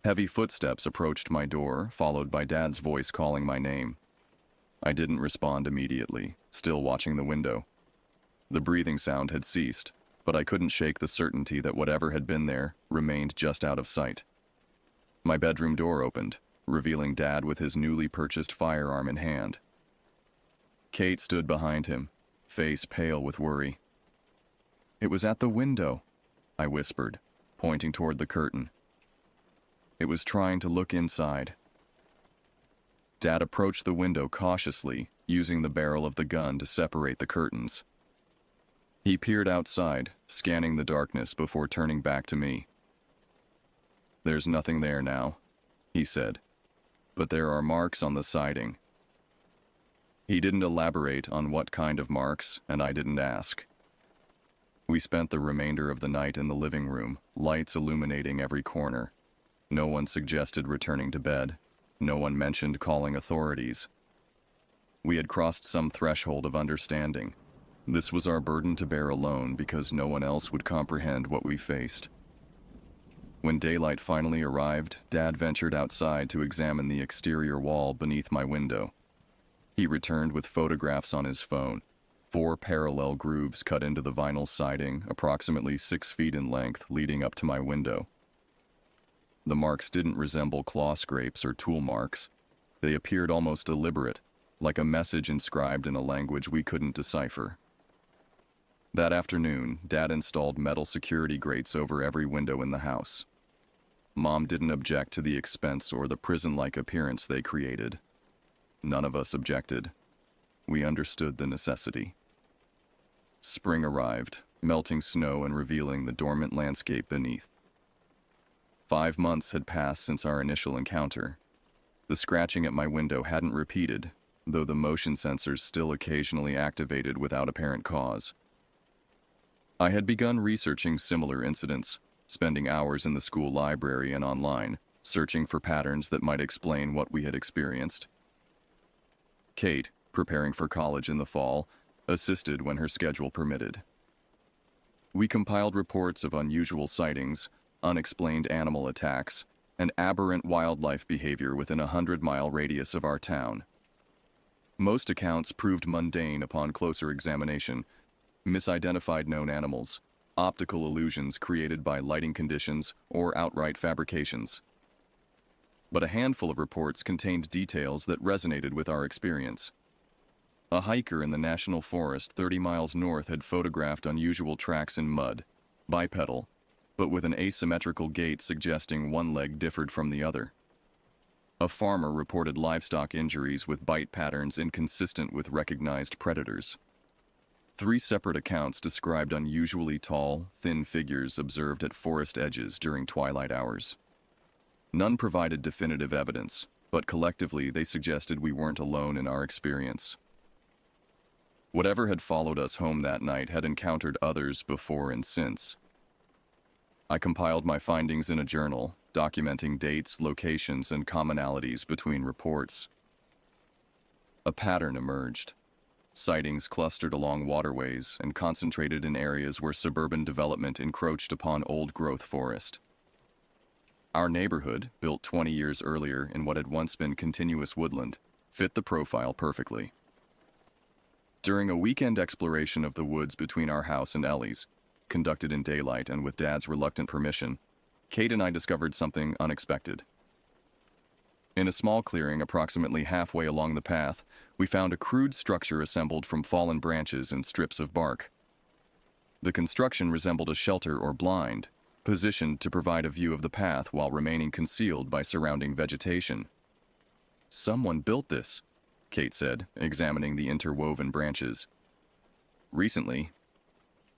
Heavy footsteps approached my door, followed by Dad's voice calling my name. I didn't respond immediately, still watching the window. The breathing sound had ceased, but I couldn't shake the certainty that whatever had been there remained just out of sight. My bedroom door opened, revealing Dad with his newly purchased firearm in hand. Kate stood behind him, face pale with worry. "It was at the window," I whispered, pointing toward the curtain. "It was trying to look inside." Dad approached the window cautiously, using the barrel of the gun to separate the curtains. He peered outside, scanning the darkness before turning back to me. "There's nothing there now," he said, "but there are marks on the siding." He didn't elaborate on what kind of marks, and I didn't ask. We spent the remainder of the night in the living room, lights illuminating every corner. No one suggested returning to bed. No one mentioned calling authorities. We had crossed some threshold of understanding. This was our burden to bear alone because no one else would comprehend what we faced. When daylight finally arrived, Dad ventured outside to examine the exterior wall beneath my window. He returned with photographs on his phone. 4 parallel grooves cut into the vinyl siding, approximately 6 feet in length, leading up to my window. The marks didn't resemble claw scrapes or tool marks. They appeared almost deliberate, like a message inscribed in a language we couldn't decipher. That afternoon, Dad installed metal security grates over every window in the house. Mom didn't object to the expense or the prison-like appearance they created. None of us objected. We understood the necessity. Spring arrived, melting snow and revealing the dormant landscape beneath. 5 months had passed since our initial encounter. The scratching at my window hadn't repeated, though the motion sensors still occasionally activated without apparent cause. I had begun researching similar incidents, spending hours in the school library and online, searching for patterns that might explain what we had experienced. Kate, preparing for college in the fall, assisted when her schedule permitted. We compiled reports of unusual sightings, unexplained animal attacks, and aberrant wildlife behavior within a 100-mile radius of our town. Most accounts proved mundane upon closer examination: misidentified known animals, optical illusions created by lighting conditions, or outright fabrications. But a handful of reports contained details that resonated with our experience. A hiker in the national forest 30 miles north had photographed unusual tracks in mud, bipedal, but with an asymmetrical gait suggesting one leg differed from the other. A farmer reported livestock injuries with bite patterns inconsistent with recognized predators. 3 separate accounts described unusually tall, thin figures observed at forest edges during twilight hours. None provided definitive evidence, but collectively they suggested we weren't alone in our experience. Whatever had followed us home that night had encountered others before and since. I compiled my findings in a journal, documenting dates, locations, and commonalities between reports. A pattern emerged. Sightings clustered along waterways and concentrated in areas where suburban development encroached upon old-growth forest. Our neighborhood, built 20 years earlier in what had once been continuous woodland, fit the profile perfectly. During a weekend exploration of the woods between our house and Ellie's, conducted in daylight and with Dad's reluctant permission, Kate and I discovered something unexpected. In a small clearing approximately halfway along the path, we found a crude structure assembled from fallen branches and strips of bark. The construction resembled a shelter or blind, positioned to provide a view of the path while remaining concealed by surrounding vegetation. "Someone built this," Kate said, examining the interwoven branches. "Recently."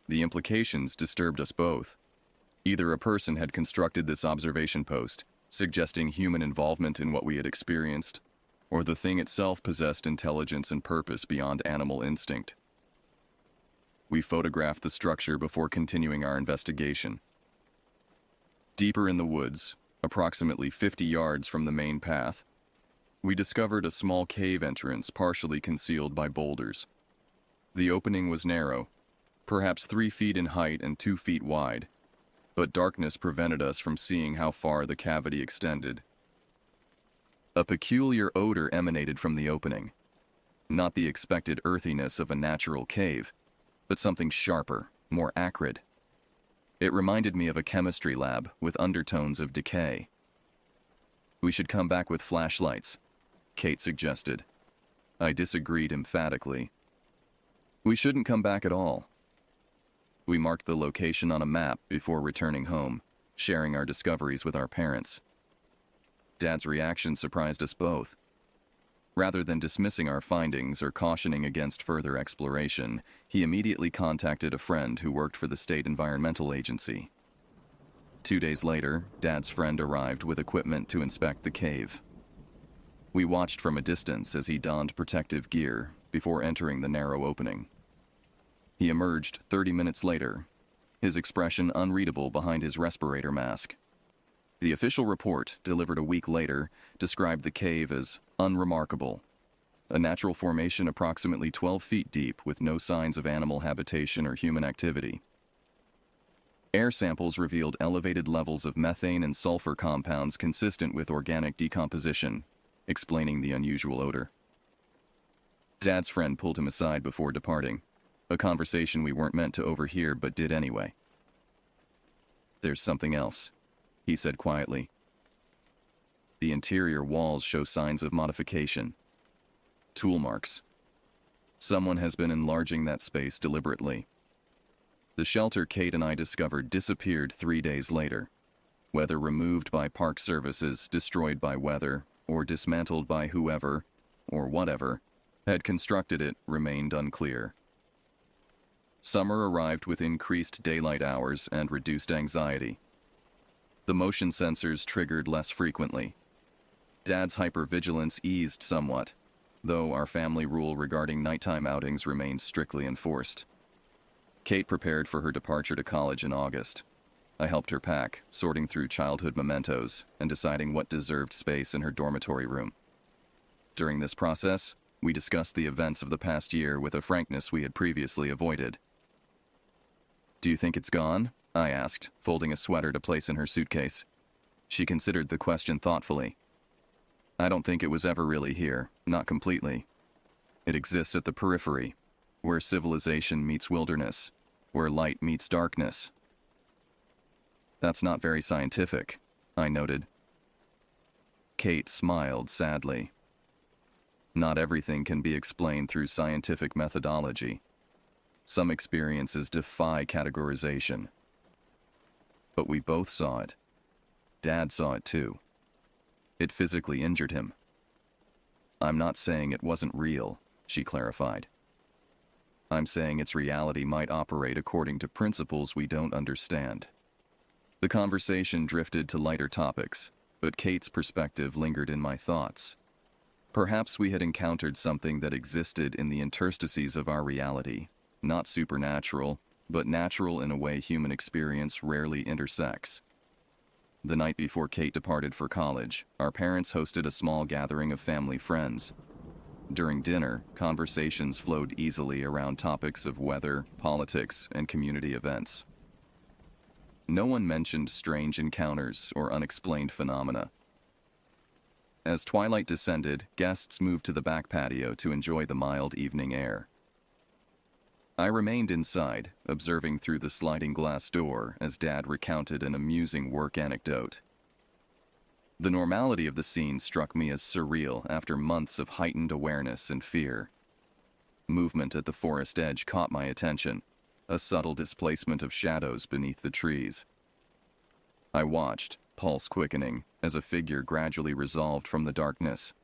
The implications disturbed us both. Either a person had constructed this observation post, suggesting human involvement in what we had experienced, or the thing itself possessed intelligence and purpose beyond animal instinct. We photographed the structure before continuing our investigation. Deeper in the woods, approximately 50 yards from the main path. We discovered a small cave entrance partially concealed by boulders. The opening was narrow, perhaps 3 feet in height and 2 feet wide, but darkness prevented us from seeing how far the cavity extended. A peculiar odor emanated from the opening, not the expected earthiness of a natural cave, but something sharper, more acrid. It reminded me of a chemistry lab with undertones of decay. "We should come back with flashlights," Kate suggested. I disagreed emphatically. "We shouldn't come back at all." We marked the location on a map before returning home, sharing our discoveries with our parents. Dad's reaction surprised us both. Rather than dismissing our findings or cautioning against further exploration, he immediately contacted a friend who worked for the state environmental agency. 2 days later, Dad's friend arrived with equipment to inspect the cave. We watched from a distance as he donned protective gear before entering the narrow opening. He emerged 30 minutes later, his expression unreadable behind his respirator mask. The official report, delivered a week later, described the cave as unremarkable, a natural formation approximately 12 feet deep with no signs of animal habitation or human activity. Air samples revealed elevated levels of methane and sulfur compounds consistent with organic decomposition, explaining the unusual odor. Dad's friend pulled him aside before departing, a conversation we weren't meant to overhear but did anyway. "There's something else," he said quietly. "The interior walls show signs of modification. Tool marks. Someone has been enlarging that space deliberately." The shelter Kate and I discovered disappeared 3 days later. Whether removed by park services, destroyed by weather, or dismantled by whoever, or whatever, had constructed it remained unclear. Summer arrived with increased daylight hours and reduced anxiety. The motion sensors triggered less frequently. Dad's hypervigilance eased somewhat, though our family rule regarding nighttime outings remained strictly enforced. Kate prepared for her departure to college in August. I helped her pack, sorting through childhood mementos and deciding what deserved space in her dormitory room. During this process, we discussed the events of the past year with a frankness we had previously avoided. "Do you think it's gone?" I asked, folding a sweater to place in her suitcase. She considered the question thoughtfully. "I don't think it was ever really here, not completely. It exists at the periphery, where civilization meets wilderness, where light meets darkness." "That's not very scientific," I noted. Kate smiled sadly. "Not everything can be explained through scientific methodology. Some experiences defy categorization." But we both saw it. Dad saw it too. It physically injured him. "I'm not saying it wasn't real," she clarified. "I'm saying its reality might operate according to principles we don't understand." The conversation drifted to lighter topics, but Kate's perspective lingered in my thoughts. Perhaps we had encountered something that existed in the interstices of our reality, not supernatural, but natural in a way human experience rarely intersects. The night before Kate departed for college, our parents hosted a small gathering of family friends. During dinner, conversations flowed easily around topics of weather, politics, and community events. No one mentioned strange encounters or unexplained phenomena. As twilight descended, guests moved to the back patio to enjoy the mild evening air. I remained inside, observing through the sliding glass door as Dad recounted an amusing work anecdote. The normality of the scene struck me as surreal after months of heightened awareness and fear. Movement at the forest edge caught my attention, a subtle displacement of shadows beneath the trees. I watched, pulse quickening, as a figure gradually resolved from the darkness.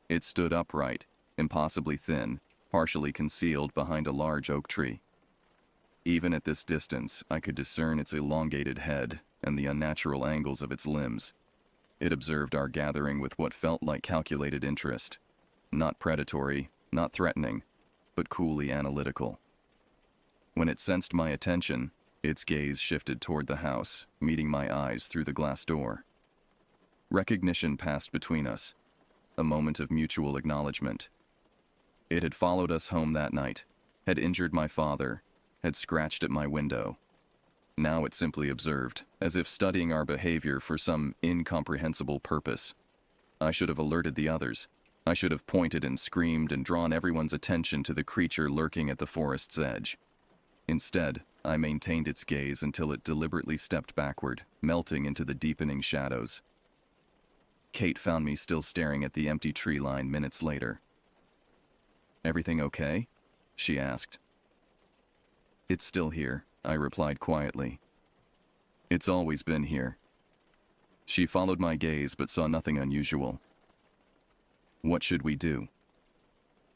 It stood upright, impossibly thin, partially concealed behind a large oak tree. Even at this distance, I could discern its elongated head and the unnatural angles of its limbs. It observed our gathering with what felt like calculated interest. Not predatory, not threatening, but coolly analytical. When it sensed my attention, its gaze shifted toward the house, meeting my eyes through the glass door. Recognition passed between us, a moment of mutual acknowledgement. It had followed us home that night, had injured my father, had scratched at my window. Now it simply observed, as if studying our behavior for some incomprehensible purpose. I should have alerted the others. I should have pointed and screamed and drawn everyone's attention to the creature lurking at the forest's edge. Instead, I maintained its gaze until it deliberately stepped backward, melting into the deepening shadows. Kate found me still staring at the empty tree line minutes later. "Everything okay?" she asked. "It's still here," I replied quietly. "It's always been here." She followed my gaze but saw nothing unusual. "What should we do?"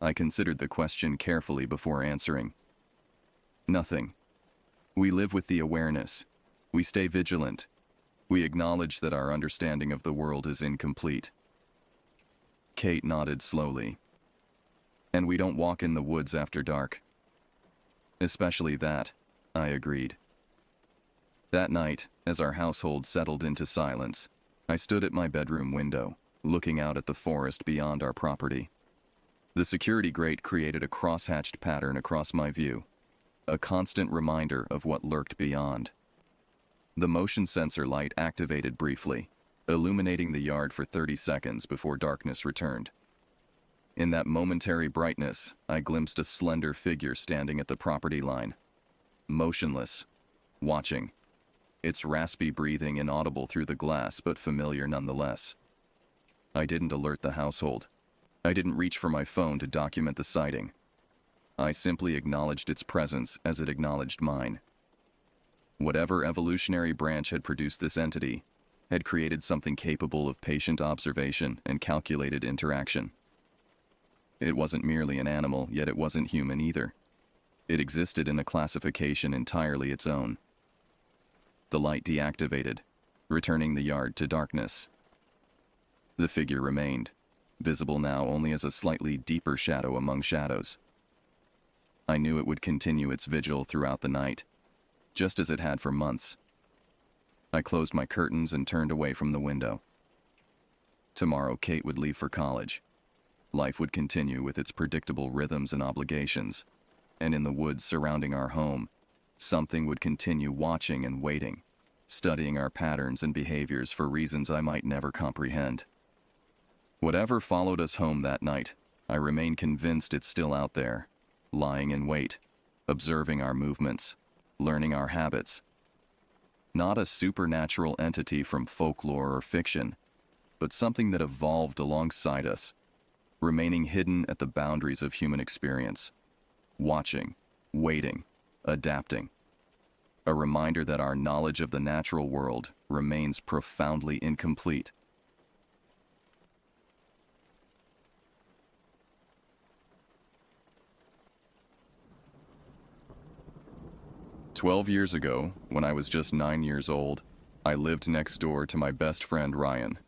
I considered the question carefully before answering. "Nothing. We live with the awareness. We stay vigilant. We acknowledge that our understanding of the world is incomplete." Kate nodded slowly. "And we don't walk in the woods after dark." "Especially that," I agreed. That night, as our household settled into silence, I stood at my bedroom window, looking out at the forest beyond our property. The security grate created a cross-hatched pattern across my view, a constant reminder of what lurked beyond. The motion sensor light activated briefly, illuminating the yard for 30 seconds before darkness returned. In that momentary brightness, I glimpsed a slender figure standing at the property line, motionless, watching, its raspy breathing inaudible through the glass but familiar nonetheless. I didn't alert the household. I didn't reach for my phone to document the sighting. I simply acknowledged its presence as it acknowledged mine. Whatever evolutionary branch had produced this entity had created something capable of patient observation and calculated interaction. It wasn't merely an animal, yet it wasn't human either. It existed in a classification entirely its own. The light deactivated, returning the yard to darkness. The figure remained, visible now only as a slightly deeper shadow among shadows. I knew it would continue its vigil throughout the night, just as it had for months. I closed my curtains and turned away from the window. Tomorrow Kate would leave for college. Life would continue with its predictable rhythms and obligations, and in the woods surrounding our home, something would continue watching and waiting, studying our patterns and behaviors for reasons I might never comprehend. Whatever followed us home that night, I remain convinced it's still out there, lying in wait, observing our movements, learning our habits. Not a supernatural entity from folklore or fiction, but something that evolved alongside us, remaining hidden at the boundaries of human experience, watching, waiting, adapting. A reminder that our knowledge of the natural world remains profoundly incomplete. "12 years ago, when I was just 9 years old, I lived next door to my best friend Ryan.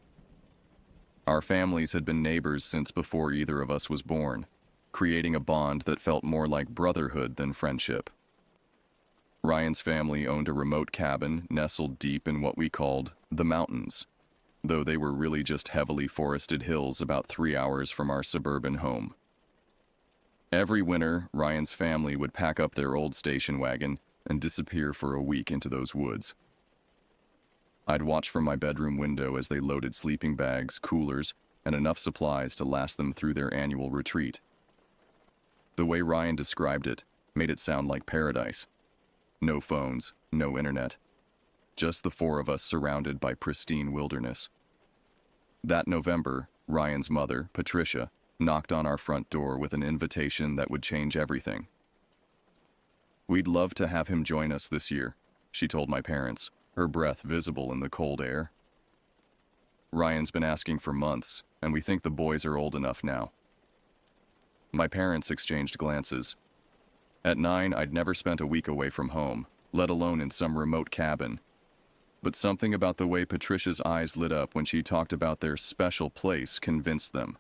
Our families had been neighbors since before either of us was born, creating a bond that felt more like brotherhood than friendship. Ryan's family owned a remote cabin nestled deep in what we called the mountains, though they were really just heavily forested hills about 3 hours from our suburban home. Every winter, Ryan's family would pack up their old station wagon and disappear for a week into those woods. I'd watch from my bedroom window as they loaded sleeping bags, coolers, and enough supplies to last them through their annual retreat. The way Ryan described it made it sound like paradise. No phones, no internet. Just the four of us surrounded by pristine wilderness. That November, Ryan's mother, Patricia, knocked on our front door with an invitation that would change everything. "We'd love to have him join us this year," she told my parents, her breath visible in the cold air. "Ryan's been asking for months, and we think the boys are old enough now." My parents exchanged glances. At 9, I'd never spent a week away from home, let alone in some remote cabin. But something about the way Patricia's eyes lit up when she talked about their special place convinced them.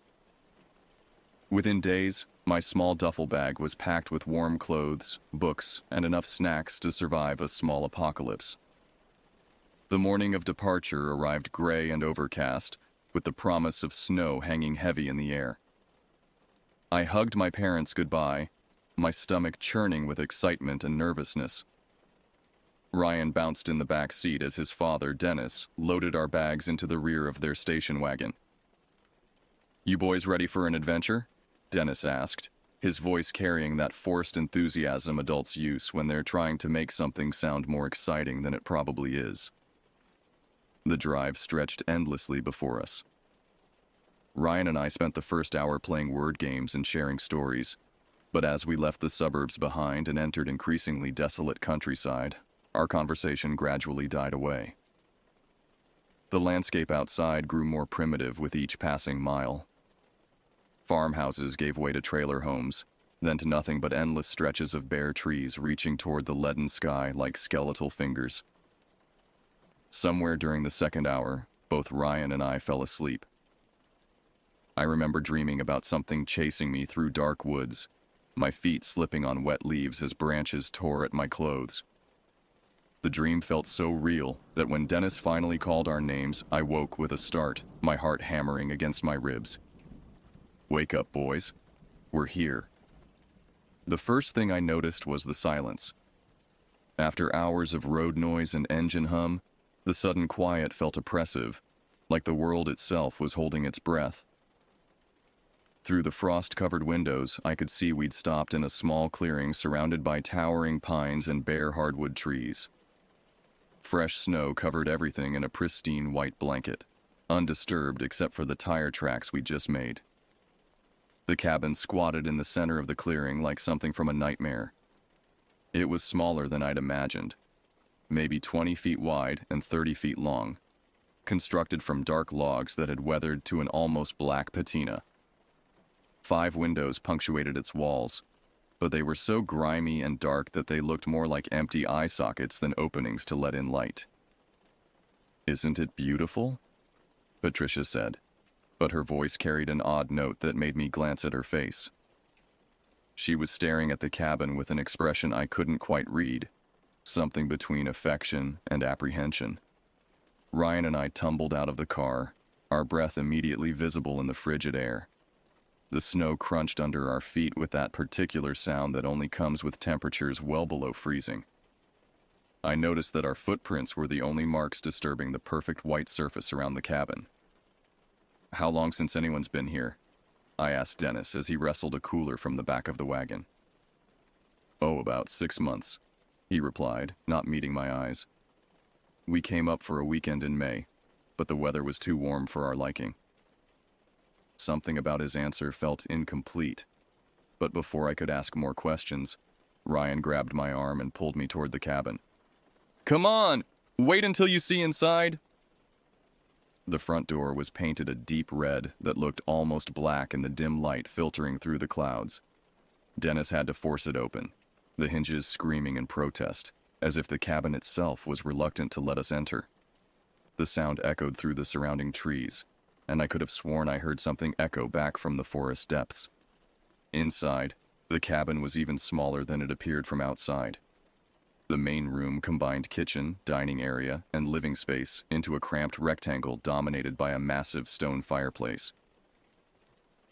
Within days, my small duffel bag was packed with warm clothes, books, and enough snacks to survive a small apocalypse. The morning of departure arrived gray and overcast, with the promise of snow hanging heavy in the air. I hugged my parents goodbye, my stomach churning with excitement and nervousness. Ryan bounced in the back seat as his father, Dennis, loaded our bags into the rear of their station wagon. "You boys ready for an adventure?" Dennis asked, his voice carrying that forced enthusiasm adults use when they're trying to make something sound more exciting than it probably is. The drive stretched endlessly before us. Ryan and I spent the first hour playing word games and sharing stories, but as we left the suburbs behind and entered increasingly desolate countryside, our conversation gradually died away. The landscape outside grew more primitive with each passing mile. Farmhouses gave way to trailer homes, then to nothing but endless stretches of bare trees reaching toward the leaden sky like skeletal fingers. Somewhere during the second hour, both Ryan and I fell asleep. I remember dreaming about something chasing me through dark woods, my feet slipping on wet leaves as branches tore at my clothes. The dream felt so real that when Dennis finally called our names, I woke with a start, my heart hammering against my ribs. "Wake up, boys. We're here." The first thing I noticed was the silence. After hours of road noise and engine hum, the sudden quiet felt oppressive, like the world itself was holding its breath. Through the frost-covered windows, I could see we'd stopped in a small clearing surrounded by towering pines and bare hardwood trees. Fresh snow covered everything in a pristine white blanket, undisturbed except for the tire tracks we'd just made. The cabin squatted in the center of the clearing like something from a nightmare. It was smaller than I'd imagined, maybe 20 feet wide and 30 feet long, constructed from dark logs that had weathered to an almost black patina. 5 windows punctuated its walls, but they were so grimy and dark that they looked more like empty eye sockets than openings to let in light. "Isn't it beautiful?" Patricia said, but her voice carried an odd note that made me glance at her face. She was staring at the cabin with an expression I couldn't quite read, something between affection and apprehension. Ryan and I tumbled out of the car, our breath immediately visible in the frigid air. The snow crunched under our feet with that particular sound that only comes with temperatures well below freezing. I noticed that our footprints were the only marks disturbing the perfect white surface around the cabin. "How long since anyone's been here?" I asked Dennis as he wrestled a cooler from the back of the wagon. "Oh, about 6 months," he replied, not meeting my eyes. "We came up for a weekend in May, but the weather was too warm for our liking." Something about his answer felt incomplete, but before I could ask more questions, Ryan grabbed my arm and pulled me toward the cabin. "Come on! Wait until you see inside!" The front door was painted a deep red that looked almost black in the dim light filtering through the clouds. Dennis had to force it open, the hinges screaming in protest, as if the cabin itself was reluctant to let us enter. The sound echoed through the surrounding trees, and I could have sworn I heard something echo back from the forest depths. Inside, the cabin was even smaller than it appeared from outside. The main room combined kitchen, dining area, and living space into a cramped rectangle dominated by a massive stone fireplace.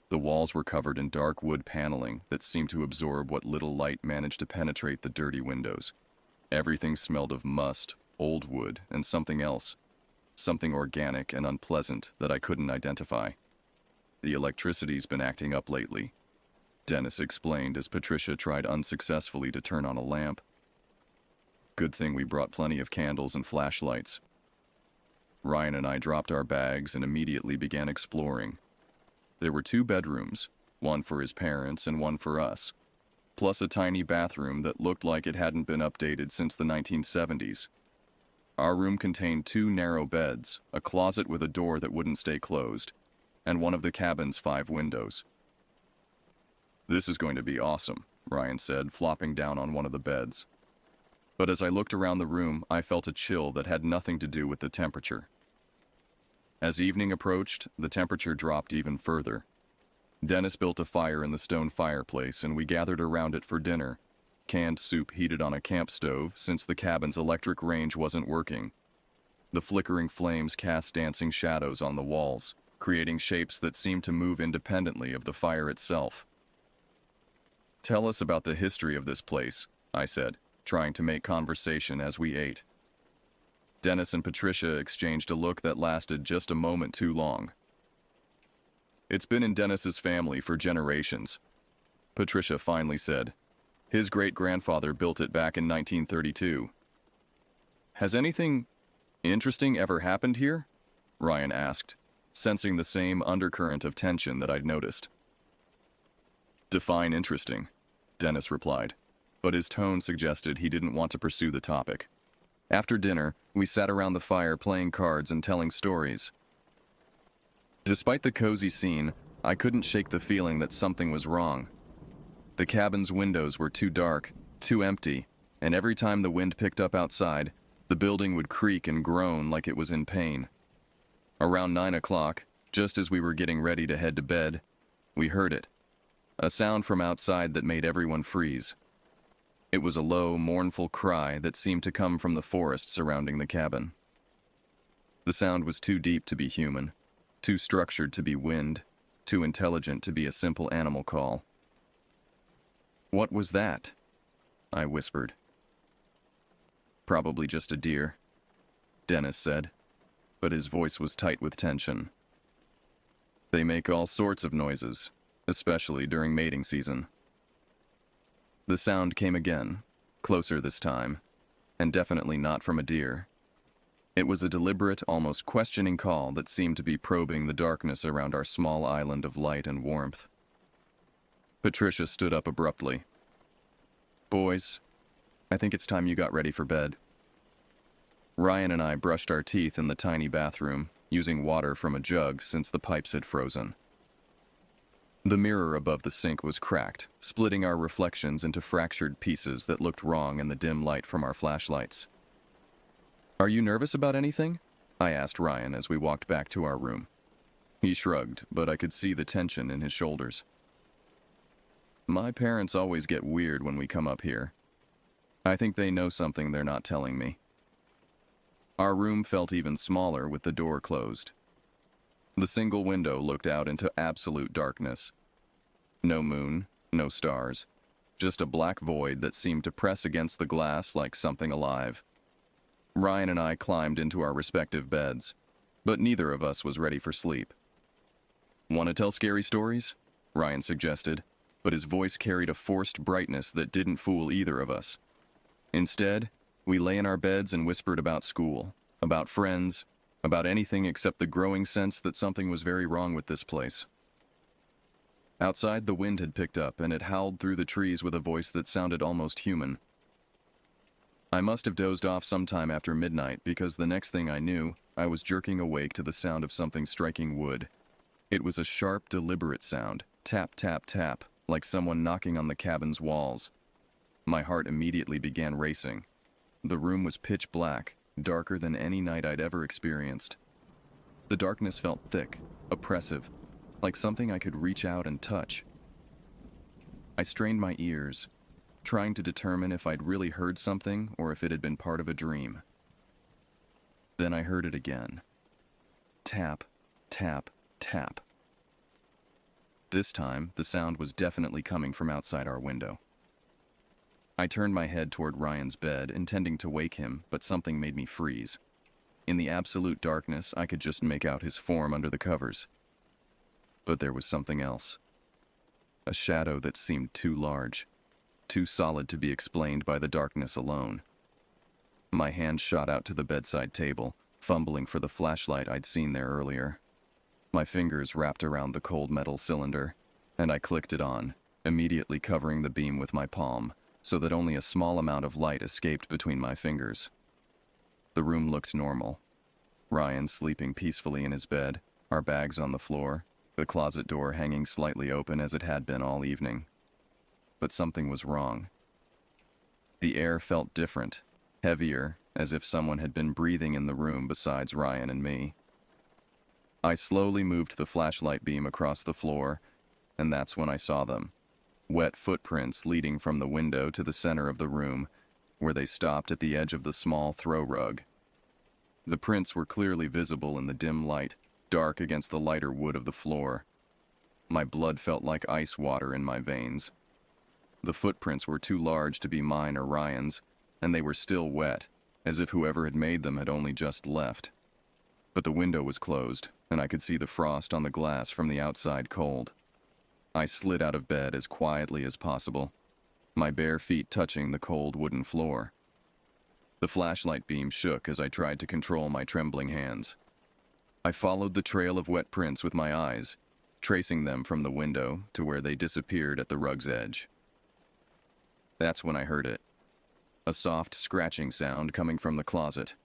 The walls were covered in dark wood paneling that seemed to absorb what little light managed to penetrate the dirty windows. Everything smelled of must, old wood, and something else. Something organic and unpleasant that I couldn't identify. "The electricity's been acting up lately," Dennis explained as Patricia tried unsuccessfully to turn on a lamp. "Good thing we brought plenty of candles and flashlights." Ryan and I dropped our bags and immediately began exploring. There were 2 bedrooms, one for his parents and one for us, plus a tiny bathroom that looked like it hadn't been updated since the 1970s. Our room contained 2 narrow beds, a closet with a door that wouldn't stay closed, and one of the cabin's 5 windows. "This is going to be awesome," Ryan said, flopping down on one of the beds. But as I looked around the room, I felt a chill that had nothing to do with the temperature. As evening approached, the temperature dropped even further. Dennis built a fire in the stone fireplace, and we gathered around it for dinner. Canned soup heated on a camp stove since the cabin's electric range wasn't working. The flickering flames cast dancing shadows on the walls, creating shapes that seemed to move independently of the fire itself. "Tell us about the history of this place," I said, trying to make conversation as we ate. Dennis and Patricia exchanged a look that lasted just a moment too long. "It's been in Dennis's family for generations," Patricia finally said. "His great-grandfather built it back in 1932. "Has anything interesting ever happened here?" Ryan asked, sensing the same undercurrent of tension that I'd noticed. "Define interesting," Dennis replied, but his tone suggested he didn't want to pursue the topic. After dinner, we sat around the fire playing cards and telling stories. Despite the cozy scene, I couldn't shake the feeling that something was wrong. The cabin's windows were too dark, too empty, and every time the wind picked up outside, the building would creak and groan like it was in pain. Around 9 o'clock, just as we were getting ready to head to bed, we heard it. A sound from outside that made everyone freeze. It was a low, mournful cry that seemed to come from the forest surrounding the cabin. The sound was too deep to be human, too structured to be wind, too intelligent to be a simple animal call. "What was that?" I whispered. "Probably just a deer," Dennis said, but his voice was tight with tension. "They make all sorts of noises, especially during mating season." The sound came again, closer this time, and definitely not from a deer. It was a deliberate, almost questioning call that seemed to be probing the darkness around our small island of light and warmth. Patricia stood up abruptly. "Boys, I think it's time you got ready for bed." Ryan and I brushed our teeth in the tiny bathroom, using water from a jug since the pipes had frozen. The mirror above the sink was cracked, splitting our reflections into fractured pieces that looked wrong in the dim light from our flashlights. "Are you nervous about anything?" I asked Ryan as we walked back to our room. He shrugged, but I could see the tension in his shoulders. "My parents always get weird when we come up here. I think they know something they're not telling me." Our room felt even smaller with the door closed. The single window looked out into absolute darkness. No moon, no stars, just a black void that seemed to press against the glass like something alive. Ryan and I climbed into our respective beds, but neither of us was ready for sleep. "Want to tell scary stories?" Ryan suggested, but his voice carried a forced brightness that didn't fool either of us. Instead, we lay in our beds and whispered about school, about friends, about anything except the growing sense that something was very wrong with this place. Outside, the wind had picked up, and it howled through the trees with a voice that sounded almost human. I must have dozed off sometime after midnight, because the next thing I knew, I was jerking awake to the sound of something striking wood. It was a sharp, deliberate sound, tap, tap, tap, like someone knocking on the cabin's walls. My heart immediately began racing. The room was pitch black, darker than any night I'd ever experienced. The darkness felt thick, oppressive, like something I could reach out and touch. I strained my ears, trying to determine if I'd really heard something or if it had been part of a dream. Then I heard it again. Tap, tap, tap. This time, the sound was definitely coming from outside our window. I turned my head toward Ryan's bed, intending to wake him, but something made me freeze. In the absolute darkness, I could just make out his form under the covers. But there was something else. A shadow that seemed too large, too solid to be explained by the darkness alone. My hand shot out to the bedside table, fumbling for the flashlight I'd seen there earlier. My fingers wrapped around the cold metal cylinder, and I clicked it on, immediately covering the beam with my palm, so that only a small amount of light escaped between my fingers. The room looked normal. Ryan sleeping peacefully in his bed, our bags on the floor, the closet door hanging slightly open as it had been all evening. But something was wrong. The air felt different, heavier, as if someone had been breathing in the room besides Ryan and me. I slowly moved the flashlight beam across the floor, and that's when I saw them. Wet footprints leading from the window to the center of the room, where they stopped at the edge of the small throw rug. The prints were clearly visible in the dim light, dark against the lighter wood of the floor. My blood felt like ice water in my veins. The footprints were too large to be mine or Ryan's, and they were still wet, as if whoever had made them had only just left. But the window was closed, and I could see the frost on the glass from the outside cold. I slid out of bed as quietly as possible, my bare feet touching the cold wooden floor. The flashlight beam shook as I tried to control my trembling hands. I followed the trail of wet prints with my eyes, tracing them from the window to where they disappeared at the rug's edge. That's when I heard it. A soft scratching sound coming from the closet.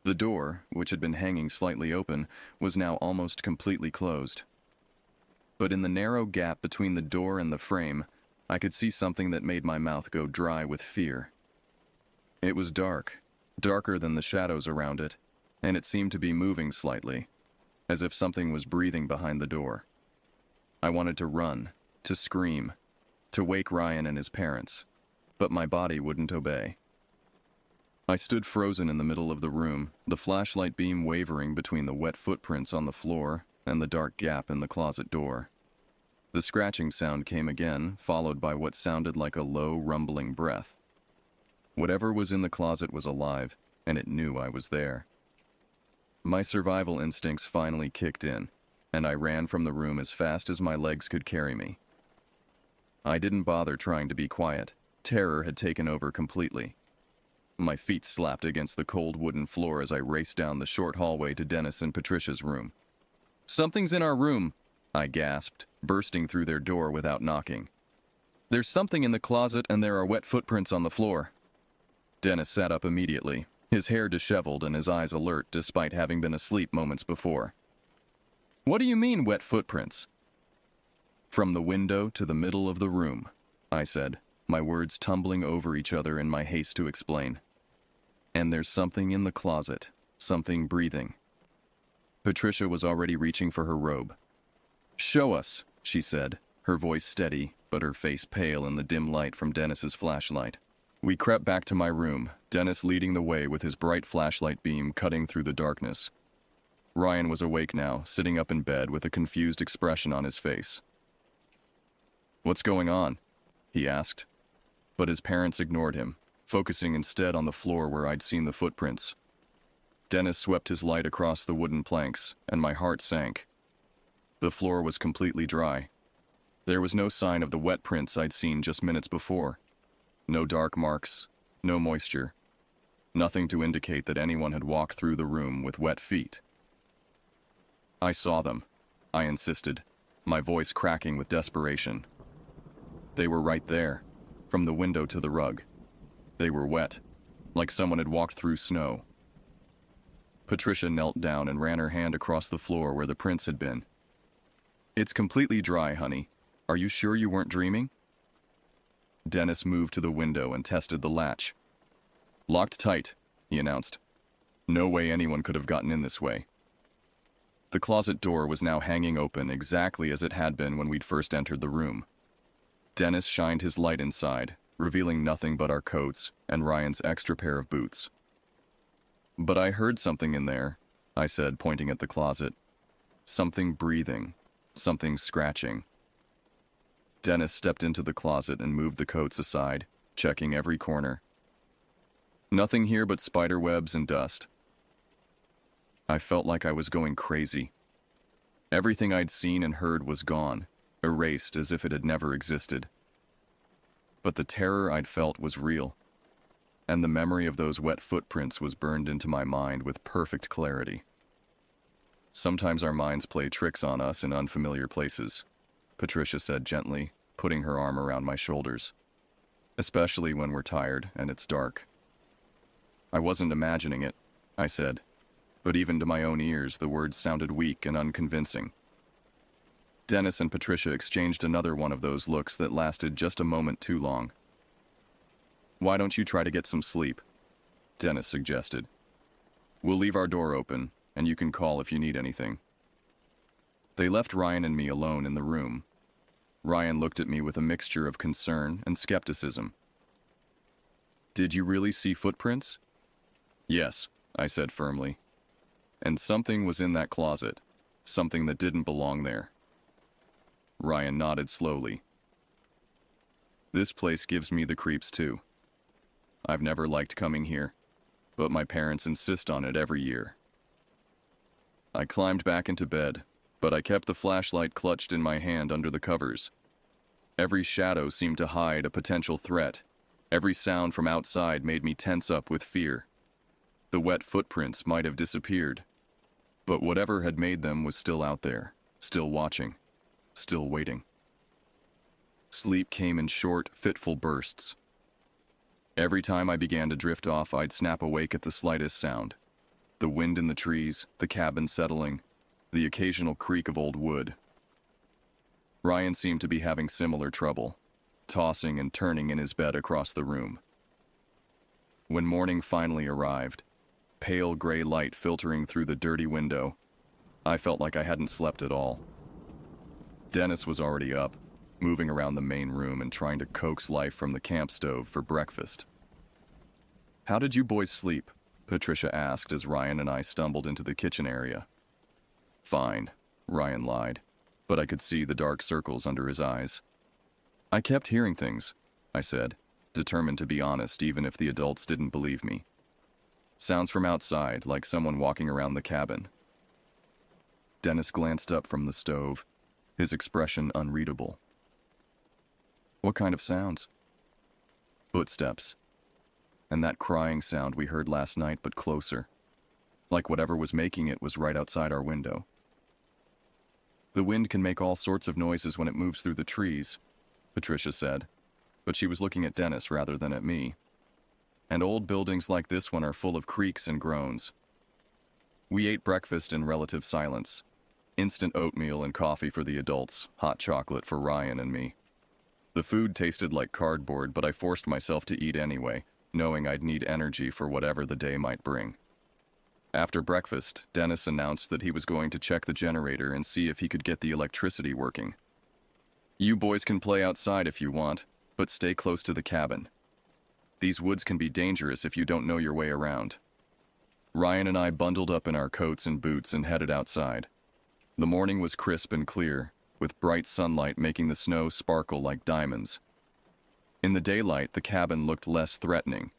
The door, which had been hanging slightly open, was now almost completely closed. But in the narrow gap between the door and the frame, I could see something that made my mouth go dry with fear. It was dark, darker than the shadows around it, and it seemed to be moving slightly, as if something was breathing behind the door. I wanted to run, to scream, to wake Ryan and his parents, but my body wouldn't obey. I stood frozen in the middle of the room, the flashlight beam wavering between the wet footprints on the floor and the dark gap in the closet door. The scratching sound came again, followed by what sounded like a low, rumbling breath. Whatever was in the closet was alive, and it knew I was there. My survival instincts finally kicked in, and I ran from the room as fast as my legs could carry me. I didn't bother trying to be quiet. Terror had taken over completely. My feet slapped against the cold wooden floor as I raced down the short hallway to Dennis and Patricia's room. "Something's in our room," I gasped, bursting through their door without knocking. "There's something in the closet and there are wet footprints on the floor." Dennis sat up immediately, his hair disheveled and his eyes alert despite having been asleep moments before. "What do you mean, wet footprints?" "From the window to the middle of the room," I said, my words tumbling over each other in my haste to explain. "And there's something in the closet, something breathing." Patricia was already reaching for her robe. "Show us," she said, her voice steady, but her face pale in the dim light from Dennis's flashlight. We crept back to my room, Dennis leading the way with his bright flashlight beam cutting through the darkness. Ryan was awake now, sitting up in bed with a confused expression on his face. "What's going on?" he asked. But his parents ignored him, focusing instead on the floor where I'd seen the footprints. Dennis swept his light across the wooden planks, and my heart sank. The floor was completely dry. There was no sign of the wet prints I'd seen just minutes before. No dark marks, no moisture. Nothing to indicate that anyone had walked through the room with wet feet. "I saw them," I insisted, my voice cracking with desperation. "They were right there, from the window to the rug. They were wet, like someone had walked through snow." Patricia knelt down and ran her hand across the floor where the prints had been. "It's completely dry, honey. Are you sure you weren't dreaming?" Dennis moved to the window and tested the latch. "Locked tight," he announced. "No way anyone could have gotten in this way." The closet door was now hanging open exactly as it had been when we'd first entered the room. Dennis shined his light inside, revealing nothing but our coats and Ryan's extra pair of boots. "But I heard something in there," I said, pointing at the closet. "Something breathing, something scratching." Dennis stepped into the closet and moved the coats aside, checking every corner. "Nothing here but spider webs and dust." I felt like I was going crazy. Everything I'd seen and heard was gone, erased as if it had never existed. But the terror I'd felt was real, and the memory of those wet footprints was burned into my mind with perfect clarity. "Sometimes our minds play tricks on us in unfamiliar places," Patricia said gently, putting her arm around my shoulders. "Especially when we're tired and it's dark." "I wasn't imagining it," I said, but even to my own ears the words sounded weak and unconvincing. Dennis and Patricia exchanged another one of those looks that lasted just a moment too long. "Why don't you try to get some sleep?" Dennis suggested. "We'll leave our door open, and you can call if you need anything." They left Ryan and me alone in the room. Ryan looked at me with a mixture of concern and skepticism. "Did you really see footprints?" "Yes," I said firmly. And something was in that closet, something that didn't belong there. Ryan nodded slowly. This place gives me the creeps too. I've never liked coming here, but my parents insist on it every year. I climbed back into bed, but I kept the flashlight clutched in my hand under the covers. Every shadow seemed to hide a potential threat. Every sound from outside made me tense up with fear. The wet footprints might have disappeared, but whatever had made them was still out there, still watching, still waiting. Sleep came in short, fitful bursts. Every time I began to drift off, I'd snap awake at the slightest sound. The wind in the trees, the cabin settling, the occasional creak of old wood. Ryan seemed to be having similar trouble, tossing and turning in his bed across the room. When morning finally arrived, pale gray light filtering through the dirty window, I felt like I hadn't slept at all. Dennis was already up, moving around the main room and trying to coax life from the camp stove for breakfast. "How did you boys sleep?" Patricia asked as Ryan and I stumbled into the kitchen area. "Fine," Ryan lied, but I could see the dark circles under his eyes. "I kept hearing things," I said, determined to be honest even if the adults didn't believe me. "Sounds from outside, like someone walking around the cabin." Dennis glanced up from the stove, his expression unreadable. "What kind of sounds?" "Footsteps. And that crying sound we heard last night, but closer. Like whatever was making it was right outside our window." "The wind can make all sorts of noises when it moves through the trees," Patricia said, but she was looking at Dennis rather than at me. "And old buildings like this one are full of creaks and groans." We ate breakfast in relative silence. Instant oatmeal and coffee for the adults, hot chocolate for Ryan and me. The food tasted like cardboard, but I forced myself to eat anyway, knowing I'd need energy for whatever the day might bring. After breakfast, Dennis announced that he was going to check the generator and see if he could get the electricity working. "You boys can play outside if you want, but stay close to the cabin. These woods can be dangerous if you don't know your way around." Ryan and I bundled up in our coats and boots and headed outside. The morning was crisp and clear, with bright sunlight making the snow sparkle like diamonds. In the daylight, the cabin looked less threatening,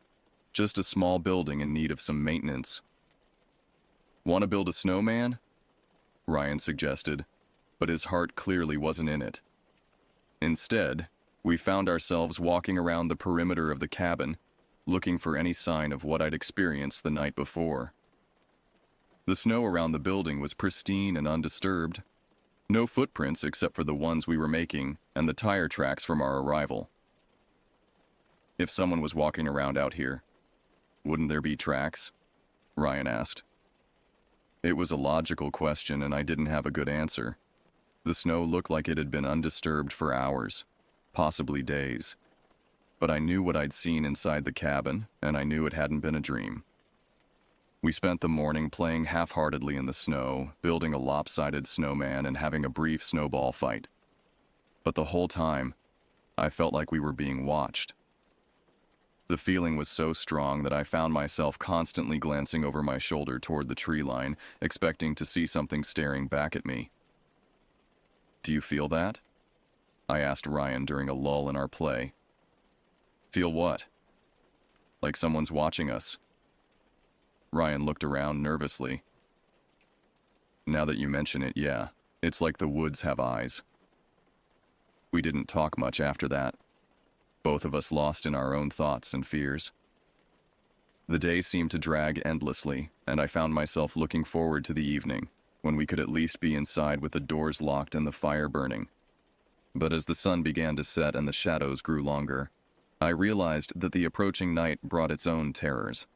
just a small building in need of some maintenance. "Want to build a snowman?" Ryan suggested, but his heart clearly wasn't in it. Instead, we found ourselves walking around the perimeter of the cabin, looking for any sign of what I'd experienced the night before. The snow around the building was pristine and undisturbed. No footprints except for the ones we were making and the tire tracks from our arrival. "If someone was walking around out here, wouldn't there be tracks?" Ryan asked. It was a logical question and I didn't have a good answer. The snow looked like it had been undisturbed for hours, possibly days. But I knew what I'd seen inside the cabin, and I knew it hadn't been a dream. We spent the morning playing half-heartedly in the snow, building a lopsided snowman and having a brief snowball fight. But the whole time, I felt like we were being watched. The feeling was so strong that I found myself constantly glancing over my shoulder toward the tree line, expecting to see something staring back at me. "Do you feel that?" I asked Ryan during a lull in our play. "Feel what?" "Like someone's watching us." Ryan looked around nervously. "Now that you mention it, yeah, it's like the woods have eyes." We didn't talk much after that, both of us lost in our own thoughts and fears. The day seemed to drag endlessly, and I found myself looking forward to the evening, when we could at least be inside with the doors locked and the fire burning. But as the sun began to set and the shadows grew longer, I realized that the approaching night brought its own terrors.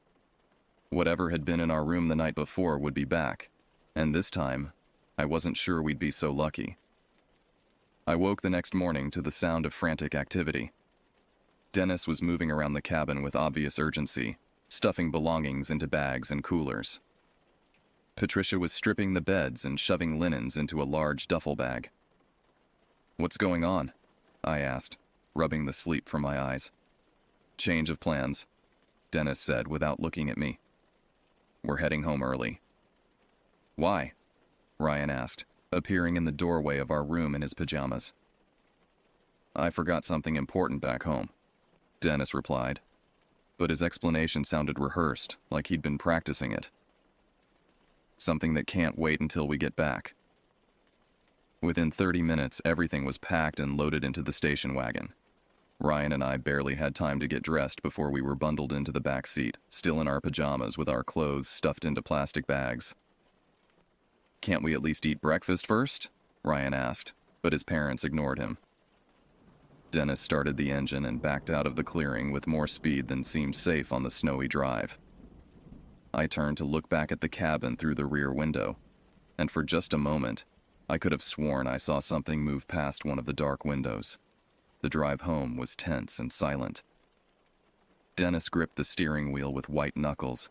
Whatever had been in our room the night before would be back, and this time, I wasn't sure we'd be so lucky. I woke the next morning to the sound of frantic activity. Dennis was moving around the cabin with obvious urgency, stuffing belongings into bags and coolers. Patricia was stripping the beds and shoving linens into a large duffel bag. "What's going on?" I asked, rubbing the sleep from my eyes. "Change of plans," Dennis said without looking at me. we're heading home early. Why? Ryan asked, appearing in the doorway of our room in his pajamas. I forgot something important back home, Dennis replied, but his explanation sounded rehearsed, like he'd been practicing it. Something that can't wait until we get back. Within 30 minutes, everything was packed and loaded into the station wagon. Ryan and I barely had time to get dressed before we were bundled into the back seat, still in our pajamas with our clothes stuffed into plastic bags. Can't we at least eat breakfast first? Ryan asked, but his parents ignored him. Dennis started the engine and backed out of the clearing with more speed than seemed safe on the snowy drive. I turned to look back at the cabin through the rear window, and for just a moment, I could have sworn I saw something move past one of the dark windows. The drive home was tense and silent. Dennis gripped the steering wheel with white knuckles,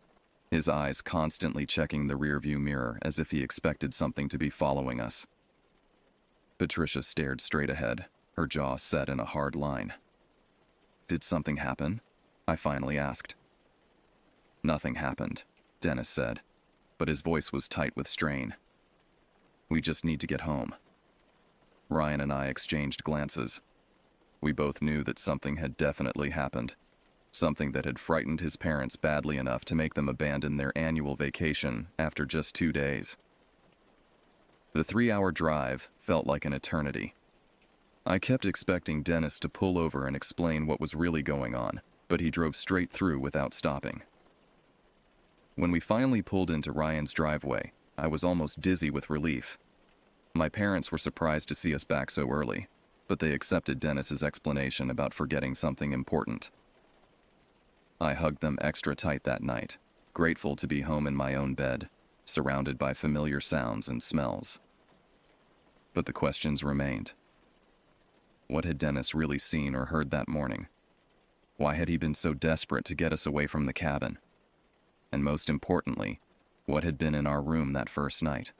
his eyes constantly checking the rearview mirror as if he expected something to be following us. Patricia stared straight ahead, her jaw set in a hard line. Did something happen? I finally asked. Nothing happened, Dennis said, but his voice was tight with strain. We just need to get home. Ryan and I exchanged glances. We both knew that something had definitely happened, something that had frightened his parents badly enough to make them abandon their annual vacation after just 2 days. The 3-hour drive felt like an eternity. I kept expecting Dennis to pull over and explain what was really going on, but he drove straight through without stopping. When we finally pulled into Ryan's driveway, I was almost dizzy with relief. My parents were surprised to see us back so early, but they accepted Dennis's explanation about forgetting something important. I hugged them extra tight that night, grateful to be home in my own bed, surrounded by familiar sounds and smells. But the questions remained. What had Dennis really seen or heard that morning? Why had he been so desperate to get us away from the cabin? And most importantly, what had been in our room that first night?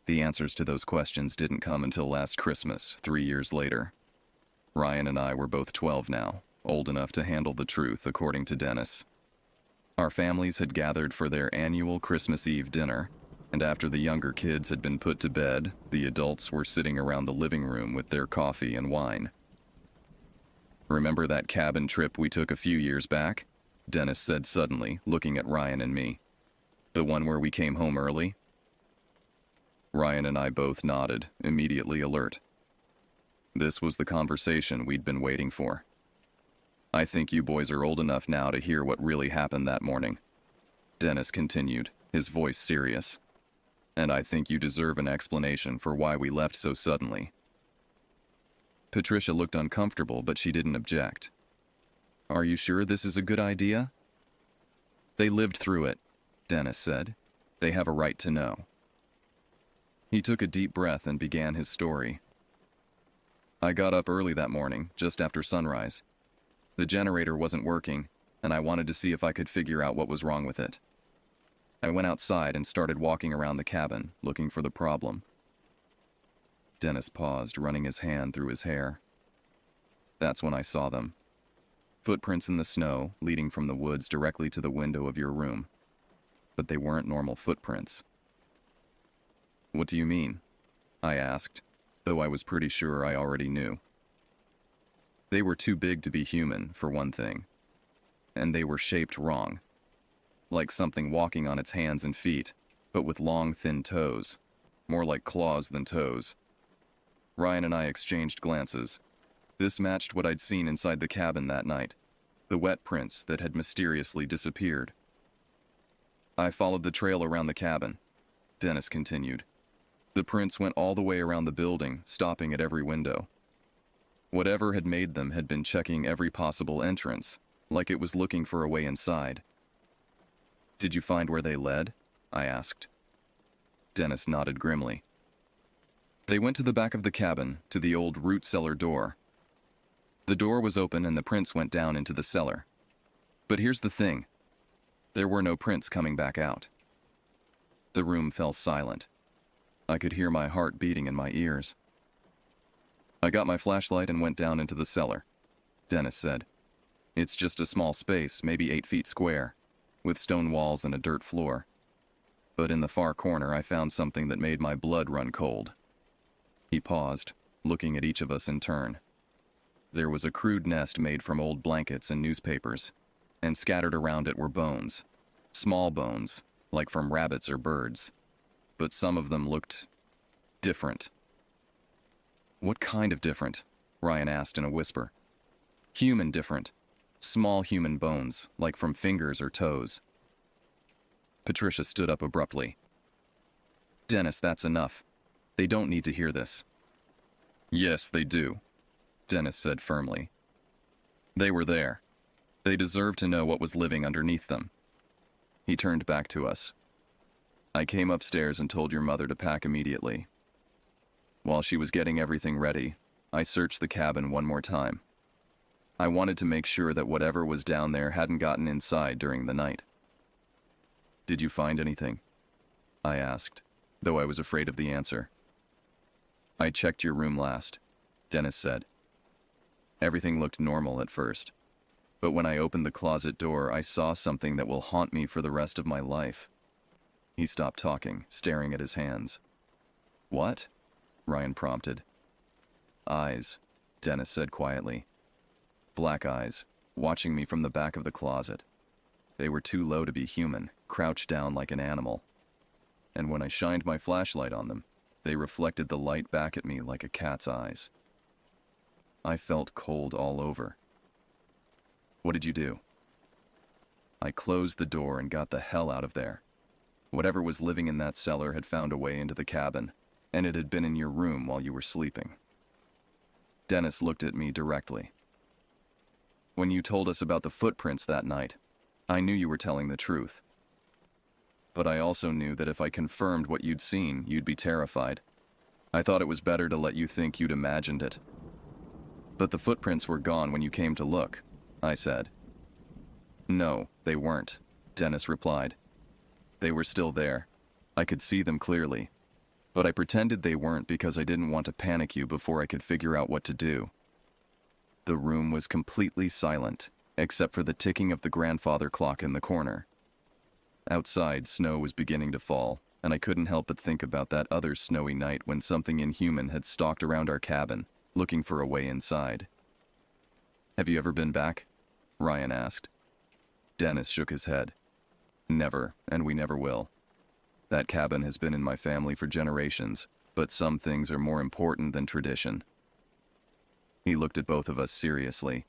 The answers to those questions didn't come until last Christmas, 3 years later. Ryan and I were both 12 now, old enough to handle the truth, according to Dennis. Our families had gathered for their annual Christmas Eve dinner, and after the younger kids had been put to bed, the adults were sitting around the living room with their coffee and wine. Remember that cabin trip we took a few years back? Dennis said suddenly, looking at Ryan and me. The one where we came home early? Ryan and I both nodded, immediately alert. This was the conversation we'd been waiting for. I think you boys are old enough now to hear what really happened that morning. Dennis continued, his voice serious. And I think you deserve an explanation for why we left so suddenly. Patricia looked uncomfortable, but she didn't object. Are you sure this is a good idea? They lived through it, Dennis said. They have a right to know. He took a deep breath and began his story. I got up early that morning, just after sunrise. The generator wasn't working, and I wanted to see if I could figure out what was wrong with it. I went outside and started walking around the cabin, looking for the problem. Dennis paused, running his hand through his hair. That's when I saw them. Footprints in the snow, leading from the woods directly to the window of your room. But they weren't normal footprints. What do you mean? I asked, though I was pretty sure I already knew. They were too big to be human, for one thing. And they were shaped wrong. Like something walking on its hands and feet, but with long, thin toes. More like claws than toes. Ryan and I exchanged glances. This matched what I'd seen inside the cabin that night. The wet prints that had mysteriously disappeared. I followed the trail around the cabin, Dennis continued. The prints went all the way around the building, stopping at every window. Whatever had made them had been checking every possible entrance, like it was looking for a way inside. Did you find where they led? I asked. Dennis nodded grimly. They went to the back of the cabin, to the old root cellar door. The door was open and the prints went down into the cellar. But here's the thing. There were no prints coming back out. The room fell silent. I could hear my heart beating in my ears. I got my flashlight and went down into the cellar, Dennis said. It's just a small space, maybe 8 feet square. with stone walls and a dirt floor. But in the far corner, I found something that made my blood run cold. He paused, looking at each of us in turn. There was a crude nest made from old blankets and newspapers, and scattered around it were bones. Small bones, like from rabbits or birds. But some of them looked different. What kind of different? Ryan asked in a whisper. Human different. Small human bones, like from fingers or toes. Patricia stood up abruptly. Dennis, that's enough. They don't need to hear this. Yes, they do, Dennis said firmly. They were there. They deserved to know what was living underneath them. He turned back to us. I came upstairs and told your mother to pack immediately. While she was getting everything ready, I searched the cabin one more time. I wanted to make sure that whatever was down there hadn't gotten inside during the night. Did you find anything? I asked, though I was afraid of the answer. I checked your room last, Dennis said. Everything looked normal at first, but when I opened the closet door, I saw something that will haunt me for the rest of my life. He stopped talking, staring at his hands. What? Ryan prompted. Eyes, Dennis said quietly. Black eyes, watching me from the back of the closet. They were too low to be human, crouched down like an animal. And when I shined my flashlight on them, they reflected the light back at me like a cat's eyes. I felt cold all over. What did you do? I closed the door and got the hell out of there. Whatever was living in that cellar had found a way into the cabin, and it had been in your room while you were sleeping. Dennis looked at me directly. When you told us about the footprints that night, I knew you were telling the truth. But I also knew that if I confirmed what you'd seen, you'd be terrified. I thought it was better to let you think you'd imagined it. But the footprints were gone when you came to look, I said. No, they weren't, Dennis replied. They were still there. I could see them clearly. But I pretended they weren't because I didn't want to panic you before I could figure out what to do. The room was completely silent, except for the ticking of the grandfather clock in the corner. Outside, snow was beginning to fall, and I couldn't help but think about that other snowy night when something inhuman had stalked around our cabin, looking for a way inside. Have you ever been back? Ryan asked. Dennis shook his head. Never, and we never will. That cabin has been in my family for generations, but some things are more important than tradition. He looked at both of us seriously.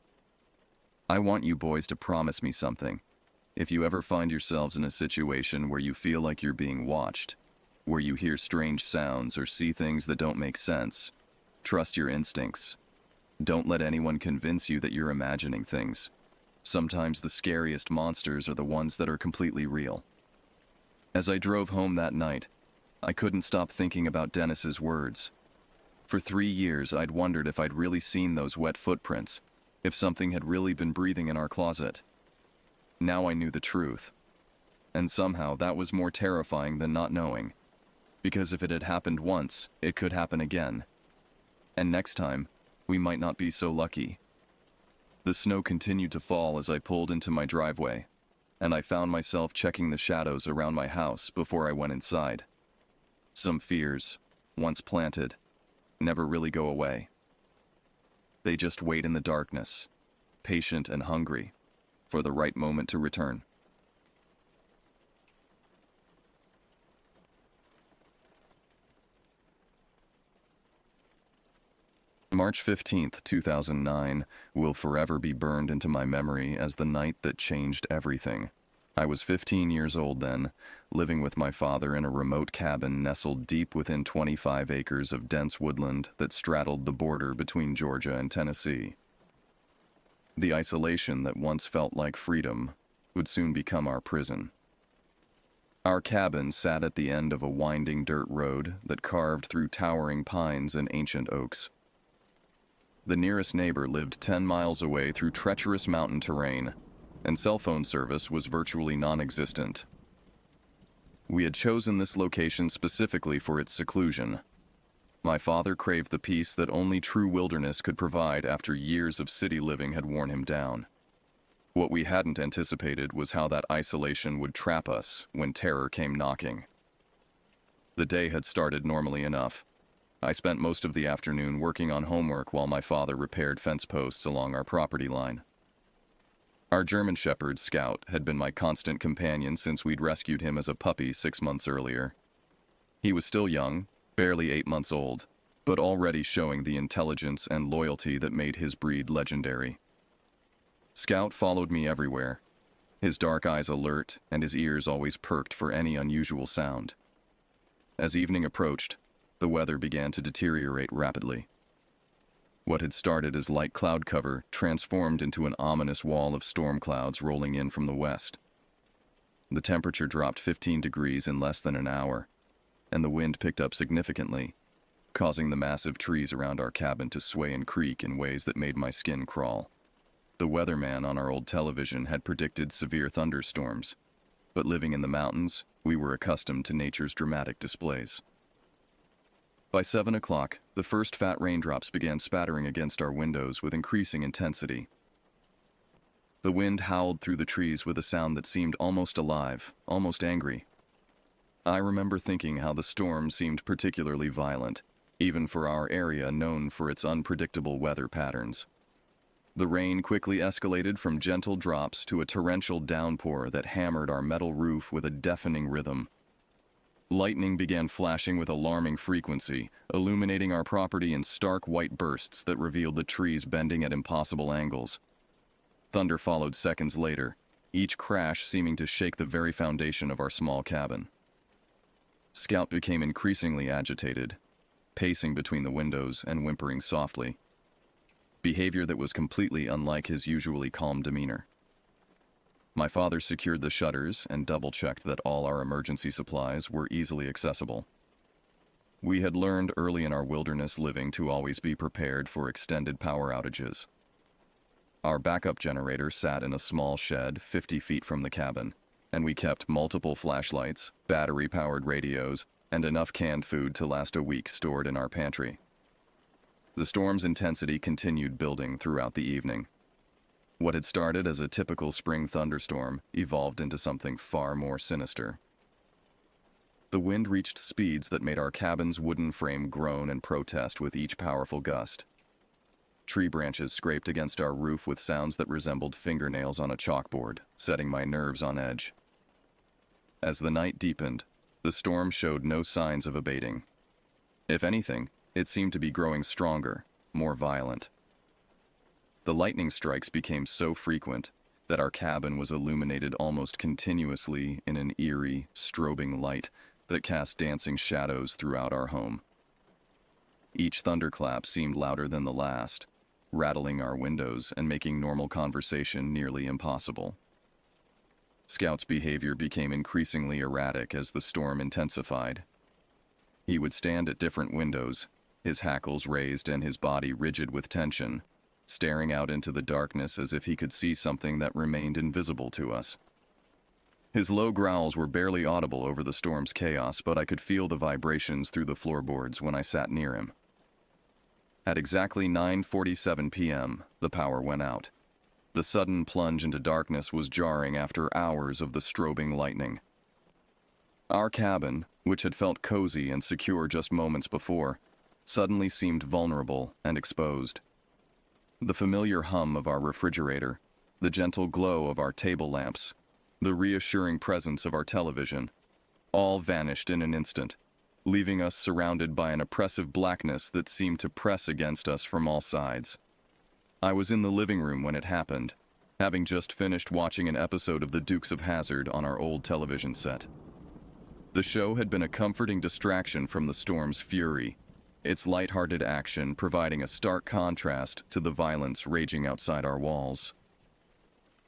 I want you boys to promise me something. If you ever find yourselves in a situation where you feel like you're being watched, where you hear strange sounds or see things that don't make sense, trust your instincts. Don't let anyone convince you that you're imagining things. Sometimes the scariest monsters are the ones that are completely real. As I drove home that night, I couldn't stop thinking about Dennis's words. For 3 years, I'd wondered if I'd really seen those wet footprints, if something had really been breathing in our closet. Now I knew the truth. And somehow that was more terrifying than not knowing. Because if it had happened once, it could happen again. And next time, we might not be so lucky. The snow continued to fall as I pulled into my driveway, and I found myself checking the shadows around my house before I went inside. Some fears, once planted, never really go away. They just wait in the darkness, patient and hungry, for the right moment to return. March 15th, 2009 will forever be burned into my memory as the night that changed everything. I was 15 years old then, living with my father in a remote cabin nestled deep within 25 acres of dense woodland that straddled the border between Georgia and Tennessee. The isolation that once felt like freedom would soon become our prison. Our cabin sat at the end of a winding dirt road that carved through towering pines and ancient oaks. The nearest neighbor lived 10 miles away through treacherous mountain terrain, and cell phone service was virtually non-existent. We had chosen this location specifically for its seclusion. My father craved the peace that only true wilderness could provide after years of city living had worn him down. What we hadn't anticipated was how that isolation would trap us when terror came knocking. The day had started normally enough. I spent most of the afternoon working on homework while my father repaired fence posts along our property line. Our German Shepherd, Scout, had been my constant companion since we'd rescued him as a puppy 6 months earlier. He was still young, barely 8 months old, but already showing the intelligence and loyalty that made his breed legendary. Scout followed me everywhere, his dark eyes alert and his ears always perked for any unusual sound. As evening approached, the weather began to deteriorate rapidly. What had started as light cloud cover transformed into an ominous wall of storm clouds rolling in from the west. The temperature dropped 15 degrees in less than an hour, and the wind picked up significantly, causing the massive trees around our cabin to sway and creak in ways that made my skin crawl. The weatherman on our old television had predicted severe thunderstorms, but living in the mountains, we were accustomed to nature's dramatic displays. By 7 o'clock, the first fat raindrops began spattering against our windows with increasing intensity. The wind howled through the trees with a sound that seemed almost alive, almost angry. I remember thinking how the storm seemed particularly violent, even for our area known for its unpredictable weather patterns. The rain quickly escalated from gentle drops to a torrential downpour that hammered our metal roof with a deafening rhythm. Lightning began flashing with alarming frequency, illuminating our property in stark white bursts that revealed the trees bending at impossible angles. Thunder followed seconds later, each crash seeming to shake the very foundation of our small cabin. Scout became increasingly agitated, pacing between the windows and whimpering softly, behavior that was completely unlike his usually calm demeanor. My father secured the shutters and double-checked that all our emergency supplies were easily accessible. We had learned early in our wilderness living to always be prepared for extended power outages. Our backup generator sat in a small shed 50 feet from the cabin, and we kept multiple flashlights, battery-powered radios, and enough canned food to last a week stored in our pantry. The storm's intensity continued building throughout the evening. What had started as a typical spring thunderstorm evolved into something far more sinister. The wind reached speeds that made our cabin's wooden frame groan and protest with each powerful gust. Tree branches scraped against our roof with sounds that resembled fingernails on a chalkboard, setting my nerves on edge. As the night deepened, the storm showed no signs of abating. If anything, it seemed to be growing stronger, more violent. The lightning strikes became so frequent that our cabin was illuminated almost continuously in an eerie, strobing light that cast dancing shadows throughout our home. Each thunderclap seemed louder than the last, rattling our windows and making normal conversation nearly impossible. Scout's behavior became increasingly erratic as the storm intensified. He would stand at different windows, his hackles raised and his body rigid with tension, staring out into the darkness as if he could see something that remained invisible to us. His low growls were barely audible over the storm's chaos, but I could feel the vibrations through the floorboards when I sat near him. At exactly 9:47 p.m., the power went out. The sudden plunge into darkness was jarring after hours of the strobing lightning. Our cabin, which had felt cozy and secure just moments before, suddenly seemed vulnerable and exposed. The familiar hum of our refrigerator, the gentle glow of our table lamps, the reassuring presence of our television, all vanished in an instant, leaving us surrounded by an oppressive blackness that seemed to press against us from all sides. I was in the living room when it happened, having just finished watching an episode of The Dukes of Hazzard on our old television set. The show had been a comforting distraction from the storm's fury, its light-hearted action providing a stark contrast to the violence raging outside our walls.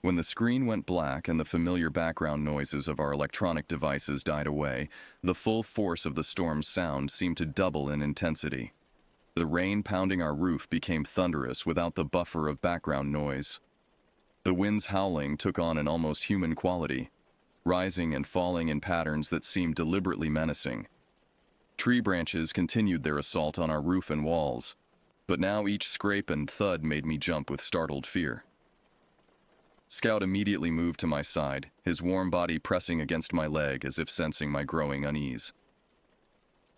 When the screen went black and the familiar background noises of our electronic devices died away, the full force of the storm's sound seemed to double in intensity. The rain pounding our roof became thunderous without the buffer of background noise. The wind's howling took on an almost human quality, rising and falling in patterns that seemed deliberately menacing. Tree branches continued their assault on our roof and walls, but now each scrape and thud made me jump with startled fear. Scout immediately moved to my side, his warm body pressing against my leg as if sensing my growing unease.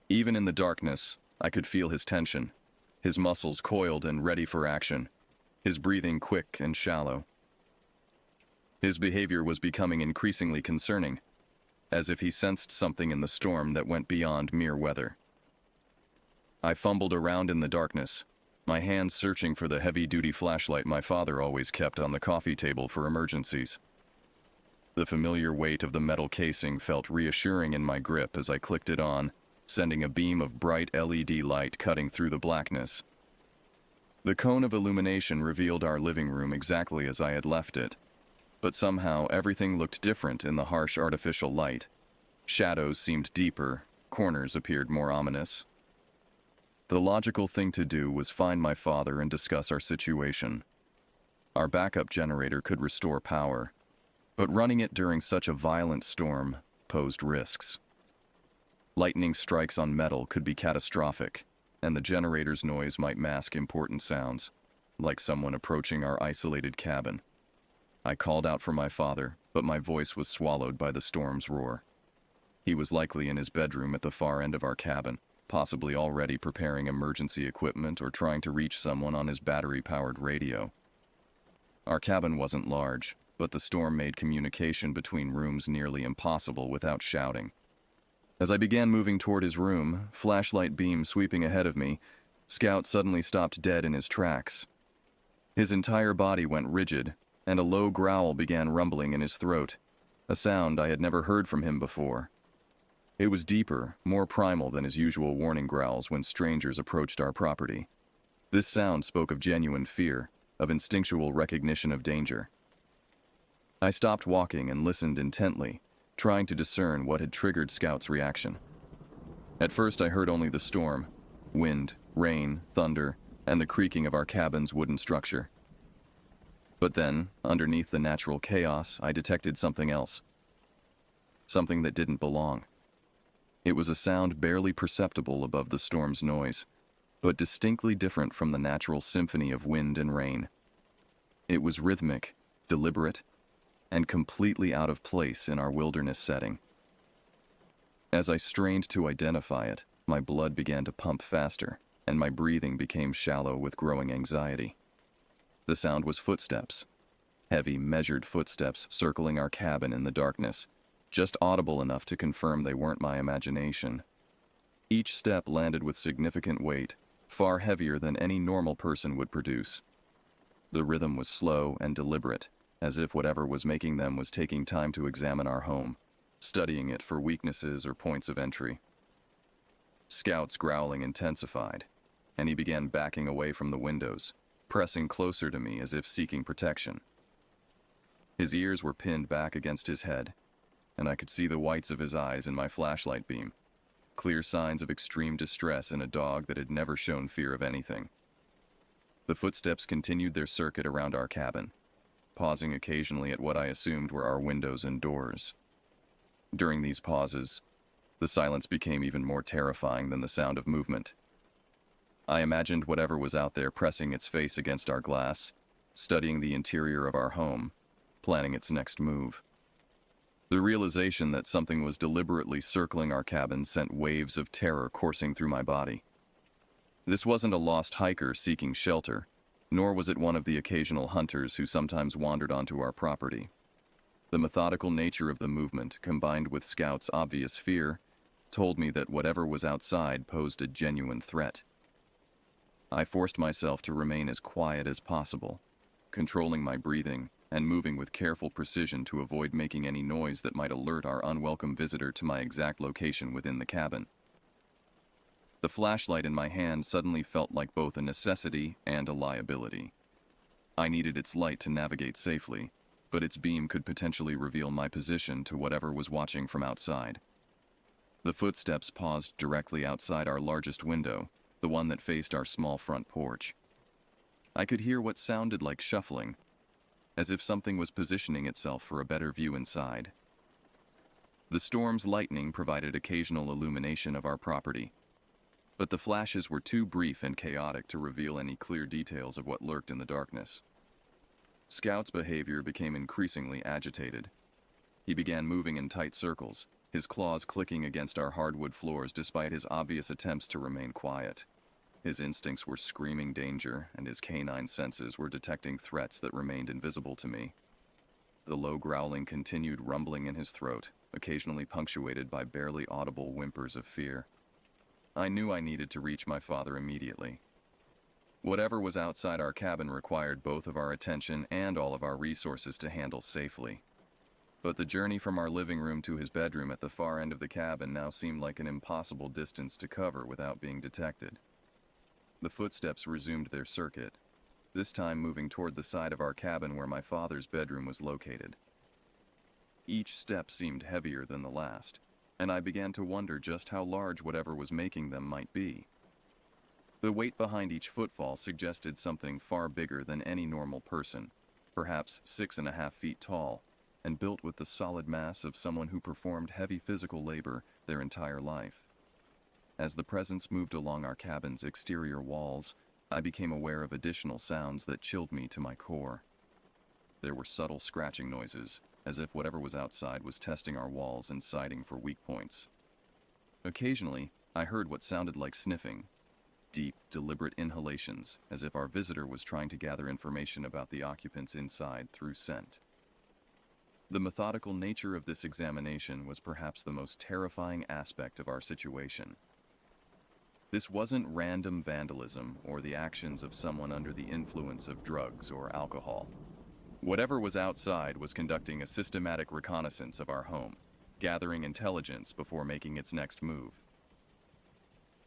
Even in the darkness, I could feel his tension, his muscles coiled and ready for action, his breathing quick and shallow. His behavior was becoming increasingly concerning, as if he sensed something in the storm that went beyond mere weather. I fumbled around in the darkness, my hands searching for the heavy-duty flashlight my father always kept on the coffee table for emergencies. The familiar weight of the metal casing felt reassuring in my grip as I clicked it on, sending a beam of bright LED light cutting through the blackness. The cone of illumination revealed our living room exactly as I had left it, but somehow everything looked different in the harsh artificial light. Shadows seemed deeper, corners appeared more ominous. The logical thing to do was find my father and discuss our situation. Our backup generator could restore power, but running it during such a violent storm posed risks. Lightning strikes on metal could be catastrophic, and the generator's noise might mask important sounds, like someone approaching our isolated cabin. I called out for my father, but my voice was swallowed by the storm's roar. He was likely in his bedroom at the far end of our cabin, possibly already preparing emergency equipment or trying to reach someone on his battery-powered radio. Our cabin wasn't large, but the storm made communication between rooms nearly impossible without shouting. As I began moving toward his room, flashlight beam sweeping ahead of me, Scout suddenly stopped dead in his tracks. His entire body went rigid, and a low growl began rumbling in his throat, a sound I had never heard from him before. It was deeper, more primal than his usual warning growls when strangers approached our property. This sound spoke of genuine fear, of instinctual recognition of danger. I stopped walking and listened intently, trying to discern what had triggered Scout's reaction. At first I heard only the storm, wind, rain, thunder, and the creaking of our cabin's wooden structure. But then, underneath the natural chaos, I detected something else. Something that didn't belong. It was a sound barely perceptible above the storm's noise, but distinctly different from the natural symphony of wind and rain. It was rhythmic, deliberate, and completely out of place in our wilderness setting. As I strained to identify it, my blood began to pump faster, and my breathing became shallow with growing anxiety. The sound was footsteps, heavy, measured footsteps circling our cabin in the darkness, just audible enough to confirm they weren't my imagination. Each step landed with significant weight, far heavier than any normal person would produce. The rhythm was slow and deliberate, as if whatever was making them was taking time to examine our home, studying it for weaknesses or points of entry. Scout's growling intensified, and he began backing away from the windows, pressing closer to me as if seeking protection. His ears were pinned back against his head, and I could see the whites of his eyes in my flashlight beam, clear signs of extreme distress in a dog that had never shown fear of anything. The footsteps continued their circuit around our cabin, pausing occasionally at what I assumed were our windows and doors. During these pauses, the silence became even more terrifying than the sound of movement. I imagined whatever was out there pressing its face against our glass, studying the interior of our home, planning its next move. The realization that something was deliberately circling our cabin sent waves of terror coursing through my body. This wasn't a lost hiker seeking shelter, nor was it one of the occasional hunters who sometimes wandered onto our property. The methodical nature of the movement, combined with Scout's obvious fear, told me that whatever was outside posed a genuine threat. I forced myself to remain as quiet as possible, controlling my breathing and moving with careful precision to avoid making any noise that might alert our unwelcome visitor to my exact location within the cabin. The flashlight in my hand suddenly felt like both a necessity and a liability. I needed its light to navigate safely, but its beam could potentially reveal my position to whatever was watching from outside. The footsteps paused directly outside our largest window, the one that faced our small front porch. I could hear what sounded like shuffling, as if something was positioning itself for a better view inside. The storm's lightning provided occasional illumination of our property, but the flashes were too brief and chaotic to reveal any clear details of what lurked in the darkness. Scout's behavior became increasingly agitated. He began moving in tight circles, his claws clicking against our hardwood floors despite his obvious attempts to remain quiet. His instincts were screaming danger, and his canine senses were detecting threats that remained invisible to me. The low growling continued rumbling in his throat, occasionally punctuated by barely audible whimpers of fear. I knew I needed to reach my father immediately. Whatever was outside our cabin required both of our attention and all of our resources to handle safely. But the journey from our living room to his bedroom at the far end of the cabin now seemed like an impossible distance to cover without being detected. The footsteps resumed their circuit, this time moving toward the side of our cabin where my father's bedroom was located. Each step seemed heavier than the last, and I began to wonder just how large whatever was making them might be. The weight behind each footfall suggested something far bigger than any normal person, perhaps 6.5 feet tall, and built with the solid mass of someone who performed heavy physical labor their entire life. As the presence moved along our cabin's exterior walls, I became aware of additional sounds that chilled me to my core. There were subtle scratching noises, as if whatever was outside was testing our walls and sighting for weak points. Occasionally, I heard what sounded like sniffing, deep, deliberate inhalations, as if our visitor was trying to gather information about the occupants inside through scent. The methodical nature of this examination was perhaps the most terrifying aspect of our situation. This wasn't random vandalism or the actions of someone under the influence of drugs or alcohol. Whatever was outside was conducting a systematic reconnaissance of our home, gathering intelligence before making its next move.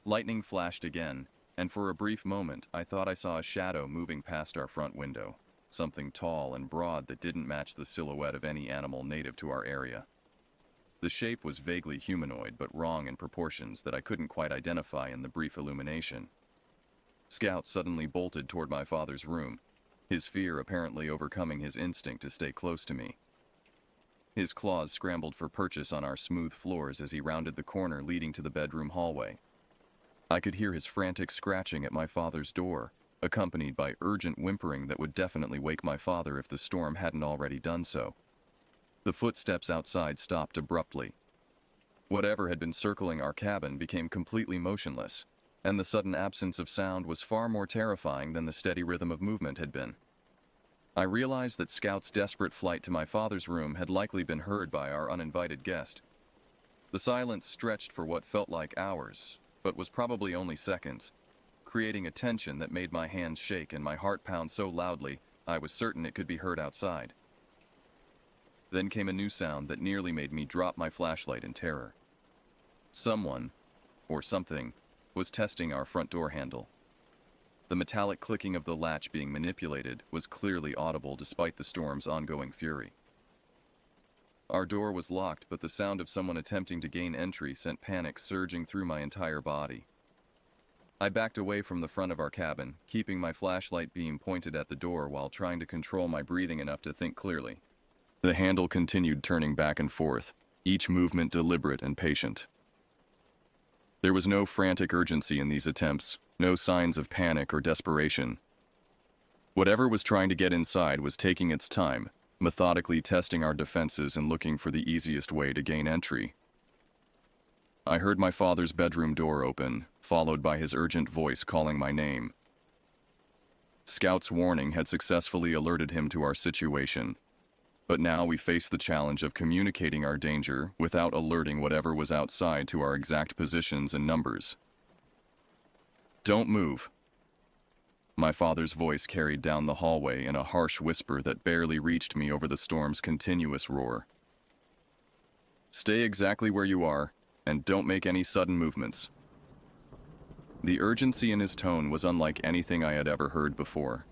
Lightning flashed again, and for a brief moment I thought I saw a shadow moving past our front window, something tall and broad that didn't match the silhouette of any animal native to our area. The shape was vaguely humanoid, but wrong in proportions that I couldn't quite identify in the brief illumination. Scout suddenly bolted toward my father's room, his fear apparently overcoming his instinct to stay close to me. His claws scrambled for purchase on our smooth floors as he rounded the corner leading to the bedroom hallway. I could hear his frantic scratching at my father's door, accompanied by urgent whimpering that would definitely wake my father if the storm hadn't already done so. The footsteps outside stopped abruptly. Whatever had been circling our cabin became completely motionless, and the sudden absence of sound was far more terrifying than the steady rhythm of movement had been. I realized that Scout's desperate flight to my father's room had likely been heard by our uninvited guest. The silence stretched for what felt like hours, but was probably only seconds, creating a tension that made my hands shake and my heart pound so loudly I was certain it could be heard outside. Then came a new sound that nearly made me drop my flashlight in terror. Someone, or something, was testing our front door handle. The metallic clicking of the latch being manipulated was clearly audible despite the storm's ongoing fury. Our door was locked, but the sound of someone attempting to gain entry sent panic surging through my entire body. I backed away from the front of our cabin, keeping my flashlight beam pointed at the door while trying to control my breathing enough to think clearly. The handle continued turning back and forth, each movement deliberate and patient. There was no frantic urgency in these attempts, no signs of panic or desperation. Whatever was trying to get inside was taking its time, methodically testing our defenses and looking for the easiest way to gain entry. I heard my father's bedroom door open, followed by his urgent voice calling my name. Scout's warning had successfully alerted him to our situation, but now we faced the challenge of communicating our danger without alerting whatever was outside to our exact positions and numbers. "Don't move." My father's voice carried down the hallway in a harsh whisper that barely reached me over the storm's continuous roar. "Stay exactly where you are, and don't make any sudden movements." The urgency in his tone was unlike anything I had ever heard before.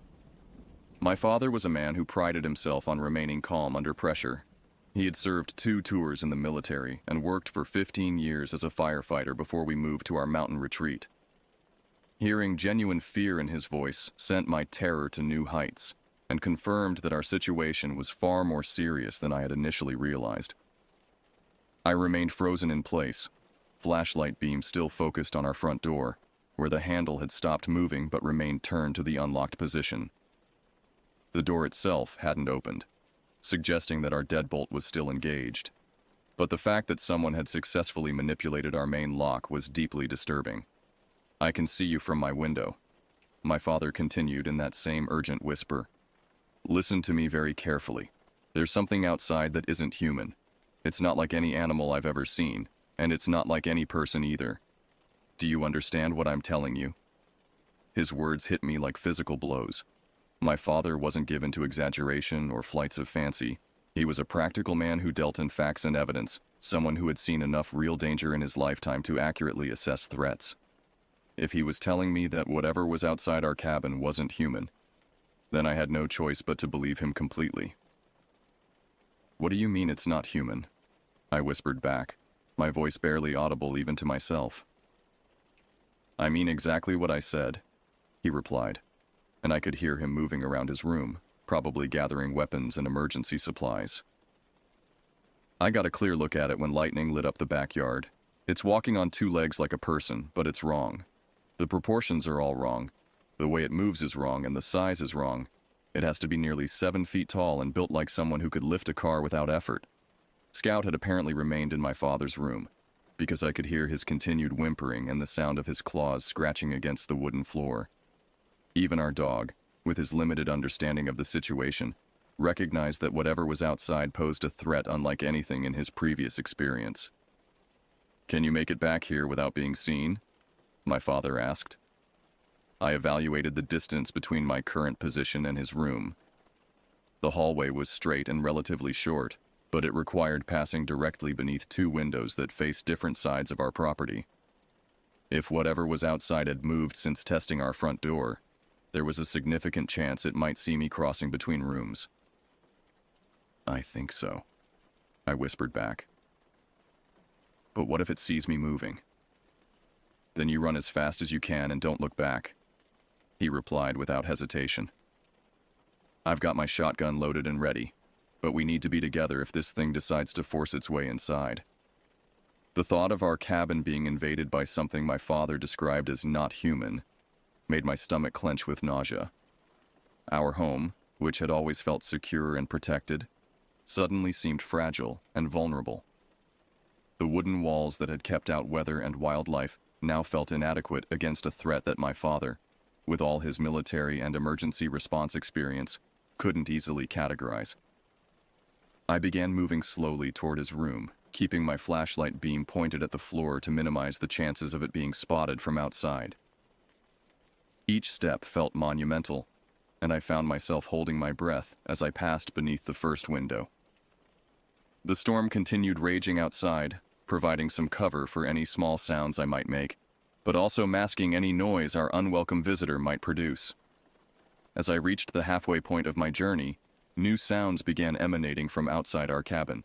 My father was a man who prided himself on remaining calm under pressure. He had served 2 tours in the military and worked for 15 years as a firefighter before we moved to our mountain retreat. Hearing genuine fear in his voice sent my terror to new heights and confirmed that our situation was far more serious than I had initially realized. I remained frozen in place, flashlight beam still focused on our front door, where the handle had stopped moving but remained turned to the unlocked position. The door itself hadn't opened, suggesting that our deadbolt was still engaged. But the fact that someone had successfully manipulated our main lock was deeply disturbing. "I can see you from my window," my father continued in that same urgent whisper. "Listen to me very carefully. There's something outside that isn't human. It's not like any animal I've ever seen, and it's not like any person either. Do you understand what I'm telling you?" His words hit me like physical blows. My father wasn't given to exaggeration or flights of fancy. He was a practical man who dealt in facts and evidence, someone who had seen enough real danger in his lifetime to accurately assess threats. If he was telling me that whatever was outside our cabin wasn't human, then I had no choice but to believe him completely. "What do you mean it's not human?" I whispered back, my voice barely audible even to myself. "I mean exactly what I said," he replied, and I could hear him moving around his room, probably gathering weapons and emergency supplies. I got a clear look at it when lightning lit up the backyard. It's walking on two legs like a person, but it's wrong. The proportions are all wrong. The way it moves is wrong, and the size is wrong. It has to be nearly 7 feet tall and built like someone who could lift a car without effort. Scout had apparently remained in my father's room, because I could hear his continued whimpering and the sound of his claws scratching against the wooden floor. Even our dog, with his limited understanding of the situation, recognized that whatever was outside posed a threat unlike anything in his previous experience. "Can you make it back here without being seen?" my father asked. I evaluated the distance between my current position and his room. The hallway was straight and relatively short, but it required passing directly beneath two windows that faced different sides of our property. If whatever was outside had moved since testing our front door, there was a significant chance it might see me crossing between rooms. "I think so," I whispered back. "But what if it sees me moving?" "Then you run as fast as you can and don't look back," he replied without hesitation. "I've got my shotgun loaded and ready, but we need to be together if this thing decides to force its way inside." The thought of our cabin being invaded by something my father described as not human made my stomach clench with nausea. Our home, which had always felt secure and protected, suddenly seemed fragile and vulnerable. The wooden walls that had kept out weather and wildlife now felt inadequate against a threat that my father, with all his military and emergency response experience, couldn't easily categorize. I began moving slowly toward his room, keeping my flashlight beam pointed at the floor to minimize the chances of it being spotted from outside. Each step felt monumental, and I found myself holding my breath as I passed beneath the first window. The storm continued raging outside, providing some cover for any small sounds I might make, but also masking any noise our unwelcome visitor might produce. As I reached the halfway point of my journey, new sounds began emanating from outside our cabin.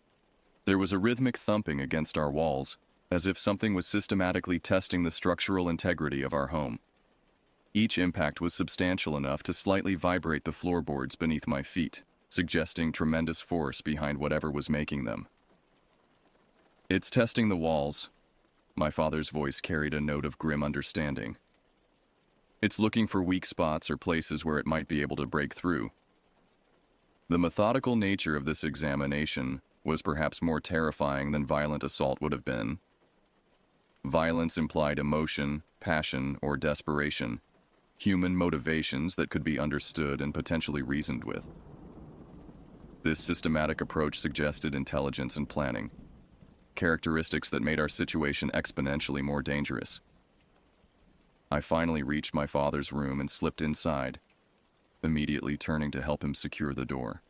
There was a rhythmic thumping against our walls, as if something was systematically testing the structural integrity of our home. Each impact was substantial enough to slightly vibrate the floorboards beneath my feet, suggesting tremendous force behind whatever was making them. "It's testing the walls." My father's voice carried a note of grim understanding. "It's looking for weak spots or places where it might be able to break through." The methodical nature of this examination was perhaps more terrifying than violent assault would have been. Violence implied emotion, passion, or desperation, human motivations that could be understood and potentially reasoned with. This systematic approach suggested intelligence and planning, characteristics that made our situation exponentially more dangerous. I finally reached my father's room and slipped inside, immediately turning to help him secure the door.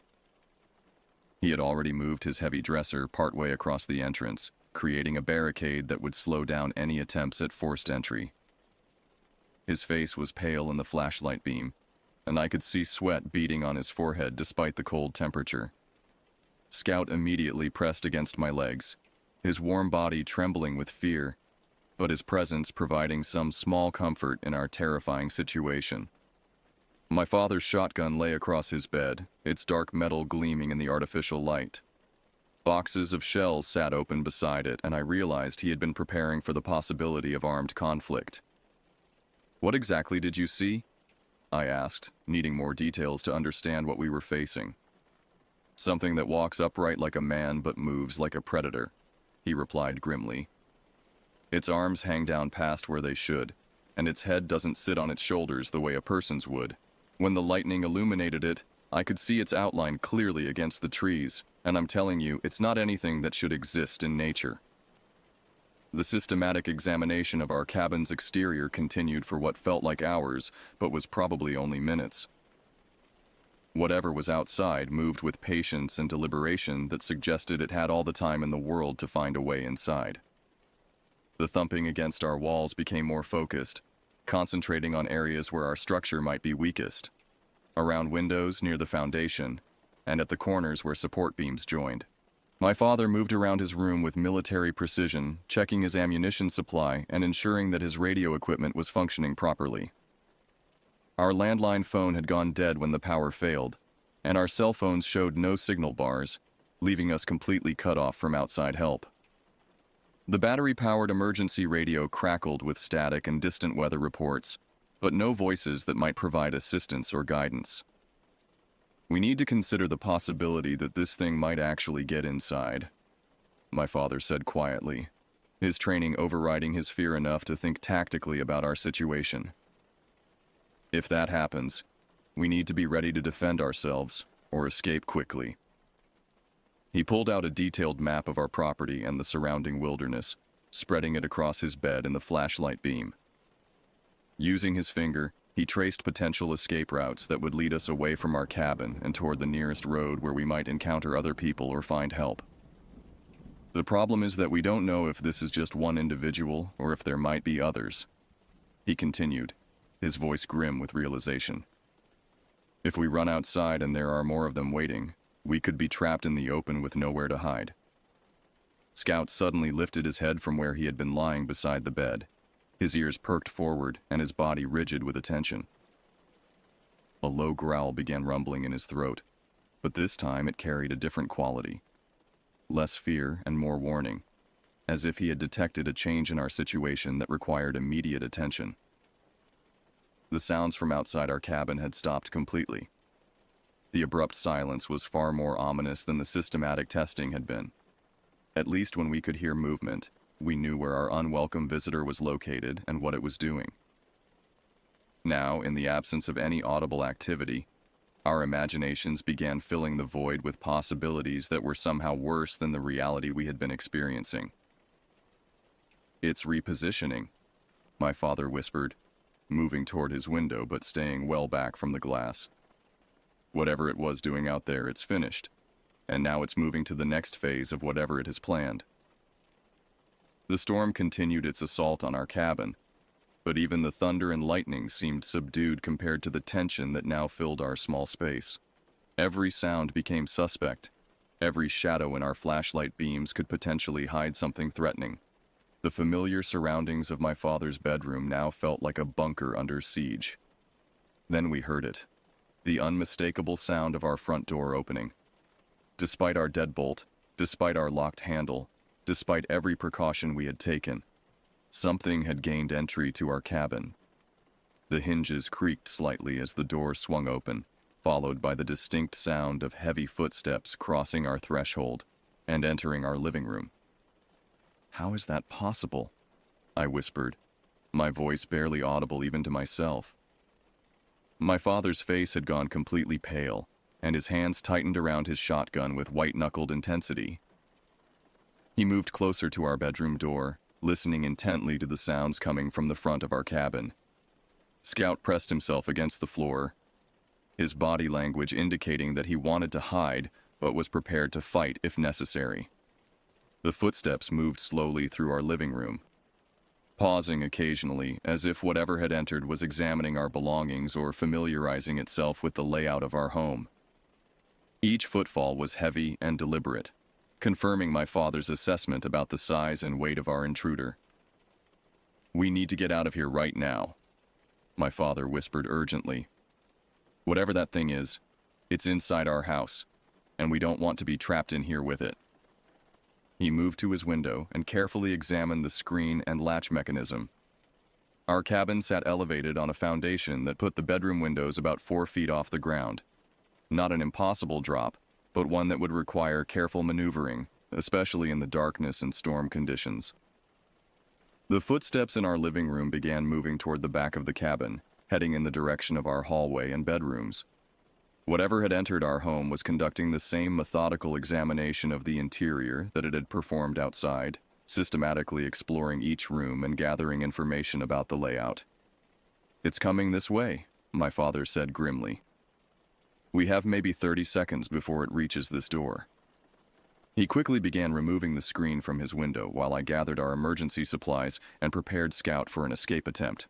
He had already moved his heavy dresser partway across the entrance, creating a barricade that would slow down any attempts at forced entry. His face was pale in the flashlight beam, and I could see sweat beading on his forehead despite the cold temperature. Scout immediately pressed against my legs, his warm body trembling with fear, but his presence providing some small comfort in our terrifying situation. My father's shotgun lay across his bed, its dark metal gleaming in the artificial light. Boxes of shells sat open beside it, and I realized he had been preparing for the possibility of armed conflict. "What exactly did you see?" I asked, needing more details to understand what we were facing. Something that walks upright like a man but moves like a predator, he replied grimly. Its arms hang down past where they should, and its head doesn't sit on its shoulders the way a person's would. When the lightning illuminated it, I could see its outline clearly against the trees, and I'm telling you, it's not anything that should exist in nature. The systematic examination of our cabin's exterior continued for what felt like hours, but was probably only minutes. Whatever was outside moved with patience and deliberation that suggested it had all the time in the world to find a way inside. The thumping against our walls became more focused, concentrating on areas where our structure might be weakest, around windows near the foundation, and at the corners where support beams joined. My father moved around his room with military precision, checking his ammunition supply and ensuring that his radio equipment was functioning properly. Our landline phone had gone dead when the power failed, and our cell phones showed no signal bars, leaving us completely cut off from outside help. The battery-powered emergency radio crackled with static and distant weather reports, but no voices that might provide assistance or guidance. We need to consider the possibility that this thing might actually get inside, my father said quietly, his training overriding his fear enough to think tactically about our situation. If that happens, we need to be ready to defend ourselves or escape quickly. He pulled out a detailed map of our property and the surrounding wilderness, spreading it across his bed in the flashlight beam. Using his finger, he traced potential escape routes that would lead us away from our cabin and toward the nearest road where we might encounter other people or find help. The problem is that we don't know if this is just one individual or if there might be others, he continued, his voice grim with realization. If we run outside and there are more of them waiting, we could be trapped in the open with nowhere to hide. Scout suddenly lifted his head from where he had been lying beside the bed, his ears perked forward and his body rigid with attention. A low growl began rumbling in his throat, but this time it carried a different quality. Less fear and more warning, as if he had detected a change in our situation that required immediate attention. The sounds from outside our cabin had stopped completely. The abrupt silence was far more ominous than the systematic testing had been. At least when we could hear movement, we knew where our unwelcome visitor was located and what it was doing. Now, in the absence of any audible activity, our imaginations began filling the void with possibilities that were somehow worse than the reality we had been experiencing. "It's repositioning," my father whispered, moving toward his window but staying well back from the glass. "Whatever it was doing out there, it's finished, and now it's moving to the next phase of whatever it has planned." The storm continued its assault on our cabin, but even the thunder and lightning seemed subdued compared to the tension that now filled our small space. Every sound became suspect. Every shadow in our flashlight beams could potentially hide something threatening. The familiar surroundings of my father's bedroom now felt like a bunker under siege. Then we heard it. The unmistakable sound of our front door opening. Despite our deadbolt, despite our locked handle, despite every precaution we had taken, something had gained entry to our cabin. The hinges creaked slightly as the door swung open, followed by the distinct sound of heavy footsteps crossing our threshold and entering our living room. "How is that possible?" I whispered, my voice barely audible even to myself. My father's face had gone completely pale, and his hands tightened around his shotgun with white-knuckled intensity. He moved closer to our bedroom door, listening intently to the sounds coming from the front of our cabin. Scout pressed himself against the floor, his body language indicating that he wanted to hide but was prepared to fight if necessary. The footsteps moved slowly through our living room, pausing occasionally as if whatever had entered was examining our belongings or familiarizing itself with the layout of our home. Each footfall was heavy and deliberate, confirming my father's assessment about the size and weight of our intruder. "We need to get out of here right now," my father whispered urgently. "Whatever that thing is, it's inside our house, and we don't want to be trapped in here with it." He moved to his window and carefully examined the screen and latch mechanism. Our cabin sat elevated on a foundation that put the bedroom windows about 4 feet off the ground. Not an impossible drop, but one that would require careful maneuvering, especially in the darkness and storm conditions. The footsteps in our living room began moving toward the back of the cabin, heading in the direction of our hallway and bedrooms. Whatever had entered our home was conducting the same methodical examination of the interior that it had performed outside, systematically exploring each room and gathering information about the layout. "It's coming this way," my father said grimly. "We have maybe 30 seconds before it reaches this door." He quickly began removing the screen from his window while I gathered our emergency supplies and prepared Scout for an escape attempt.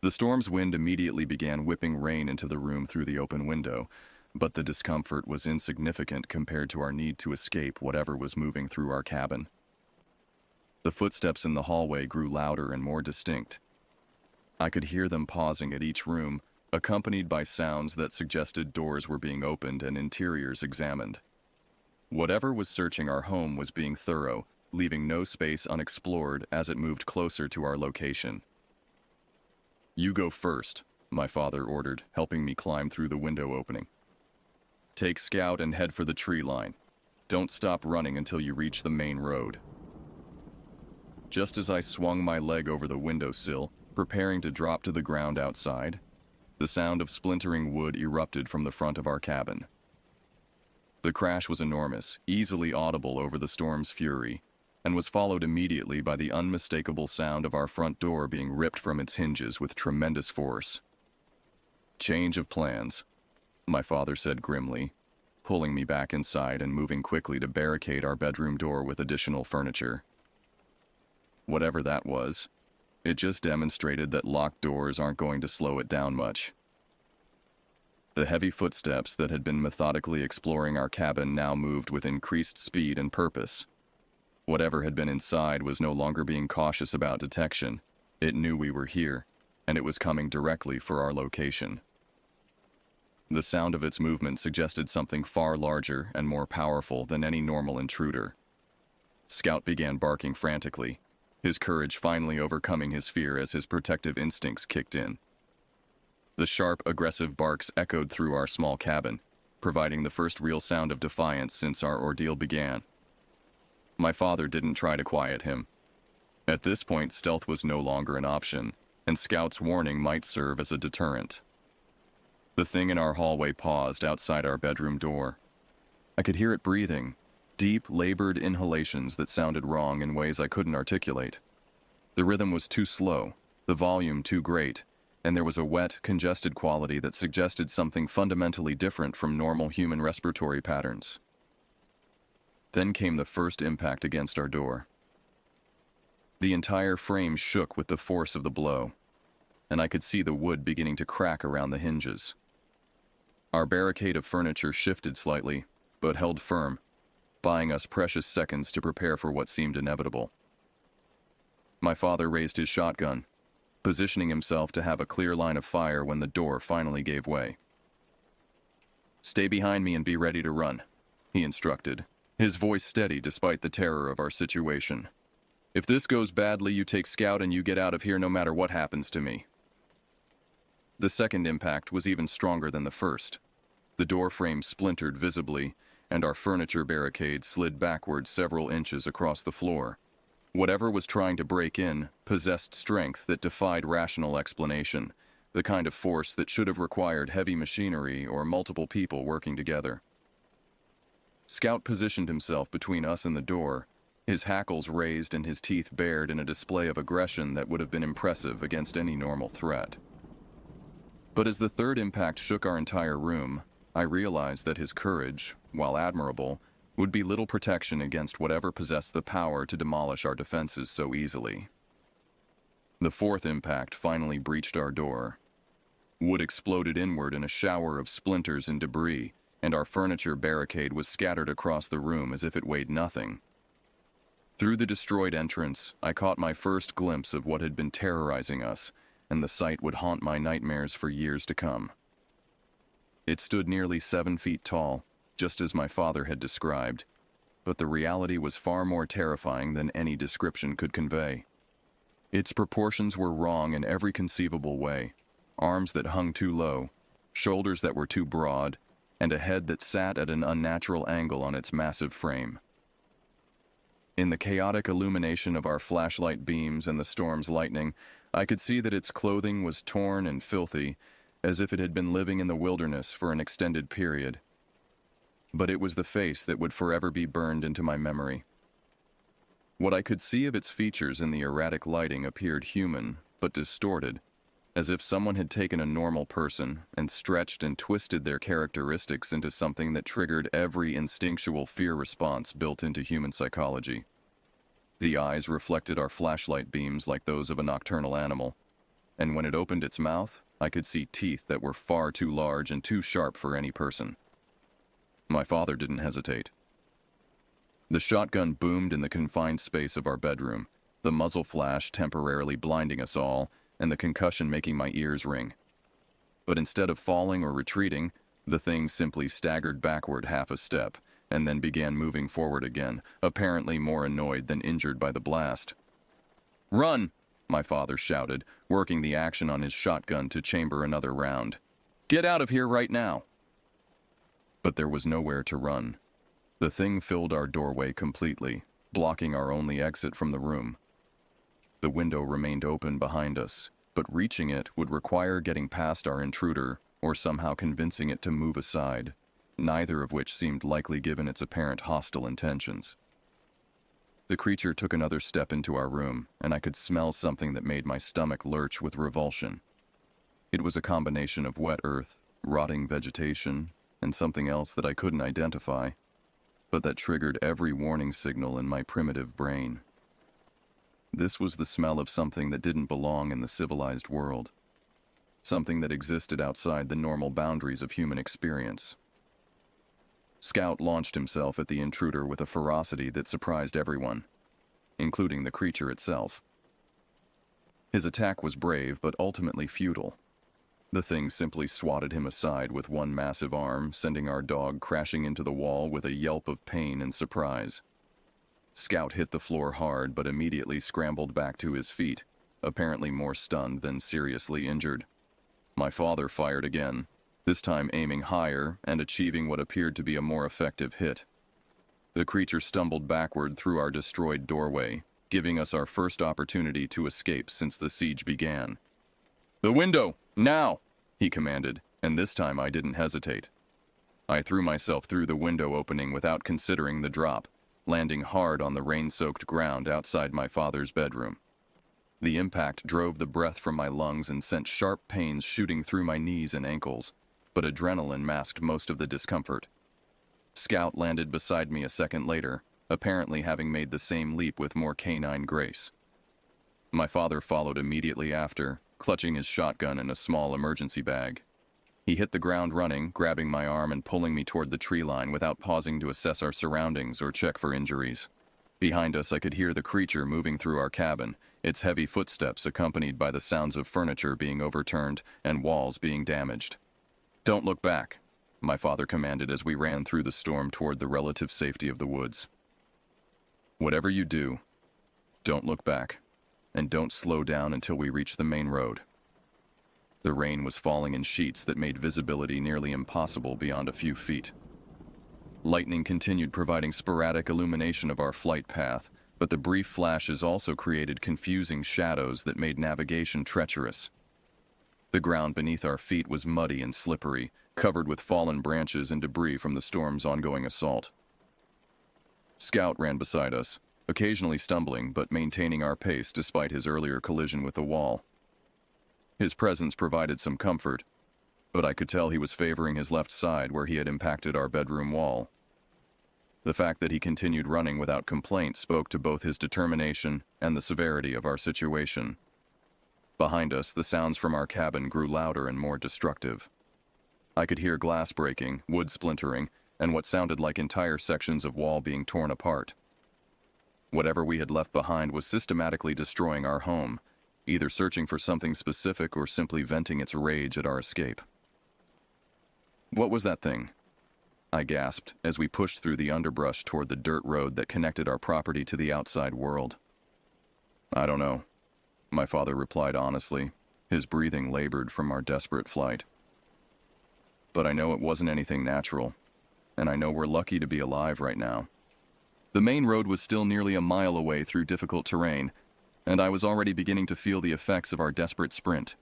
The storm's wind immediately began whipping rain into the room through the open window, but the discomfort was insignificant compared to our need to escape whatever was moving through our cabin. The footsteps in the hallway grew louder and more distinct. I could hear them pausing at each room, accompanied by sounds that suggested doors were being opened and interiors examined. Whatever was searching our home was being thorough, leaving no space unexplored as it moved closer to our location. "You go first," my father ordered, helping me climb through the window opening. "Take Scout and head for the tree line. Don't stop running until you reach the main road." Just as I swung my leg over the windowsill, preparing to drop to the ground outside, the sound of splintering wood erupted from the front of our cabin. The crash was enormous, easily audible over the storm's fury, and was followed immediately by the unmistakable sound of our front door being ripped from its hinges with tremendous force. "Change of plans," my father said grimly, pulling me back inside and moving quickly to barricade our bedroom door with additional furniture. Whatever that was, it just demonstrated that locked doors aren't going to slow it down much. The heavy footsteps that had been methodically exploring our cabin now moved with increased speed and purpose. Whatever had been inside was no longer being cautious about detection. It knew we were here, and it was coming directly for our location. The sound of its movement suggested something far larger and more powerful than any normal intruder. Scout began barking frantically, his courage finally overcoming his fear as his protective instincts kicked in. The sharp, aggressive barks echoed through our small cabin, providing the first real sound of defiance since our ordeal began. My father didn't try to quiet him. At this point, stealth was no longer an option, and Scout's warning might serve as a deterrent. The thing in our hallway paused outside our bedroom door. I could hear it breathing, deep, labored inhalations that sounded wrong in ways I couldn't articulate. The rhythm was too slow, the volume too great, and there was a wet, congested quality that suggested something fundamentally different from normal human respiratory patterns. Then came the first impact against our door. The entire frame shook with the force of the blow, and I could see the wood beginning to crack around the hinges. Our barricade of furniture shifted slightly, but held firm, buying us precious seconds to prepare for what seemed inevitable. My father raised his shotgun, positioning himself to have a clear line of fire when the door finally gave way. "Stay behind me and be ready to run," he instructed, his voice steady despite the terror of our situation. "If this goes badly, you take Scout and you get out of here no matter what happens to me." The second impact was even stronger than the first. The door frame splintered visibly, and our furniture barricade slid backward several inches across the floor. Whatever was trying to break in possessed strength that defied rational explanation, the kind of force that should have required heavy machinery or multiple people working together. Scout positioned himself between us and the door, his hackles raised and his teeth bared in a display of aggression that would have been impressive against any normal threat. But as the third impact shook our entire room, I realized that his courage, while admirable, would be little protection against whatever possessed the power to demolish our defenses so easily. The fourth impact finally breached our door. Wood exploded inward in a shower of splinters and debris, and our furniture barricade was scattered across the room as if it weighed nothing. Through the destroyed entrance, I caught my first glimpse of what had been terrorizing us, and the sight would haunt my nightmares for years to come. It stood nearly 7 feet tall, just as my father had described, but the reality was far more terrifying than any description could convey. Its proportions were wrong in every conceivable way. Arms that hung too low, shoulders that were too broad, and a head that sat at an unnatural angle on its massive frame. In the chaotic illumination of our flashlight beams and the storm's lightning, I could see that its clothing was torn and filthy, as if it had been living in the wilderness for an extended period. But it was the face that would forever be burned into my memory. What I could see of its features in the erratic lighting appeared human, but distorted, as if someone had taken a normal person and stretched and twisted their characteristics into something that triggered every instinctual fear response built into human psychology. The eyes reflected our flashlight beams like those of a nocturnal animal, and when it opened its mouth, I could see teeth that were far too large and too sharp for any person. My father didn't hesitate. The shotgun boomed in the confined space of our bedroom, the muzzle flash temporarily blinding us all, and the concussion making my ears ring. But instead of falling or retreating, the thing simply staggered backward half a step, and then began moving forward again, apparently more annoyed than injured by the blast. "Run!" my father shouted, working the action on his shotgun to chamber another round. "Get out of here right now!" But there was nowhere to run. The thing filled our doorway completely, blocking our only exit from the room. The window remained open behind us, but reaching it would require getting past our intruder or somehow convincing it to move aside, neither of which seemed likely given its apparent hostile intentions. The creature took another step into our room, and I could smell something that made my stomach lurch with revulsion. It was a combination of wet earth, rotting vegetation, and something else that I couldn't identify, but that triggered every warning signal in my primitive brain. This was the smell of something that didn't belong in the civilized world, something that existed outside the normal boundaries of human experience. Scout launched himself at the intruder with a ferocity that surprised everyone, including the creature itself. His attack was brave but ultimately futile. The thing simply swatted him aside with one massive arm, sending our dog crashing into the wall with a yelp of pain and surprise. Scout hit the floor hard but immediately scrambled back to his feet, apparently more stunned than seriously injured. My father fired again, this time aiming higher and achieving what appeared to be a more effective hit. The creature stumbled backward through our destroyed doorway, giving us our first opportunity to escape since the siege began. "The window! Now!" he commanded, and this time I didn't hesitate. I threw myself through the window opening without considering the drop, landing hard on the rain-soaked ground outside my father's bedroom. The impact drove the breath from my lungs and sent sharp pains shooting through my knees and ankles, but adrenaline masked most of the discomfort. Scout landed beside me a second later, apparently having made the same leap with more canine grace. My father followed immediately after, clutching his shotgun in a small emergency bag. He hit the ground running, grabbing my arm and pulling me toward the tree line without pausing to assess our surroundings or check for injuries. Behind us, I could hear the creature moving through our cabin, its heavy footsteps accompanied by the sounds of furniture being overturned and walls being damaged. "Don't look back," my father commanded as we ran through the storm toward the relative safety of the woods. "Whatever you do, don't look back, and don't slow down until we reach the main road." The rain was falling in sheets that made visibility nearly impossible beyond a few feet. Lightning continued providing sporadic illumination of our flight path, but the brief flashes also created confusing shadows that made navigation treacherous. The ground beneath our feet was muddy and slippery, covered with fallen branches and debris from the storm's ongoing assault. Scout ran beside us, occasionally stumbling but maintaining our pace despite his earlier collision with the wall. His presence provided some comfort, but I could tell he was favoring his left side where he had impacted our bedroom wall. The fact that he continued running without complaint spoke to both his determination and the severity of our situation. Behind us, the sounds from our cabin grew louder and more destructive. I could hear glass breaking, wood splintering, and what sounded like entire sections of wall being torn apart. Whatever we had left behind was systematically destroying our home, either searching for something specific or simply venting its rage at our escape. "What was that thing?" I gasped as we pushed through the underbrush toward the dirt road that connected our property to the outside world. "I don't know," my father replied honestly, his breathing labored from our desperate flight. But I know it wasn't anything natural, and I know we're lucky to be alive right now. The main road was still nearly a mile away through difficult terrain, and I was already beginning to feel the effects of our desperate sprint.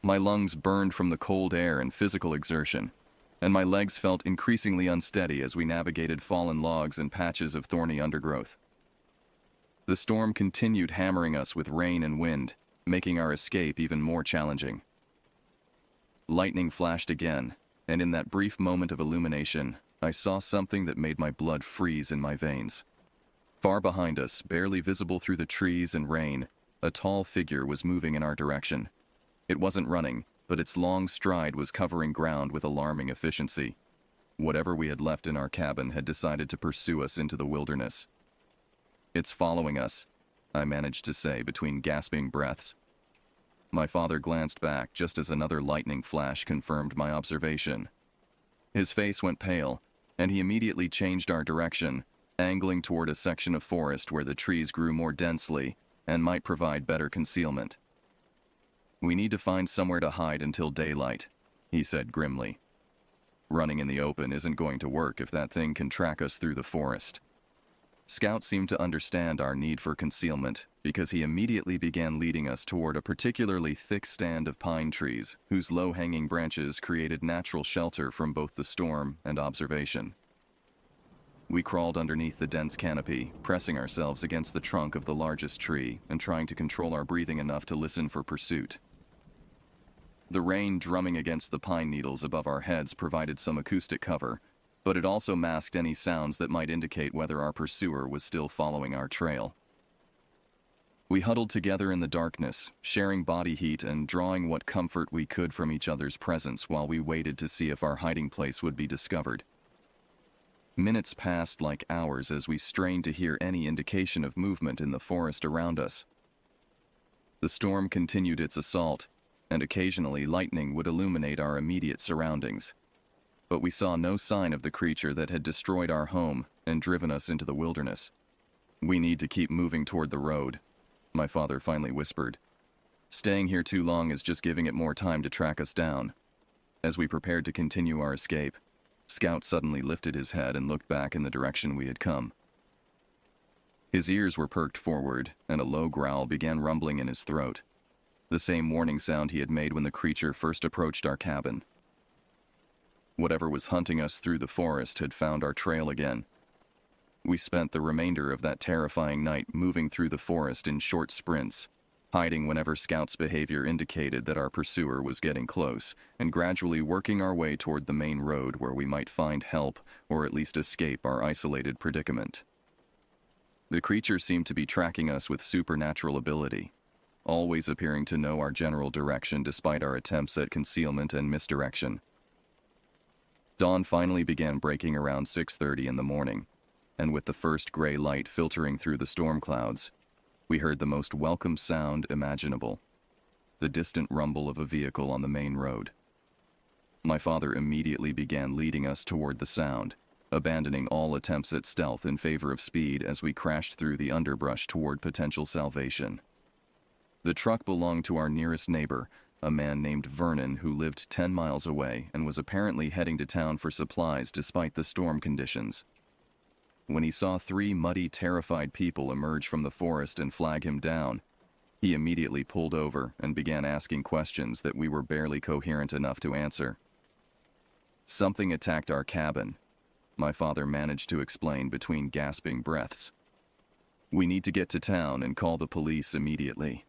My lungs burned from the cold air and physical exertion, and my legs felt increasingly unsteady as we navigated fallen logs and patches of thorny undergrowth. The storm continued hammering us with rain and wind, making our escape even more challenging. Lightning flashed again, and in that brief moment of illumination, I saw something that made my blood freeze in my veins. Far behind us, barely visible through the trees and rain, a tall figure was moving in our direction. It wasn't running, but its long stride was covering ground with alarming efficiency. Whatever we had left in our cabin had decided to pursue us into the wilderness. "It's following us," I managed to say between gasping breaths. My father glanced back just as another lightning flash confirmed my observation. His face went pale, and he immediately changed our direction, angling toward a section of forest where the trees grew more densely and might provide better concealment. "We need to find somewhere to hide until daylight," he said grimly. "Running in the open isn't going to work if that thing can track us through the forest." Scout seemed to understand our need for concealment because he immediately began leading us toward a particularly thick stand of pine trees whose low-hanging branches created natural shelter from both the storm and observation. We crawled underneath the dense canopy, pressing ourselves against the trunk of the largest tree and trying to control our breathing enough to listen for pursuit. The rain drumming against the pine needles above our heads provided some acoustic cover, but it also masked any sounds that might indicate whether our pursuer was still following our trail. We huddled together in the darkness, sharing body heat and drawing what comfort we could from each other's presence while we waited to see if our hiding place would be discovered. Minutes passed like hours as we strained to hear any indication of movement in the forest around us. The storm continued its assault, and occasionally lightning would illuminate our immediate surroundings. But we saw no sign of the creature that had destroyed our home and driven us into the wilderness. "We need to keep moving toward the road," my father finally whispered. "Staying here too long is just giving it more time to track us down." As we prepared to continue our escape, Scout suddenly lifted his head and looked back in the direction we had come. His ears were perked forward, and a low growl began rumbling in his throat, the same warning sound he had made when the creature first approached our cabin. Whatever was hunting us through the forest had found our trail again. We spent the remainder of that terrifying night moving through the forest in short sprints, hiding whenever Scout's behavior indicated that our pursuer was getting close, and gradually working our way toward the main road where we might find help or at least escape our isolated predicament. The creature seemed to be tracking us with supernatural ability, always appearing to know our general direction despite our attempts at concealment and misdirection. Dawn finally began breaking around 6:30 in the morning, and with the first gray light filtering through the storm clouds, we heard the most welcome sound imaginable, the distant rumble of a vehicle on the main road. My father immediately began leading us toward the sound, abandoning all attempts at stealth in favor of speed as we crashed through the underbrush toward potential salvation. The truck belonged to our nearest neighbor, a man named Vernon who lived 10 miles away and was apparently heading to town for supplies despite the storm conditions. When he saw 3 muddy, terrified people emerge from the forest and flag him down, he immediately pulled over and began asking questions that we were barely coherent enough to answer. "Something attacked our cabin," my father managed to explain between gasping breaths. "We need to get to town and call the police immediately."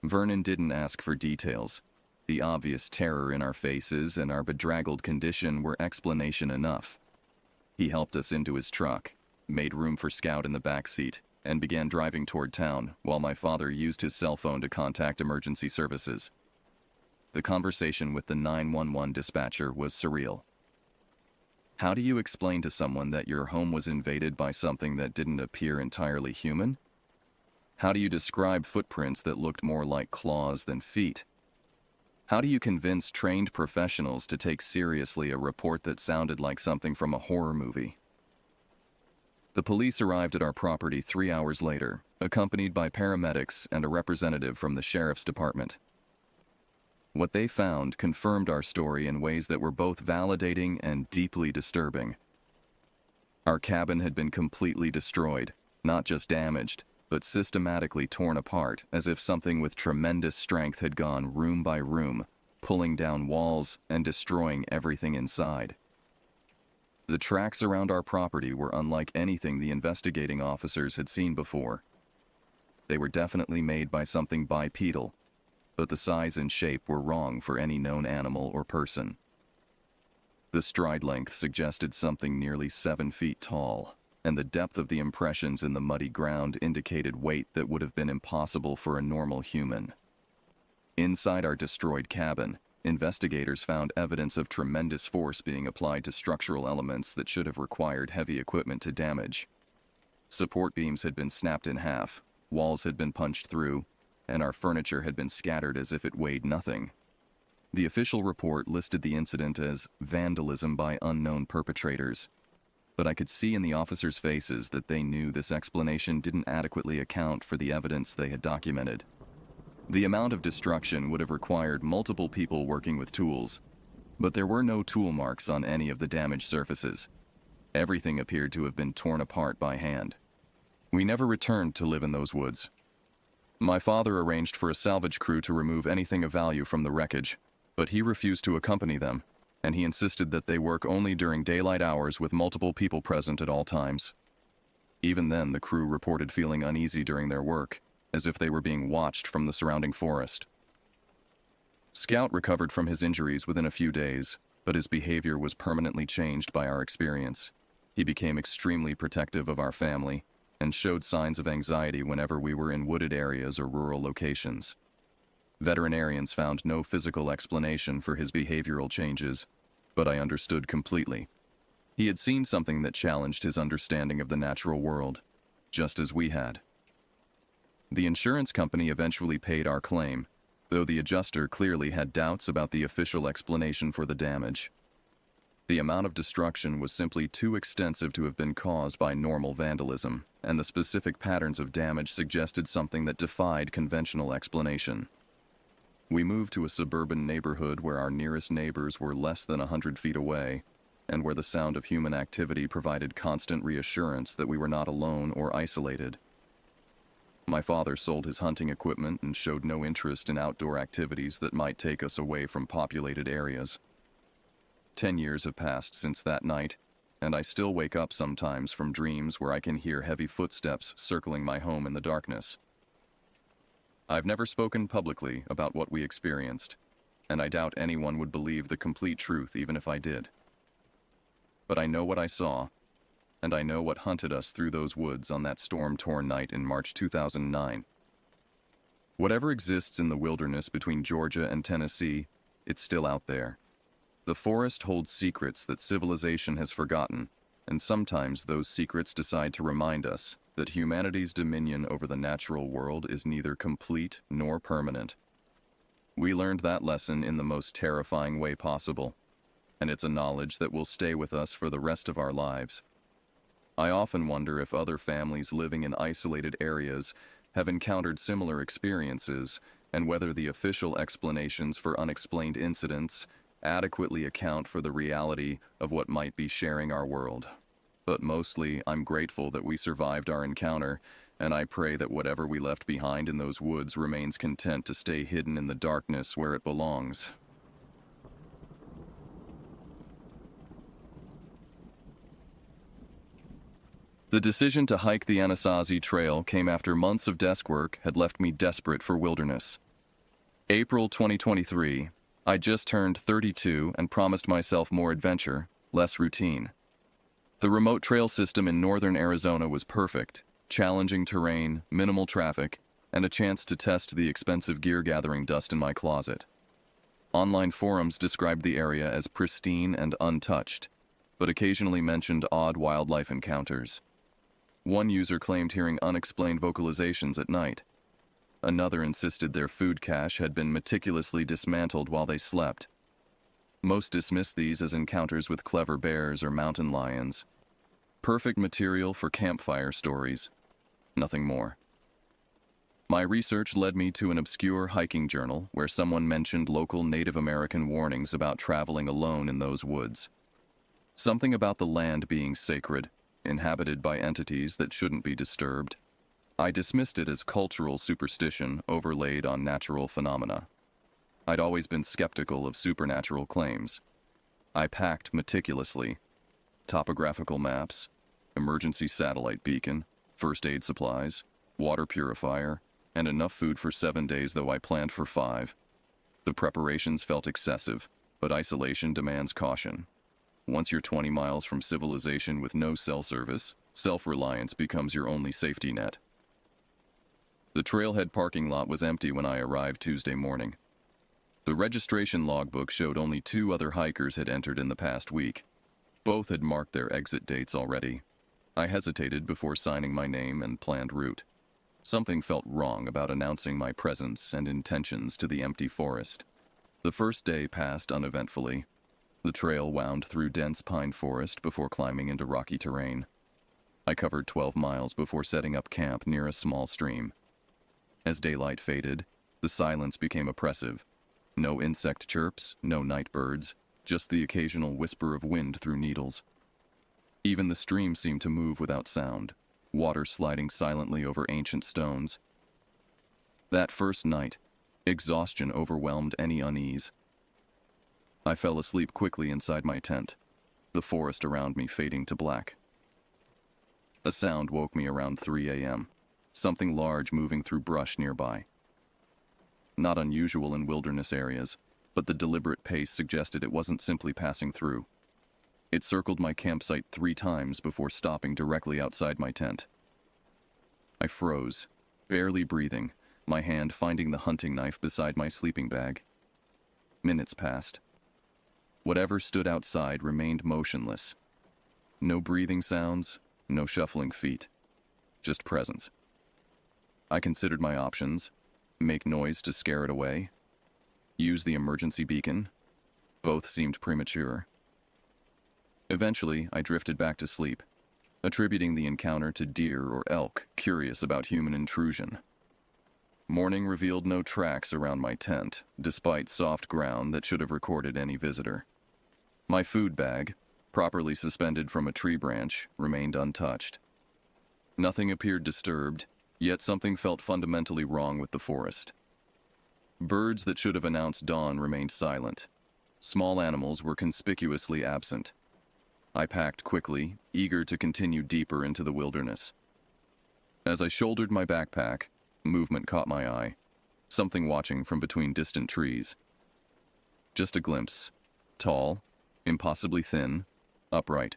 Vernon didn't ask for details. The obvious terror in our faces and our bedraggled condition were explanation enough. He helped us into his truck, made room for Scout in the back seat, and began driving toward town while my father used his cell phone to contact emergency services. The conversation with the 911 dispatcher was surreal. How do you explain to someone that your home was invaded by something that didn't appear entirely human? How do you describe footprints that looked more like claws than feet? How do you convince trained professionals to take seriously a report that sounded like something from a horror movie? The police arrived at our property 3 hours later, accompanied by paramedics and a representative from the sheriff's department. What they found confirmed our story in ways that were both validating and deeply disturbing. Our cabin had been completely destroyed, not just damaged, but systematically torn apart, as if something with tremendous strength had gone room by room, pulling down walls and destroying everything inside. The tracks around our property were unlike anything the investigating officers had seen before. They were definitely made by something bipedal, but the size and shape were wrong for any known animal or person. The stride length suggested something nearly 7 feet tall, and the depth of the impressions in the muddy ground indicated weight that would have been impossible for a normal human. Inside our destroyed cabin, investigators found evidence of tremendous force being applied to structural elements that should have required heavy equipment to damage. Support beams had been snapped in half, walls had been punched through, and our furniture had been scattered as if it weighed nothing. The official report listed the incident as vandalism by unknown perpetrators, but I could see in the officers' faces that they knew this explanation didn't adequately account for the evidence they had documented. The amount of destruction would have required multiple people working with tools, but there were no tool marks on any of the damaged surfaces. Everything appeared to have been torn apart by hand. We never returned to live in those woods. My father arranged for a salvage crew to remove anything of value from the wreckage, but he refused to accompany them, and he insisted that they work only during daylight hours with multiple people present at all times. Even then, the crew reported feeling uneasy during their work, as if they were being watched from the surrounding forest. Scout recovered from his injuries within a few days, but his behavior was permanently changed by our experience. He became extremely protective of our family and showed signs of anxiety whenever we were in wooded areas or rural locations. Veterinarians found no physical explanation for his behavioral changes, but I understood completely. He had seen something that challenged his understanding of the natural world, just as we had. The insurance company eventually paid our claim, though the adjuster clearly had doubts about the official explanation for the damage. The amount of destruction was simply too extensive to have been caused by normal vandalism, and the specific patterns of damage suggested something that defied conventional explanation. We moved to a suburban neighborhood where our nearest neighbors were less than 100 feet away, and where the sound of human activity provided constant reassurance that we were not alone or isolated. My father sold his hunting equipment and showed no interest in outdoor activities that might take us away from populated areas. 10 years have passed since that night, and I still wake up sometimes from dreams where I can hear heavy footsteps circling my home in the darkness. I've never spoken publicly about what we experienced, and I doubt anyone would believe the complete truth even if I did. But I know what I saw, and I know what hunted us through those woods on that storm-torn night in March 2009. Whatever exists in the wilderness between Georgia and Tennessee, it's still out there. The forest holds secrets that civilization has forgotten, and sometimes those secrets decide to remind us that humanity's dominion over the natural world is neither complete nor permanent. We learned that lesson in the most terrifying way possible, and it's a knowledge that will stay with us for the rest of our lives. I often wonder if other families living in isolated areas have encountered similar experiences, and whether the official explanations for unexplained incidents adequately account for the reality of what might be sharing our world. But mostly, I'm grateful that we survived our encounter, and I pray that whatever we left behind in those woods remains content to stay hidden in the darkness where it belongs. The decision to hike the Anasazi Trail came after months of desk work had left me desperate for wilderness. April 2023, I just turned 32 and promised myself more adventure, less routine. The remote trail system in northern Arizona was perfect: challenging terrain, minimal traffic, and a chance to test the expensive gear-gathering dust in my closet. Online forums described the area as pristine and untouched, but occasionally mentioned odd wildlife encounters. One user claimed hearing unexplained vocalizations at night. Another insisted their food cache had been meticulously dismantled while they slept. Most dismissed these as encounters with clever bears or mountain lions. Perfect material for campfire stories. Nothing more. My research led me to an obscure hiking journal where someone mentioned local Native American warnings about traveling alone in those woods. Something about the land being sacred, inhabited by entities that shouldn't be disturbed. I dismissed it as cultural superstition overlaid on natural phenomena. I'd always been skeptical of supernatural claims. I packed meticulously. Topographical maps, emergency satellite beacon, first aid supplies, water purifier, and enough food for 7 days, though I planned for 5. The preparations felt excessive, but isolation demands caution. Once you're 20 miles from civilization with no cell service, self-reliance becomes your only safety net. The trailhead parking lot was empty when I arrived Tuesday morning. The registration logbook showed only 2 other hikers had entered in the past week. Both had marked their exit dates already. I hesitated before signing my name and planned route. Something felt wrong about announcing my presence and intentions to the empty forest. The first day passed uneventfully. The trail wound through dense pine forest before climbing into rocky terrain. I covered 12 miles before setting up camp near a small stream. As daylight faded, the silence became oppressive. No insect chirps, no night birds, just the occasional whisper of wind through needles. Even the stream seemed to move without sound, water sliding silently over ancient stones. That first night, exhaustion overwhelmed any unease. I fell asleep quickly inside my tent, the forest around me fading to black. A sound woke me around 3 a.m., something large moving through brush nearby. Not unusual in wilderness areas, but the deliberate pace suggested it wasn't simply passing through. It circled my campsite 3 times before stopping directly outside my tent. I froze, barely breathing, my hand finding the hunting knife beside my sleeping bag. Minutes passed. Whatever stood outside remained motionless. No breathing sounds, no shuffling feet. Just presence. I considered my options. Make noise to scare it away. Use the emergency beacon. Both seemed premature. Eventually, I drifted back to sleep, attributing the encounter to deer or elk curious about human intrusion. Morning revealed no tracks around my tent, despite soft ground that should have recorded any visitor. My food bag, properly suspended from a tree branch, remained untouched. Nothing appeared disturbed, yet something felt fundamentally wrong with the forest. Birds that should have announced dawn remained silent. Small animals were conspicuously absent. I packed quickly, eager to continue deeper into the wilderness. As I shouldered my backpack, movement caught my eye, something watching from between distant trees. Just a glimpse, tall, impossibly thin, upright.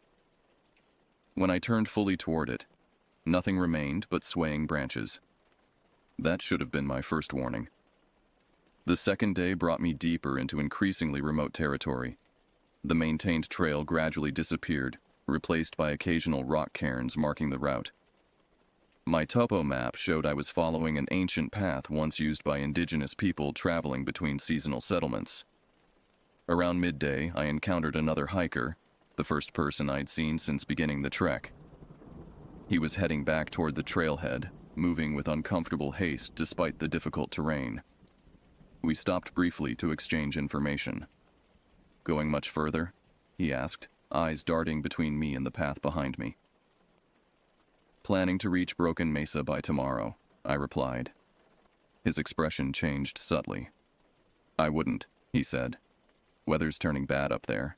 When I turned fully toward it, nothing remained but swaying branches. That should have been my first warning. The second day brought me deeper into increasingly remote territory. The maintained trail gradually disappeared, replaced by occasional rock cairns marking the route. My topo map showed I was following an ancient path once used by indigenous people traveling between seasonal settlements. Around midday, I encountered another hiker, the first person I'd seen since beginning the trek. He was heading back toward the trailhead, moving with uncomfortable haste despite the difficult terrain. We stopped briefly to exchange information. "Going much further?" he asked, eyes darting between me and the path behind me. "Planning to reach Broken Mesa by tomorrow," I replied. His expression changed subtly. "I wouldn't," he said. "Weather's turning bad up there."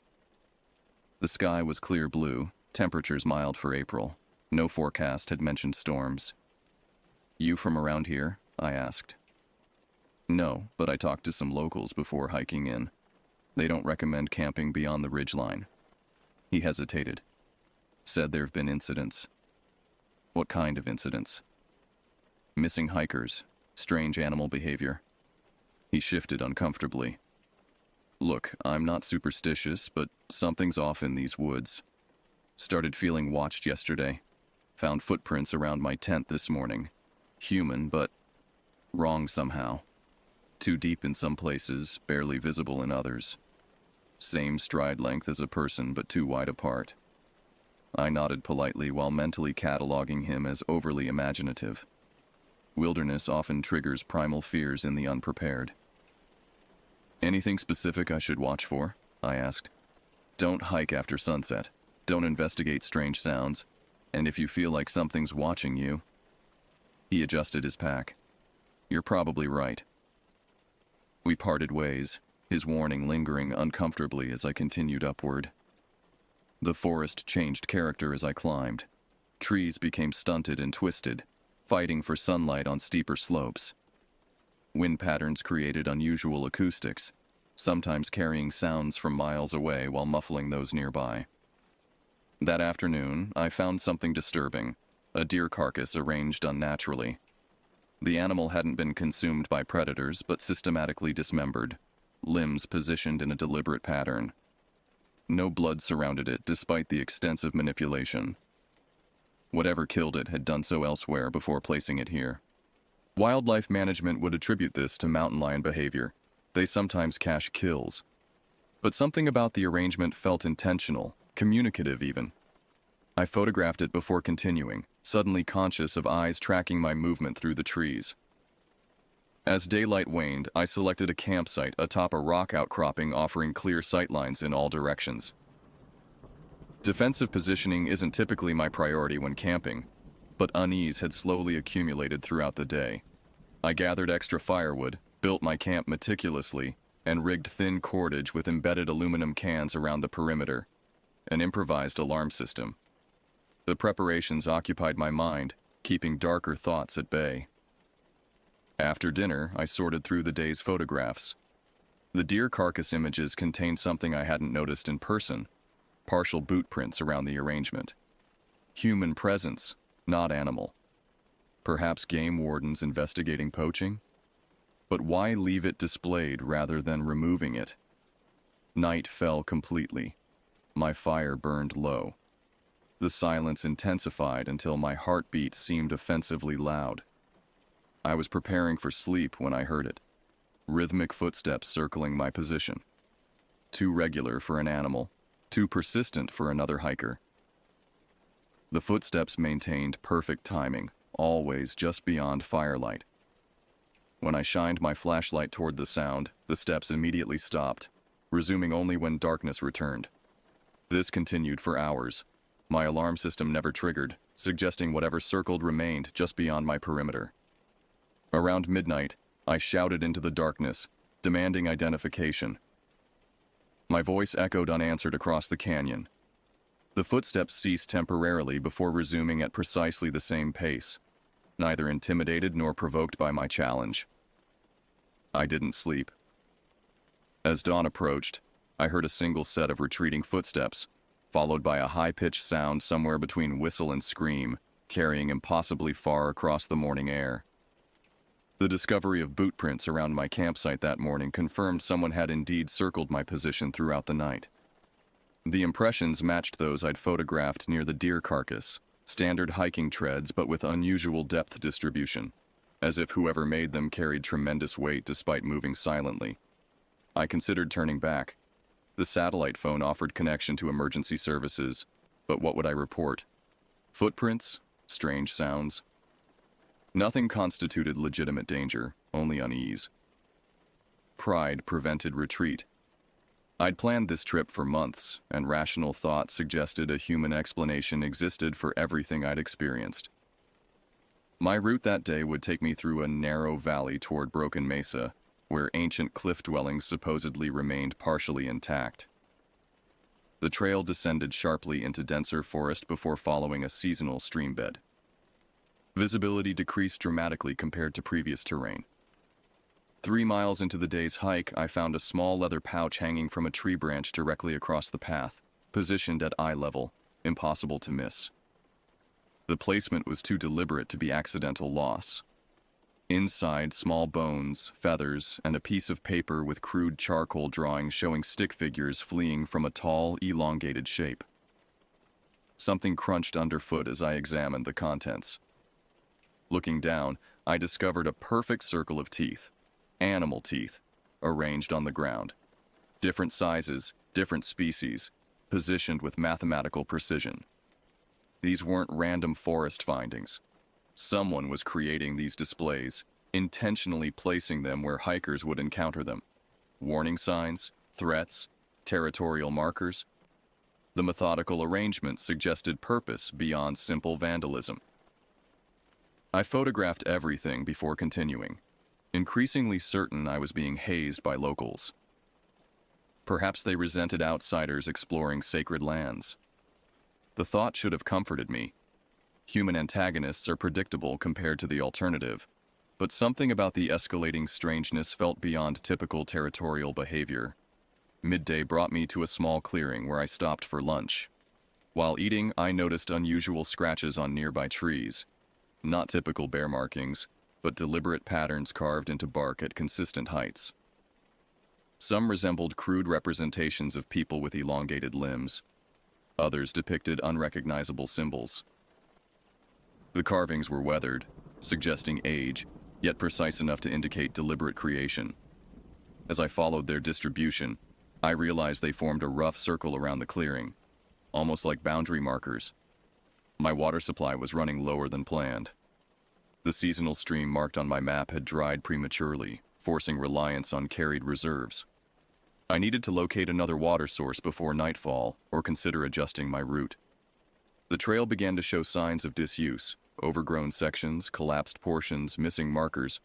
The sky was clear blue, temperatures mild for April. No forecast had mentioned storms. "You from around here?" I asked. "No, but I talked to some locals before hiking in. They don't recommend camping beyond the ridgeline." He hesitated. "Said there have been incidents." "What kind of incidents?" "Missing hikers, strange animal behavior." He shifted uncomfortably. "Look, I'm not superstitious, but something's off in these woods. Started feeling watched yesterday. Found footprints around my tent this morning. Human, but wrong somehow. Too deep in some places, barely visible in others. Same stride length as a person, but too wide apart." I nodded politely while mentally cataloging him as overly imaginative. Wilderness often triggers primal fears in the unprepared. Anything specific I should watch for? I asked. Don't hike after sunset. Don't investigate strange sounds. And if you feel like something's watching you... He adjusted his pack. You're probably right. We parted ways, his warning lingering uncomfortably as I continued upward. The forest changed character as I climbed. Trees became stunted and twisted, fighting for sunlight on steeper slopes. Wind patterns created unusual acoustics, sometimes carrying sounds from miles away while muffling those nearby. That afternoon, I found something disturbing, a deer carcass arranged unnaturally. The animal hadn't been consumed by predators, but systematically dismembered, limbs positioned in a deliberate pattern. No blood surrounded it, despite the extensive manipulation. Whatever killed it had done so elsewhere before placing it here. Wildlife management would attribute this to mountain lion behavior. They sometimes cache kills. But something about the arrangement felt intentional, communicative even. I photographed it before continuing, suddenly conscious of eyes tracking my movement through the trees. As daylight waned, I selected a campsite atop a rock outcropping offering clear sightlines in all directions. Defensive positioning isn't typically my priority when camping, but unease had slowly accumulated throughout the day. I gathered extra firewood, built my camp meticulously, and rigged thin cordage with embedded aluminum cans around the perimeter, an improvised alarm system. The preparations occupied my mind, keeping darker thoughts at bay. After dinner, I sorted through the day's photographs. The deer carcass images contained something I hadn't noticed in person, partial boot prints around the arrangement. Human presence, not animal. Perhaps game wardens investigating poaching? But why leave it displayed rather than removing it? Night fell completely. My fire burned low. The silence intensified until my heartbeat seemed offensively loud. I was preparing for sleep when I heard it. Rhythmic footsteps circling my position. Too regular for an animal, too persistent for another hiker. The footsteps maintained perfect timing, always just beyond firelight. When I shined my flashlight toward the sound, the steps immediately stopped, resuming only when darkness returned. This continued for hours. My alarm system never triggered, suggesting whatever circled remained just beyond my perimeter. Around midnight, I shouted into the darkness, demanding identification. My voice echoed unanswered across the canyon. The footsteps ceased temporarily before resuming at precisely the same pace, neither intimidated nor provoked by my challenge. I didn't sleep. As dawn approached, I heard a single set of retreating footsteps, followed by a high-pitched sound somewhere between whistle and scream, carrying impossibly far across the morning air. The discovery of boot prints around my campsite that morning confirmed someone had indeed circled my position throughout the night. The impressions matched those I'd photographed near the deer carcass, standard hiking treads but with unusual depth distribution, as if whoever made them carried tremendous weight despite moving silently. I considered turning back. The satellite phone offered connection to emergency services, but what would I report? Footprints? Strange sounds? Nothing constituted legitimate danger, only unease. Pride prevented retreat. I'd planned this trip for months, and rational thought suggested a human explanation existed for everything I'd experienced. My route that day would take me through a narrow valley toward Broken Mesa, where ancient cliff dwellings supposedly remained partially intact. The trail descended sharply into denser forest before following a seasonal stream bed. Visibility decreased dramatically compared to previous terrain. 3 miles into the day's hike, I found a small leather pouch hanging from a tree branch directly across the path, positioned at eye level, impossible to miss. The placement was too deliberate to be accidental loss. Inside, small bones, feathers, and a piece of paper with crude charcoal drawings showing stick figures fleeing from a tall, elongated shape. Something crunched underfoot as I examined the contents. Looking down, I discovered a perfect circle of teeth, animal teeth, arranged on the ground. Different sizes, different species, positioned with mathematical precision. These weren't random forest findings. Someone was creating these displays, intentionally placing them where hikers would encounter them. Warning signs, threats, territorial markers. The methodical arrangement suggested purpose beyond simple vandalism. I photographed everything before continuing, increasingly certain I was being hazed by locals. Perhaps they resented outsiders exploring sacred lands. The thought should have comforted me. Human antagonists are predictable compared to the alternative, but something about the escalating strangeness felt beyond typical territorial behavior. Midday brought me to a small clearing where I stopped for lunch. While eating, I noticed unusual scratches on nearby trees. Not typical bear markings, but deliberate patterns carved into bark at consistent heights. Some resembled crude representations of people with elongated limbs. Others depicted unrecognizable symbols. The carvings were weathered, suggesting age, yet precise enough to indicate deliberate creation. As I followed their distribution, I realized they formed a rough circle around the clearing, almost like boundary markers. My water supply was running lower than planned. The seasonal stream marked on my map had dried prematurely, forcing reliance on carried reserves. I needed to locate another water source before nightfall or consider adjusting my route. The trail began to show signs of disuse, overgrown sections, collapsed portions, missing markers.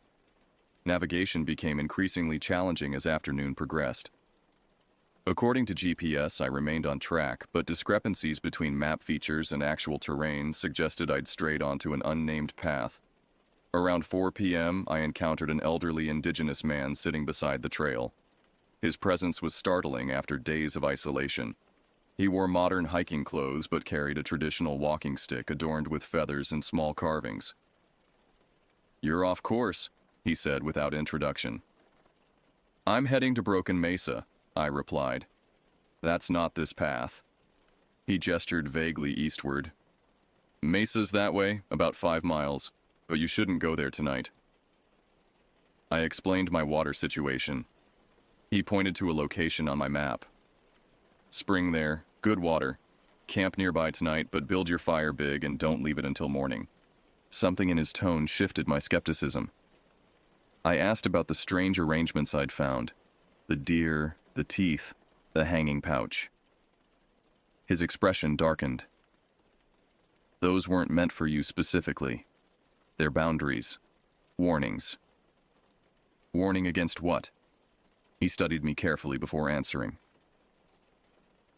Navigation became increasingly challenging as afternoon progressed. According to GPS, I remained on track, but discrepancies between map features and actual terrain suggested I'd strayed onto an unnamed path. Around 4 p.m., I encountered an elderly indigenous man sitting beside the trail. His presence was startling after days of isolation. He wore modern hiking clothes but carried a traditional walking stick adorned with feathers and small carvings. "You're off course," he said without introduction. "I'm heading to Broken Mesa," I replied. "That's not this path." He gestured vaguely eastward. "Mesa's that way, about 5 miles, but you shouldn't go there tonight." I explained my water situation. He pointed to a location on my map. "Spring there, good water. Camp nearby tonight, but build your fire big and don't leave it until morning." Something in his tone shifted my skepticism. I asked about the strange arrangements I'd found. The deer, the teeth, the hanging pouch. His expression darkened. "Those weren't meant for you specifically. They're boundaries. Warnings." "Warning against what?" He studied me carefully before answering.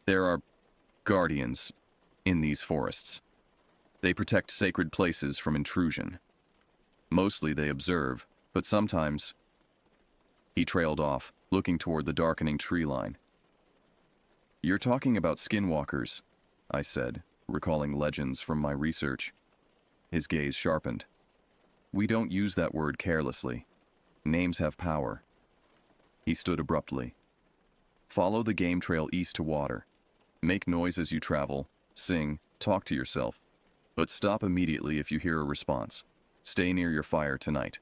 "There are guardians in these forests. They protect sacred places from intrusion. Mostly they observe, but sometimes..." He trailed off, looking toward the darkening tree line. "You're talking about skinwalkers," I said, recalling legends from my research. His gaze sharpened. "We don't use that word carelessly. Names have power." He stood abruptly. "Follow the game trail east to water. Make noise as you travel, sing, talk to yourself. But stop immediately if you hear a response. Stay near your fire tonight."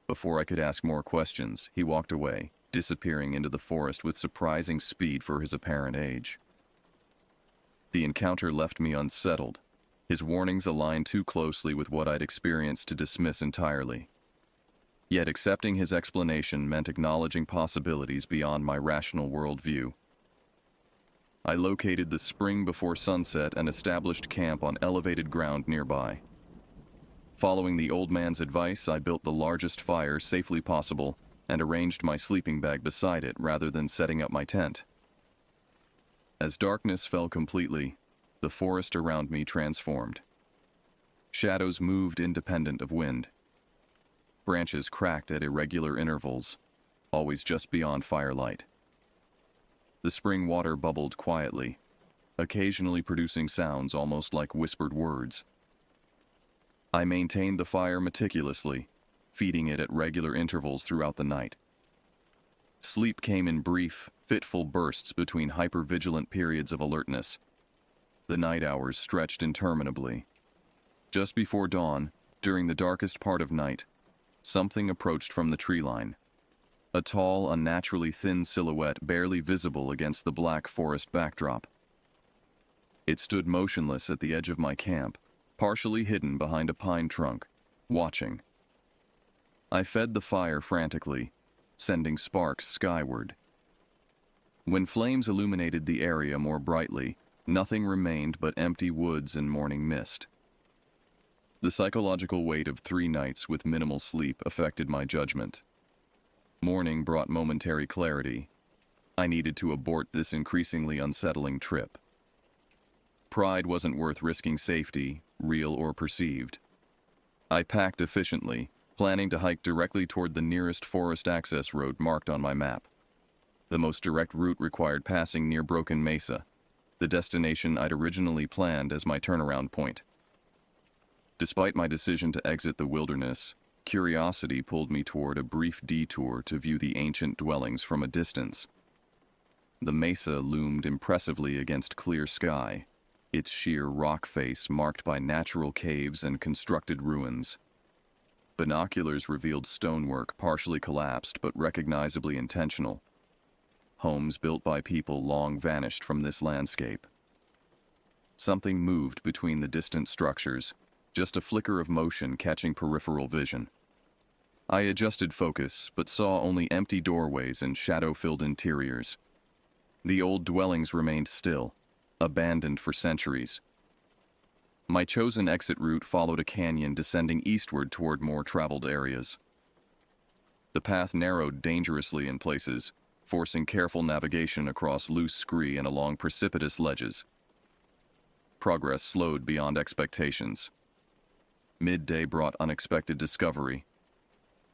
Before I could ask more questions, he walked away, disappearing into the forest with surprising speed for his apparent age. The encounter left me unsettled. His warnings aligned too closely with what I'd experienced to dismiss entirely. Yet accepting his explanation meant acknowledging possibilities beyond my rational worldview. I located the spring before sunset and established camp on elevated ground nearby. Following the old man's advice, I built the largest fire safely possible and arranged my sleeping bag beside it rather than setting up my tent. As darkness fell completely, the forest around me transformed. Shadows moved independent of wind. Branches cracked at irregular intervals, always just beyond firelight. The spring water bubbled quietly, occasionally producing sounds almost like whispered words. I maintained the fire meticulously, feeding it at regular intervals throughout the night. Sleep came in brief, fitful bursts between hypervigilant periods of alertness. The night hours stretched interminably. Just before dawn, during the darkest part of night, something approached from the tree line. A tall, unnaturally thin silhouette barely visible against the black forest backdrop. It stood motionless at the edge of my camp, partially hidden behind a pine trunk, watching. I fed the fire frantically, sending sparks skyward. When flames illuminated the area more brightly, nothing remained but empty woods and morning mist. The psychological weight of 3 nights with minimal sleep affected my judgment. Morning brought momentary clarity. I needed to abort this increasingly unsettling trip. Pride wasn't worth risking safety, real or perceived. I packed efficiently, planning to hike directly toward the nearest forest access road marked on my map. The most direct route required passing near Broken Mesa, the destination I'd originally planned as my turnaround point. Despite my decision to exit the wilderness, curiosity pulled me toward a brief detour to view the ancient dwellings from a distance. The mesa loomed impressively against clear sky, its sheer rock face marked by natural caves and constructed ruins. Binoculars revealed stonework partially collapsed but recognizably intentional. Homes built by people long vanished from this landscape. Something moved between the distant structures, just a flicker of motion catching peripheral vision. I adjusted focus, but saw only empty doorways and shadow-filled interiors. The old dwellings remained still, abandoned for centuries. My chosen exit route followed a canyon descending eastward toward more traveled areas. The path narrowed dangerously in places, forcing careful navigation across loose scree and along precipitous ledges. Progress slowed beyond expectations. Midday brought unexpected discovery.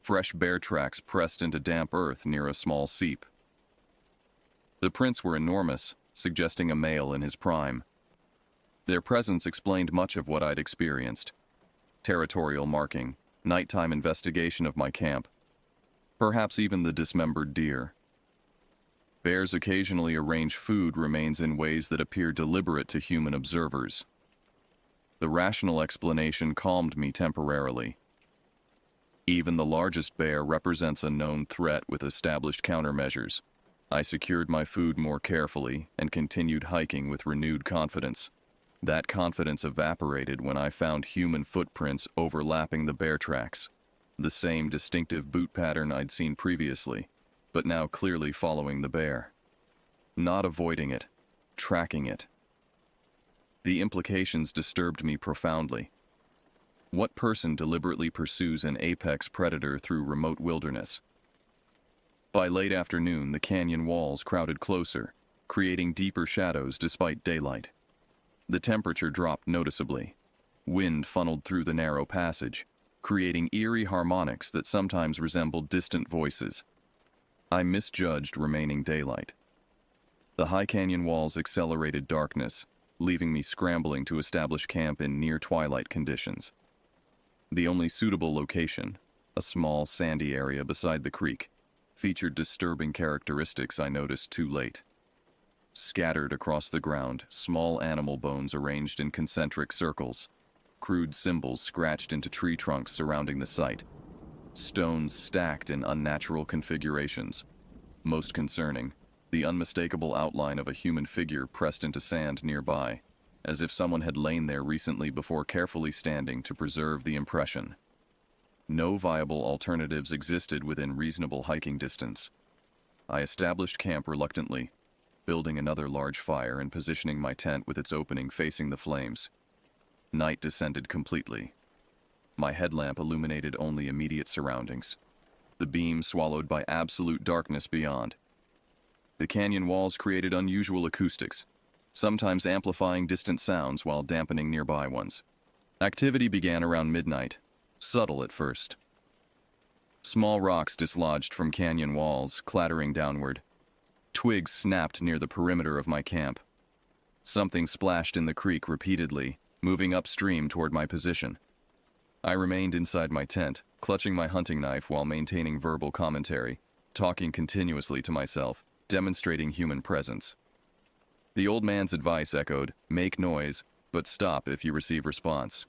Fresh bear tracks pressed into damp earth near a small seep. The prints were enormous, suggesting a male in his prime. Their presence explained much of what I'd experienced. Territorial marking, nighttime investigation of my camp, perhaps even the dismembered deer. Bears occasionally arrange food remains in ways that appear deliberate to human observers. The rational explanation calmed me temporarily. Even the largest bear represents a known threat with established countermeasures. I secured my food more carefully and continued hiking with renewed confidence. That confidence evaporated when I found human footprints overlapping the bear tracks, the same distinctive boot pattern I'd seen previously, but now clearly following the bear. Not avoiding it, tracking it. The implications disturbed me profoundly. What person deliberately pursues an apex predator through remote wilderness? By late afternoon, the canyon walls crowded closer, creating deeper shadows despite daylight. The temperature dropped noticeably. Wind funneled through the narrow passage, creating eerie harmonics that sometimes resembled distant voices. I misjudged remaining daylight. The high canyon walls accelerated darkness, leaving me scrambling to establish camp in near twilight conditions. The only suitable location, a small sandy area beside the creek, featured disturbing characteristics I noticed too late. Scattered across the ground, small animal bones arranged in concentric circles, crude symbols scratched into tree trunks surrounding the site, stones stacked in unnatural configurations. Most concerning, the unmistakable outline of a human figure pressed into sand nearby, as if someone had lain there recently before carefully standing to preserve the impression. No viable alternatives existed within reasonable hiking distance. I established camp reluctantly, building another large fire and positioning my tent with its opening facing the flames. Night descended completely. My headlamp illuminated only immediate surroundings, the beam swallowed by absolute darkness beyond. The canyon walls created unusual acoustics, sometimes amplifying distant sounds while dampening nearby ones. Activity began around midnight, subtle at first. Small rocks dislodged from canyon walls, clattering downward. Twigs snapped near the perimeter of my camp. Something splashed in the creek repeatedly, moving upstream toward my position. I remained inside my tent, clutching my hunting knife while maintaining verbal commentary, talking continuously to myself, demonstrating human presence. The old man's advice echoed, "Make noise, but stop if you receive response."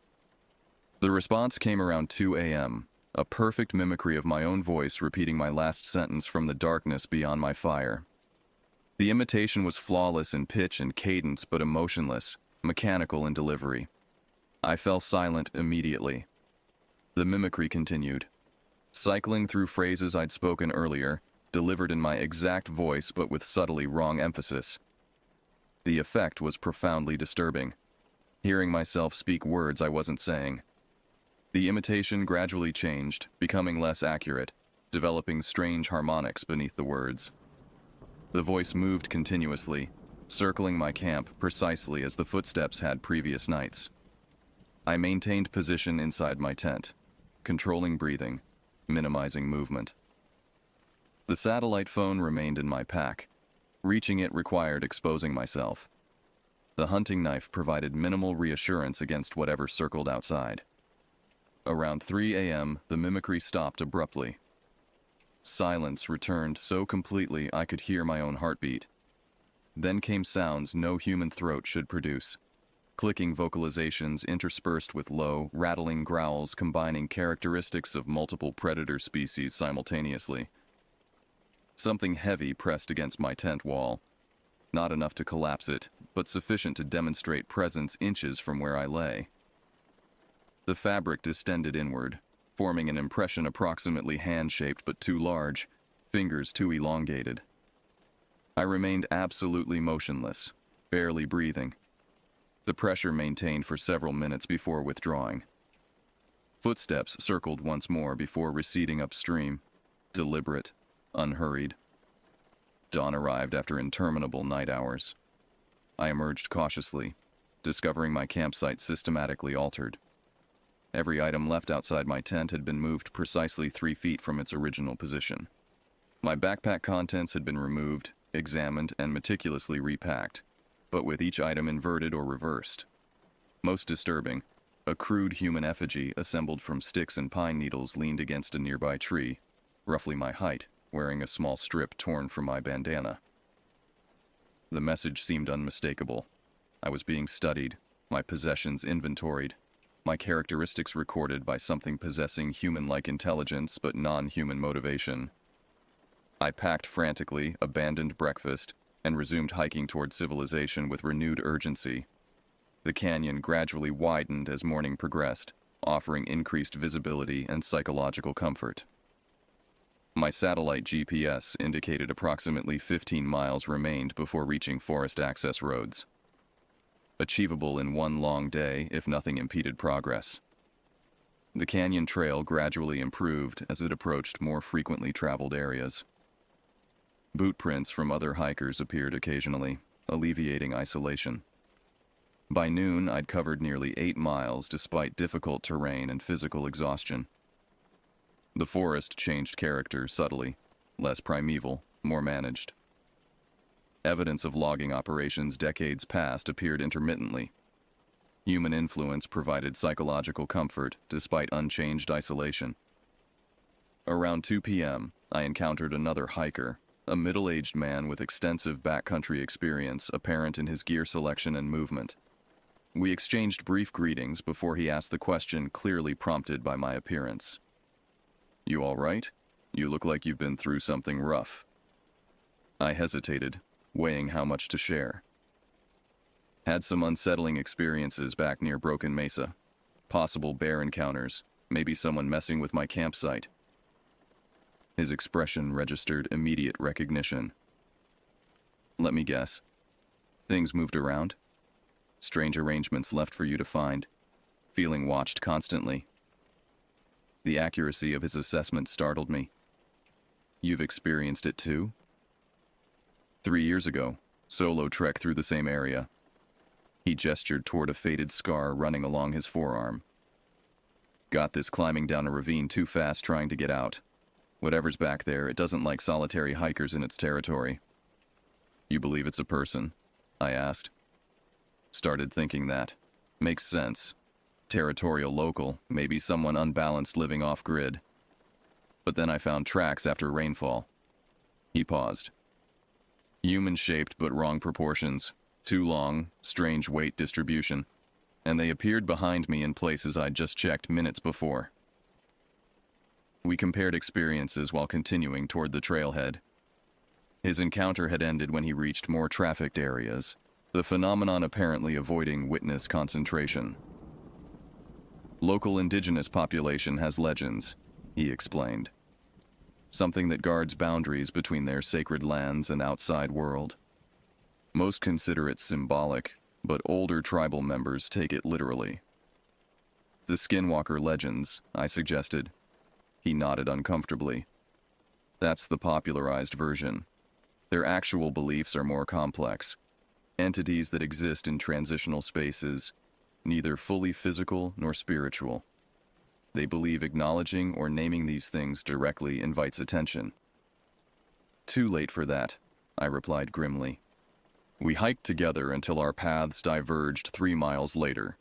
The response came around 2 a.m., a perfect mimicry of my own voice repeating my last sentence from the darkness beyond my fire. The imitation was flawless in pitch and cadence but emotionless, mechanical in delivery. I fell silent immediately. The mimicry continued, cycling through phrases I'd spoken earlier, delivered in my exact voice but with subtly wrong emphasis. The effect was profoundly disturbing, hearing myself speak words I wasn't saying. The imitation gradually changed, becoming less accurate, developing strange harmonics beneath the words. The voice moved continuously, circling my camp precisely as the footsteps had previous nights. I maintained position inside my tent, controlling breathing, minimizing movement. The satellite phone remained in my pack. Reaching it required exposing myself. The hunting knife provided minimal reassurance against whatever circled outside. Around 3 a.m., the mimicry stopped abruptly. Silence returned so completely I could hear my own heartbeat. Then came sounds no human throat should produce. Clicking vocalizations interspersed with low, rattling growls combining characteristics of multiple predator species simultaneously. Something heavy pressed against my tent wall. Not enough to collapse it, but sufficient to demonstrate presence inches from where I lay. The fabric distended inward, forming an impression approximately hand-shaped but too large, fingers too elongated. I remained absolutely motionless, barely breathing. The pressure maintained for several minutes before withdrawing. Footsteps circled once more before receding upstream, deliberate, unhurried. Dawn arrived after interminable night hours. I emerged cautiously, discovering my campsite systematically altered. Every item left outside my tent had been moved precisely 3 feet from its original position. My backpack contents had been removed, examined, and meticulously repacked, but with each item inverted or reversed. Most disturbing, a crude human effigy assembled from sticks and pine needles leaned against a nearby tree, roughly my height, wearing a small strip torn from my bandana. The message seemed unmistakable. I was being studied, my possessions inventoried, my characteristics recorded by something possessing human-like intelligence but non-human motivation. I packed frantically, abandoned breakfast, and resumed hiking toward civilization with renewed urgency. The canyon gradually widened as morning progressed, offering increased visibility and psychological comfort. My satellite GPS indicated approximately 15 miles remained before reaching forest access roads. Achievable in one long day if nothing impeded progress. The canyon trail gradually improved as it approached more frequently traveled areas. Boot prints from other hikers appeared occasionally, alleviating isolation. By noon, I'd covered nearly 8 miles despite difficult terrain and physical exhaustion. The forest changed character subtly, less primeval, more managed. Evidence of logging operations decades past appeared intermittently. Human influence provided psychological comfort despite unchanged isolation. Around 2 p.m., I encountered another hiker, a middle-aged man with extensive backcountry experience apparent in his gear selection and movement. We exchanged brief greetings before he asked the question clearly prompted by my appearance. "You all right? You look like you've been through something rough." I hesitated, weighing how much to share. Had some unsettling experiences back near Broken Mesa. Possible bear encounters, maybe someone messing with my campsite. His expression registered immediate recognition. "Let me guess. Things moved around? Strange arrangements left for you to find? Feeling watched constantly?" The accuracy of his assessment startled me. "You've experienced it too?" 3 years ago, solo trek through the same area. He gestured toward a faded scar running along his forearm. "Got this climbing down a ravine too fast trying to get out. Whatever's back there, it doesn't like solitary hikers in its territory." "You believe it's a person?" I asked. Started thinking that. Makes sense. Territorial local, maybe someone unbalanced living off-grid. But then I found tracks after rainfall. He paused. Human-shaped but wrong proportions, too long, strange weight distribution, and they appeared behind me in places I'd just checked minutes before. We compared experiences while continuing toward the trailhead. His encounter had ended when he reached more trafficked areas, the phenomenon apparently avoiding witness concentration. Local indigenous population has legends, he explained. Something that guards boundaries between their sacred lands and outside world. Most consider it symbolic, but older tribal members take it literally. The Skinwalker legends, I suggested. He nodded uncomfortably. That's the popularized version. Their actual beliefs are more complex. Entities that exist in transitional spaces, neither fully physical nor spiritual. They believe acknowledging or naming these things directly invites attention. Too late for that, I replied grimly. We hiked together until our paths diverged 3 miles later,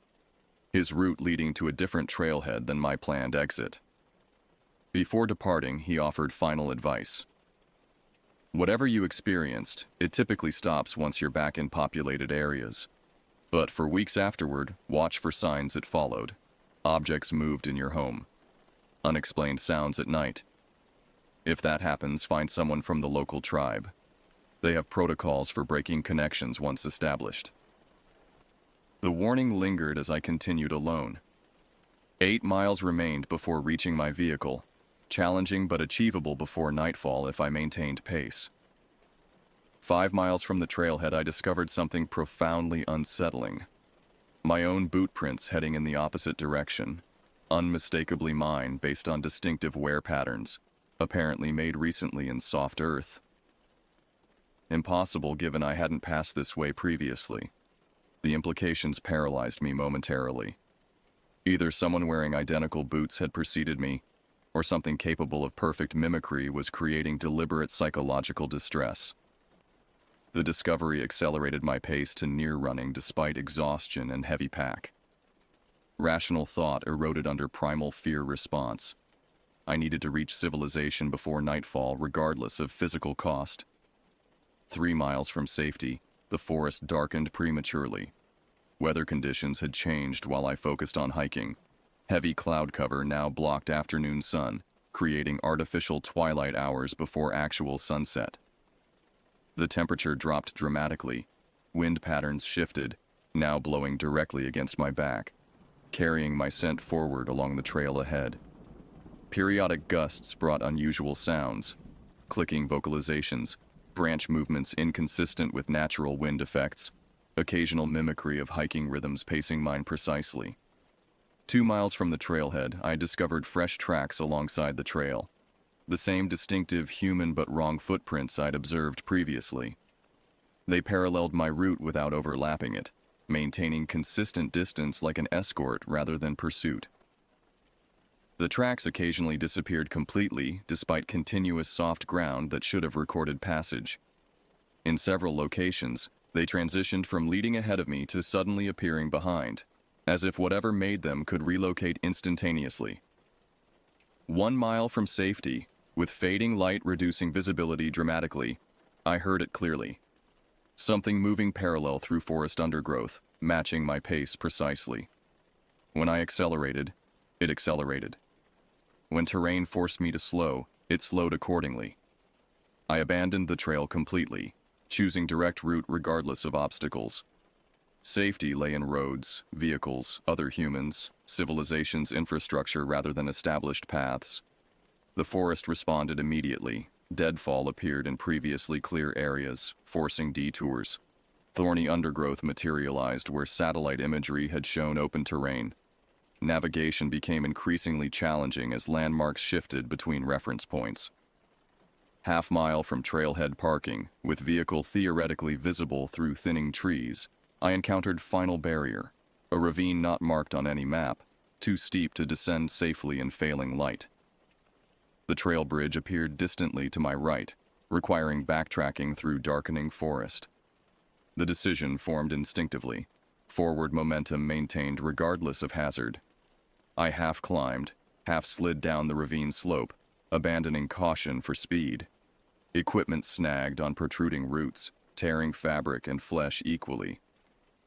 his route leading to a different trailhead than my planned exit. Before departing, he offered final advice. Whatever you experienced, it typically stops once you're back in populated areas. But for weeks afterward, watch for signs it followed. Objects moved in your home. Unexplained sounds at night. If that happens, find someone from the local tribe. They have protocols for breaking connections once established. The warning lingered as I continued alone. 8 miles remained before reaching my vehicle, challenging but achievable before nightfall if I maintained pace. 5 miles from the trailhead, I discovered something profoundly unsettling. My own boot prints heading in the opposite direction, unmistakably mine based on distinctive wear patterns, apparently made recently in soft earth. Impossible given I hadn't passed this way previously. The implications paralyzed me momentarily. Either someone wearing identical boots had preceded me, or something capable of perfect mimicry was creating deliberate psychological distress. The discovery accelerated my pace to near running despite exhaustion and heavy pack. Rational thought eroded under primal fear response. I needed to reach civilization before nightfall, regardless of physical cost. 3 miles from safety, the forest darkened prematurely. Weather conditions had changed while I focused on hiking. Heavy cloud cover now blocked afternoon sun, creating artificial twilight hours before actual sunset. The temperature dropped dramatically. Wind patterns shifted, now blowing directly against my back, carrying my scent forward along the trail ahead. Periodic gusts brought unusual sounds, clicking vocalizations, branch movements inconsistent with natural wind effects, occasional mimicry of hiking rhythms pacing mine precisely. 2 miles from the trailhead, I discovered fresh tracks alongside the trail. The same distinctive human but wrong footprints I'd observed previously. They paralleled my route without overlapping it, maintaining consistent distance like an escort rather than pursuit. The tracks occasionally disappeared completely, despite continuous soft ground that should have recorded passage. In several locations, they transitioned from leading ahead of me to suddenly appearing behind, as if whatever made them could relocate instantaneously. 1 mile from safety, with fading light reducing visibility dramatically, I heard it clearly. Something moving parallel through forest undergrowth, matching my pace precisely. When I accelerated, it accelerated. When terrain forced me to slow, it slowed accordingly. I abandoned the trail completely, choosing direct route regardless of obstacles. Safety lay in roads, vehicles, other humans, civilization's infrastructure rather than established paths. The forest responded immediately. Deadfall appeared in previously clear areas, forcing detours. Thorny undergrowth materialized where satellite imagery had shown open terrain. Navigation became increasingly challenging as landmarks shifted between reference points. Half-mile from trailhead parking, with vehicle theoretically visible through thinning trees, I encountered final barrier, a ravine not marked on any map, too steep to descend safely in failing light. The trail bridge appeared distantly to my right, requiring backtracking through darkening forest. The decision formed instinctively. Forward momentum maintained regardless of hazard. I half climbed, half slid down the ravine slope, abandoning caution for speed. Equipment snagged on protruding roots, tearing fabric and flesh equally.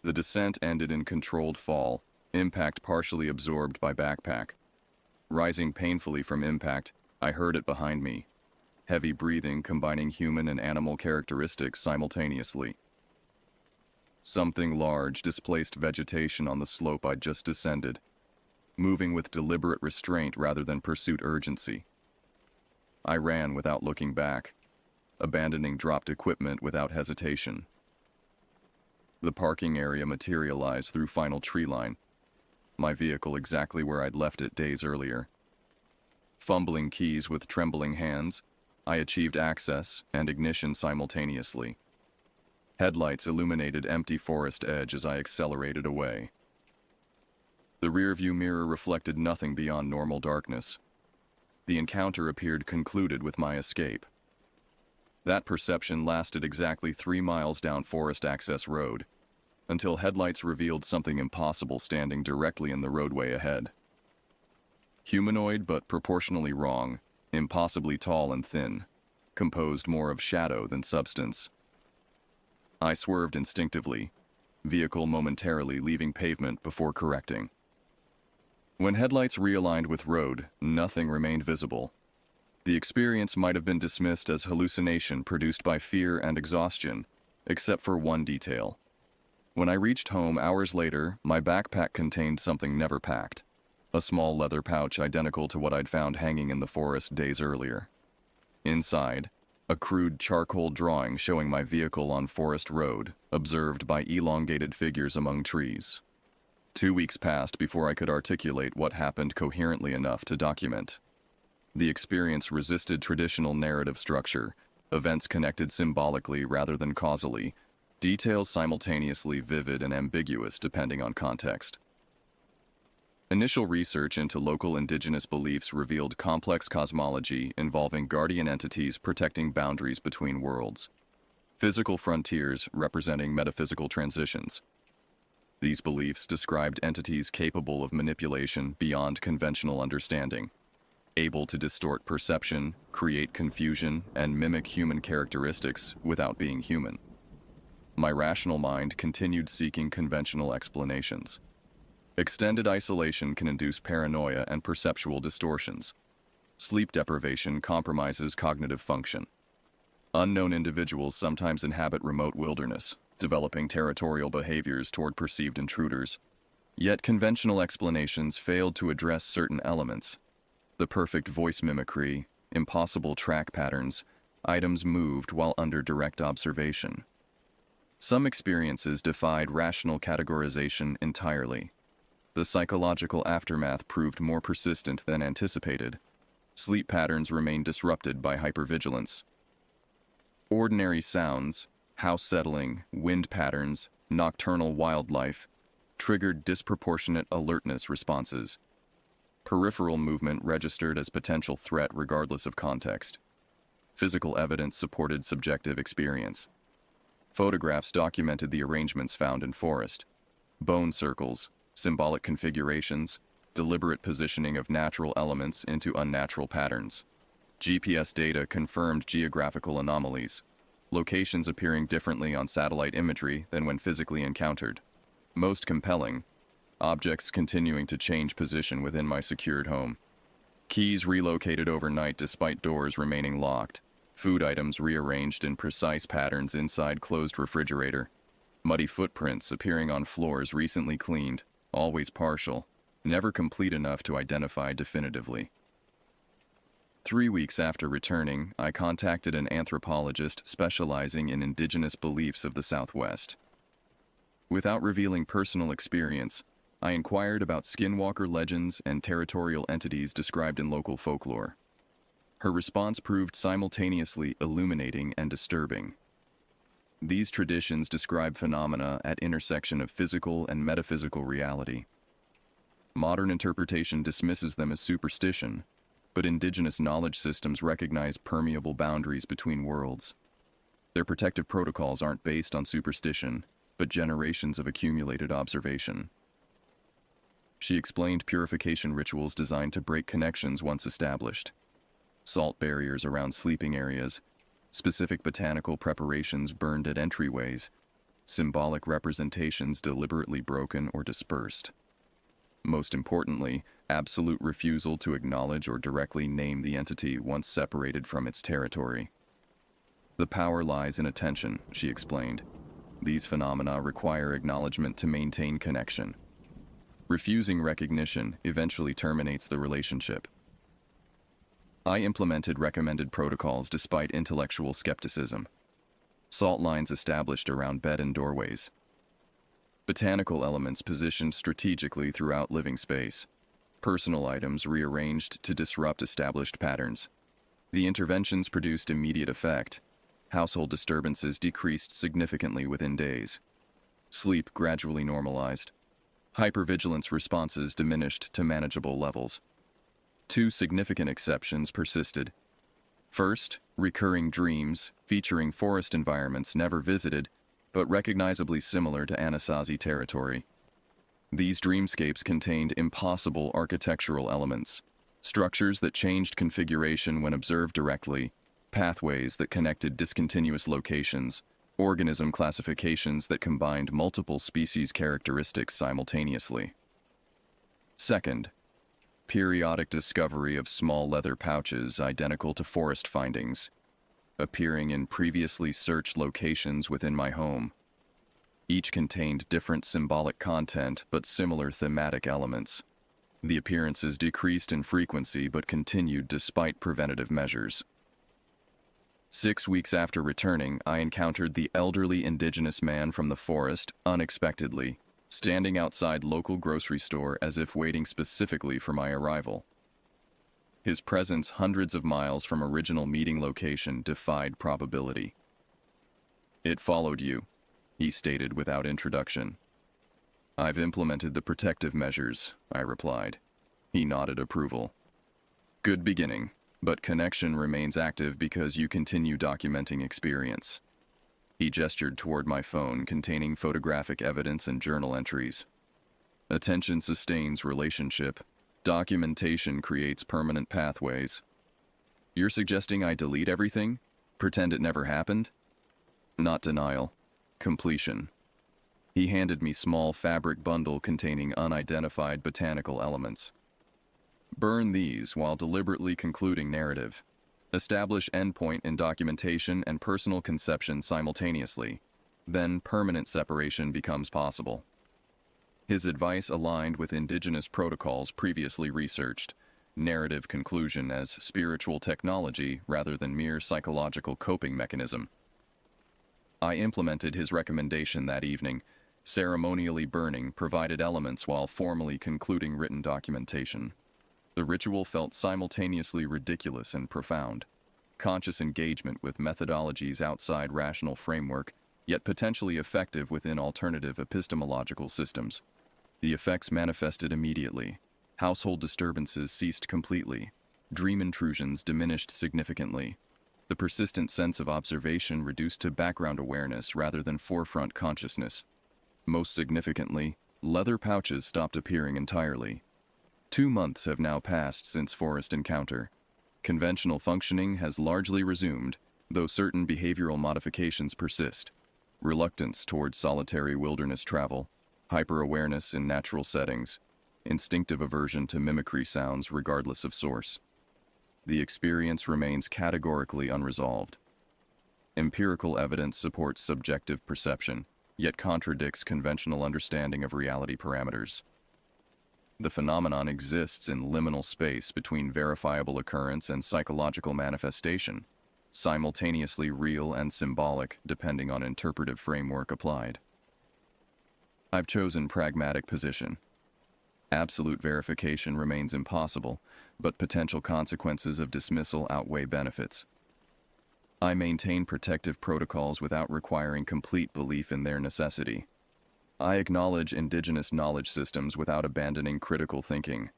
The descent ended in controlled fall, impact partially absorbed by backpack. Rising painfully from impact, I heard it behind me. Heavy breathing combining human and animal characteristics simultaneously. Something large displaced vegetation on the slope I'd just descended, moving with deliberate restraint rather than pursuit urgency. I ran without looking back, abandoning dropped equipment without hesitation. The parking area materialized through final treeline, my vehicle exactly where I'd left it days earlier. Fumbling keys with trembling hands, I achieved access and ignition simultaneously. Headlights illuminated empty forest edge as I accelerated away. The rearview mirror reflected nothing beyond normal darkness. The encounter appeared concluded with my escape. That perception lasted exactly 3 miles down Forest Access Road, until headlights revealed something impossible standing directly in the roadway ahead. Humanoid but proportionally wrong, impossibly tall and thin, composed more of shadow than substance. I swerved instinctively, vehicle momentarily leaving pavement before correcting. When headlights realigned with road, nothing remained visible. The experience might have been dismissed as hallucination produced by fear and exhaustion, except for one detail. When I reached home hours later, my backpack contained something never packed, a small leather pouch identical to what I'd found hanging in the forest days earlier. Inside, a crude charcoal drawing showing my vehicle on Forest Road, observed by elongated figures among trees. 2 weeks passed before I could articulate what happened coherently enough to document. The experience resisted traditional narrative structure, events connected symbolically rather than causally, details simultaneously vivid and ambiguous depending on context. Initial research into local indigenous beliefs revealed complex cosmology involving guardian entities protecting boundaries between worlds, physical frontiers representing metaphysical transitions. These beliefs described entities capable of manipulation beyond conventional understanding, able to distort perception, create confusion, and mimic human characteristics without being human. My rational mind continued seeking conventional explanations. Extended isolation can induce paranoia and perceptual distortions. Sleep deprivation compromises cognitive function. Unknown individuals sometimes inhabit remote wilderness, developing territorial behaviors toward perceived intruders. Yet conventional explanations failed to address certain elements: the perfect voice mimicry, impossible track patterns, items moved while under direct observation. Some experiences defied rational categorization entirely. The psychological aftermath proved more persistent than anticipated. Sleep patterns remained disrupted by hypervigilance. Ordinary sounds, house settling, wind patterns, nocturnal wildlife, triggered disproportionate alertness responses. Peripheral movement registered as potential threat regardless of context. Physical evidence supported subjective experience. Photographs documented the arrangements found in forest: bone circles, symbolic configurations, deliberate positioning of natural elements into unnatural patterns. GPS data confirmed geographical anomalies, locations appearing differently on satellite imagery than when physically encountered. Most compelling, objects continuing to change position within my secured home. Keys relocated overnight despite doors remaining locked. Food items rearranged in precise patterns inside closed refrigerator. Muddy footprints appearing on floors recently cleaned, always partial, never complete enough to identify definitively. 3 weeks after returning, I contacted an anthropologist specializing in indigenous beliefs of the Southwest. Without revealing personal experience, I inquired about skinwalker legends and territorial entities described in local folklore. Her response proved simultaneously illuminating and disturbing. These traditions describe phenomena at intersection of physical and metaphysical reality. Modern interpretation dismisses them as superstition, but indigenous knowledge systems recognize permeable boundaries between worlds. Their protective protocols aren't based on superstition, but generations of accumulated observation. She explained purification rituals designed to break connections once established. Salt barriers around sleeping areas, specific botanical preparations burned at entryways, symbolic representations deliberately broken or dispersed. Most importantly, absolute refusal to acknowledge or directly name the entity once separated from its territory. The power lies in attention, she explained. These phenomena require acknowledgement to maintain connection. Refusing recognition eventually terminates the relationship. I implemented recommended protocols despite intellectual skepticism. Salt lines established around bed and doorways. Botanical elements positioned strategically throughout living space. Personal items rearranged to disrupt established patterns. The interventions produced immediate effect. Household disturbances decreased significantly within days. Sleep gradually normalized. Hypervigilance responses diminished to manageable levels. Two significant exceptions persisted. First, recurring dreams featuring forest environments never visited, but recognizably similar to Anasazi territory. These dreamscapes contained impossible architectural elements, structures that changed configuration when observed directly, pathways that connected discontinuous locations, organism classifications that combined multiple species characteristics simultaneously. Second, periodic discovery of small leather pouches identical to forest findings, appearing in previously searched locations within my home. Each contained different symbolic content but similar thematic elements. The appearances decreased in frequency but continued despite preventative measures. 6 weeks after returning, I encountered the elderly indigenous man from the forest unexpectedly, standing outside local grocery store as if waiting specifically for my arrival. His presence hundreds of miles from original meeting location defied probability. "It followed you," he stated without introduction. "I've implemented the protective measures," I replied. He nodded approval. "Good beginning, but connection remains active because you continue documenting experience." He gestured toward my phone containing photographic evidence and journal entries. "Attention sustains relationship. Documentation creates permanent pathways." "You're suggesting I delete everything? Pretend it never happened?" "Not denial. Completion." He handed me small fabric bundle containing unidentified botanical elements. "Burn these while deliberately concluding narrative. Establish endpoint in documentation and personal conception simultaneously. Then permanent separation becomes possible." His advice aligned with indigenous protocols previously researched, narrative conclusion as spiritual technology rather than mere psychological coping mechanism. I implemented his recommendation that evening, ceremonially burning provided elements while formally concluding written documentation. The ritual felt simultaneously ridiculous and profound. Conscious engagement with methodologies outside rational framework, yet potentially effective within alternative epistemological systems. The effects manifested immediately. Household disturbances ceased completely. Dream intrusions diminished significantly. The persistent sense of observation reduced to background awareness rather than forefront consciousness. Most significantly, leather pouches stopped appearing entirely. 2 months have now passed since forest encounter. Conventional functioning has largely resumed, though certain behavioral modifications persist. Reluctance towards solitary wilderness travel, hyper-awareness in natural settings, instinctive aversion to mimicry sounds regardless of source. The experience remains categorically unresolved. Empirical evidence supports subjective perception, yet contradicts conventional understanding of reality parameters. The phenomenon exists in liminal space between verifiable occurrence and psychological manifestation, simultaneously real and symbolic depending on interpretive framework applied. I've chosen pragmatic position. Absolute verification remains impossible, but potential consequences of dismissal outweigh benefits. I maintain protective protocols without requiring complete belief in their necessity. I acknowledge indigenous knowledge systems without abandoning critical thinking.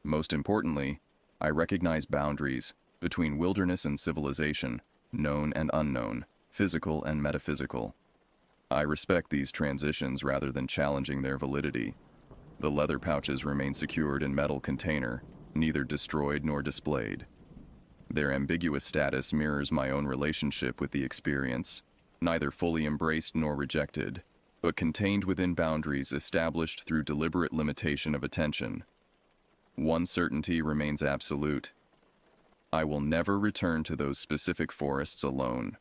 Most importantly, I recognize boundaries between wilderness and civilization, known and unknown, physical and metaphysical. I respect these transitions rather than challenging their validity. The leather pouches remain secured in metal container, neither destroyed nor displayed. Their ambiguous status mirrors my own relationship with the experience, neither fully embraced nor rejected, but contained within boundaries established through deliberate limitation of attention. One certainty remains absolute. I will never return to those specific forests alone.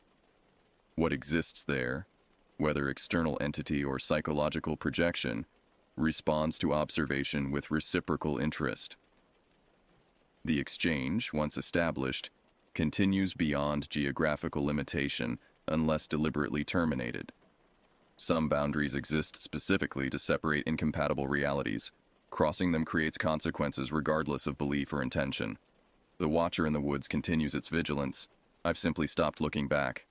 What exists there, whether external entity or psychological projection, responds to observation with reciprocal interest. The exchange, once established, continues beyond geographical limitation unless deliberately terminated. Some boundaries exist specifically to separate incompatible realities. Crossing them creates consequences regardless of belief or intention. The watcher in the woods continues its vigilance. I've simply stopped looking back.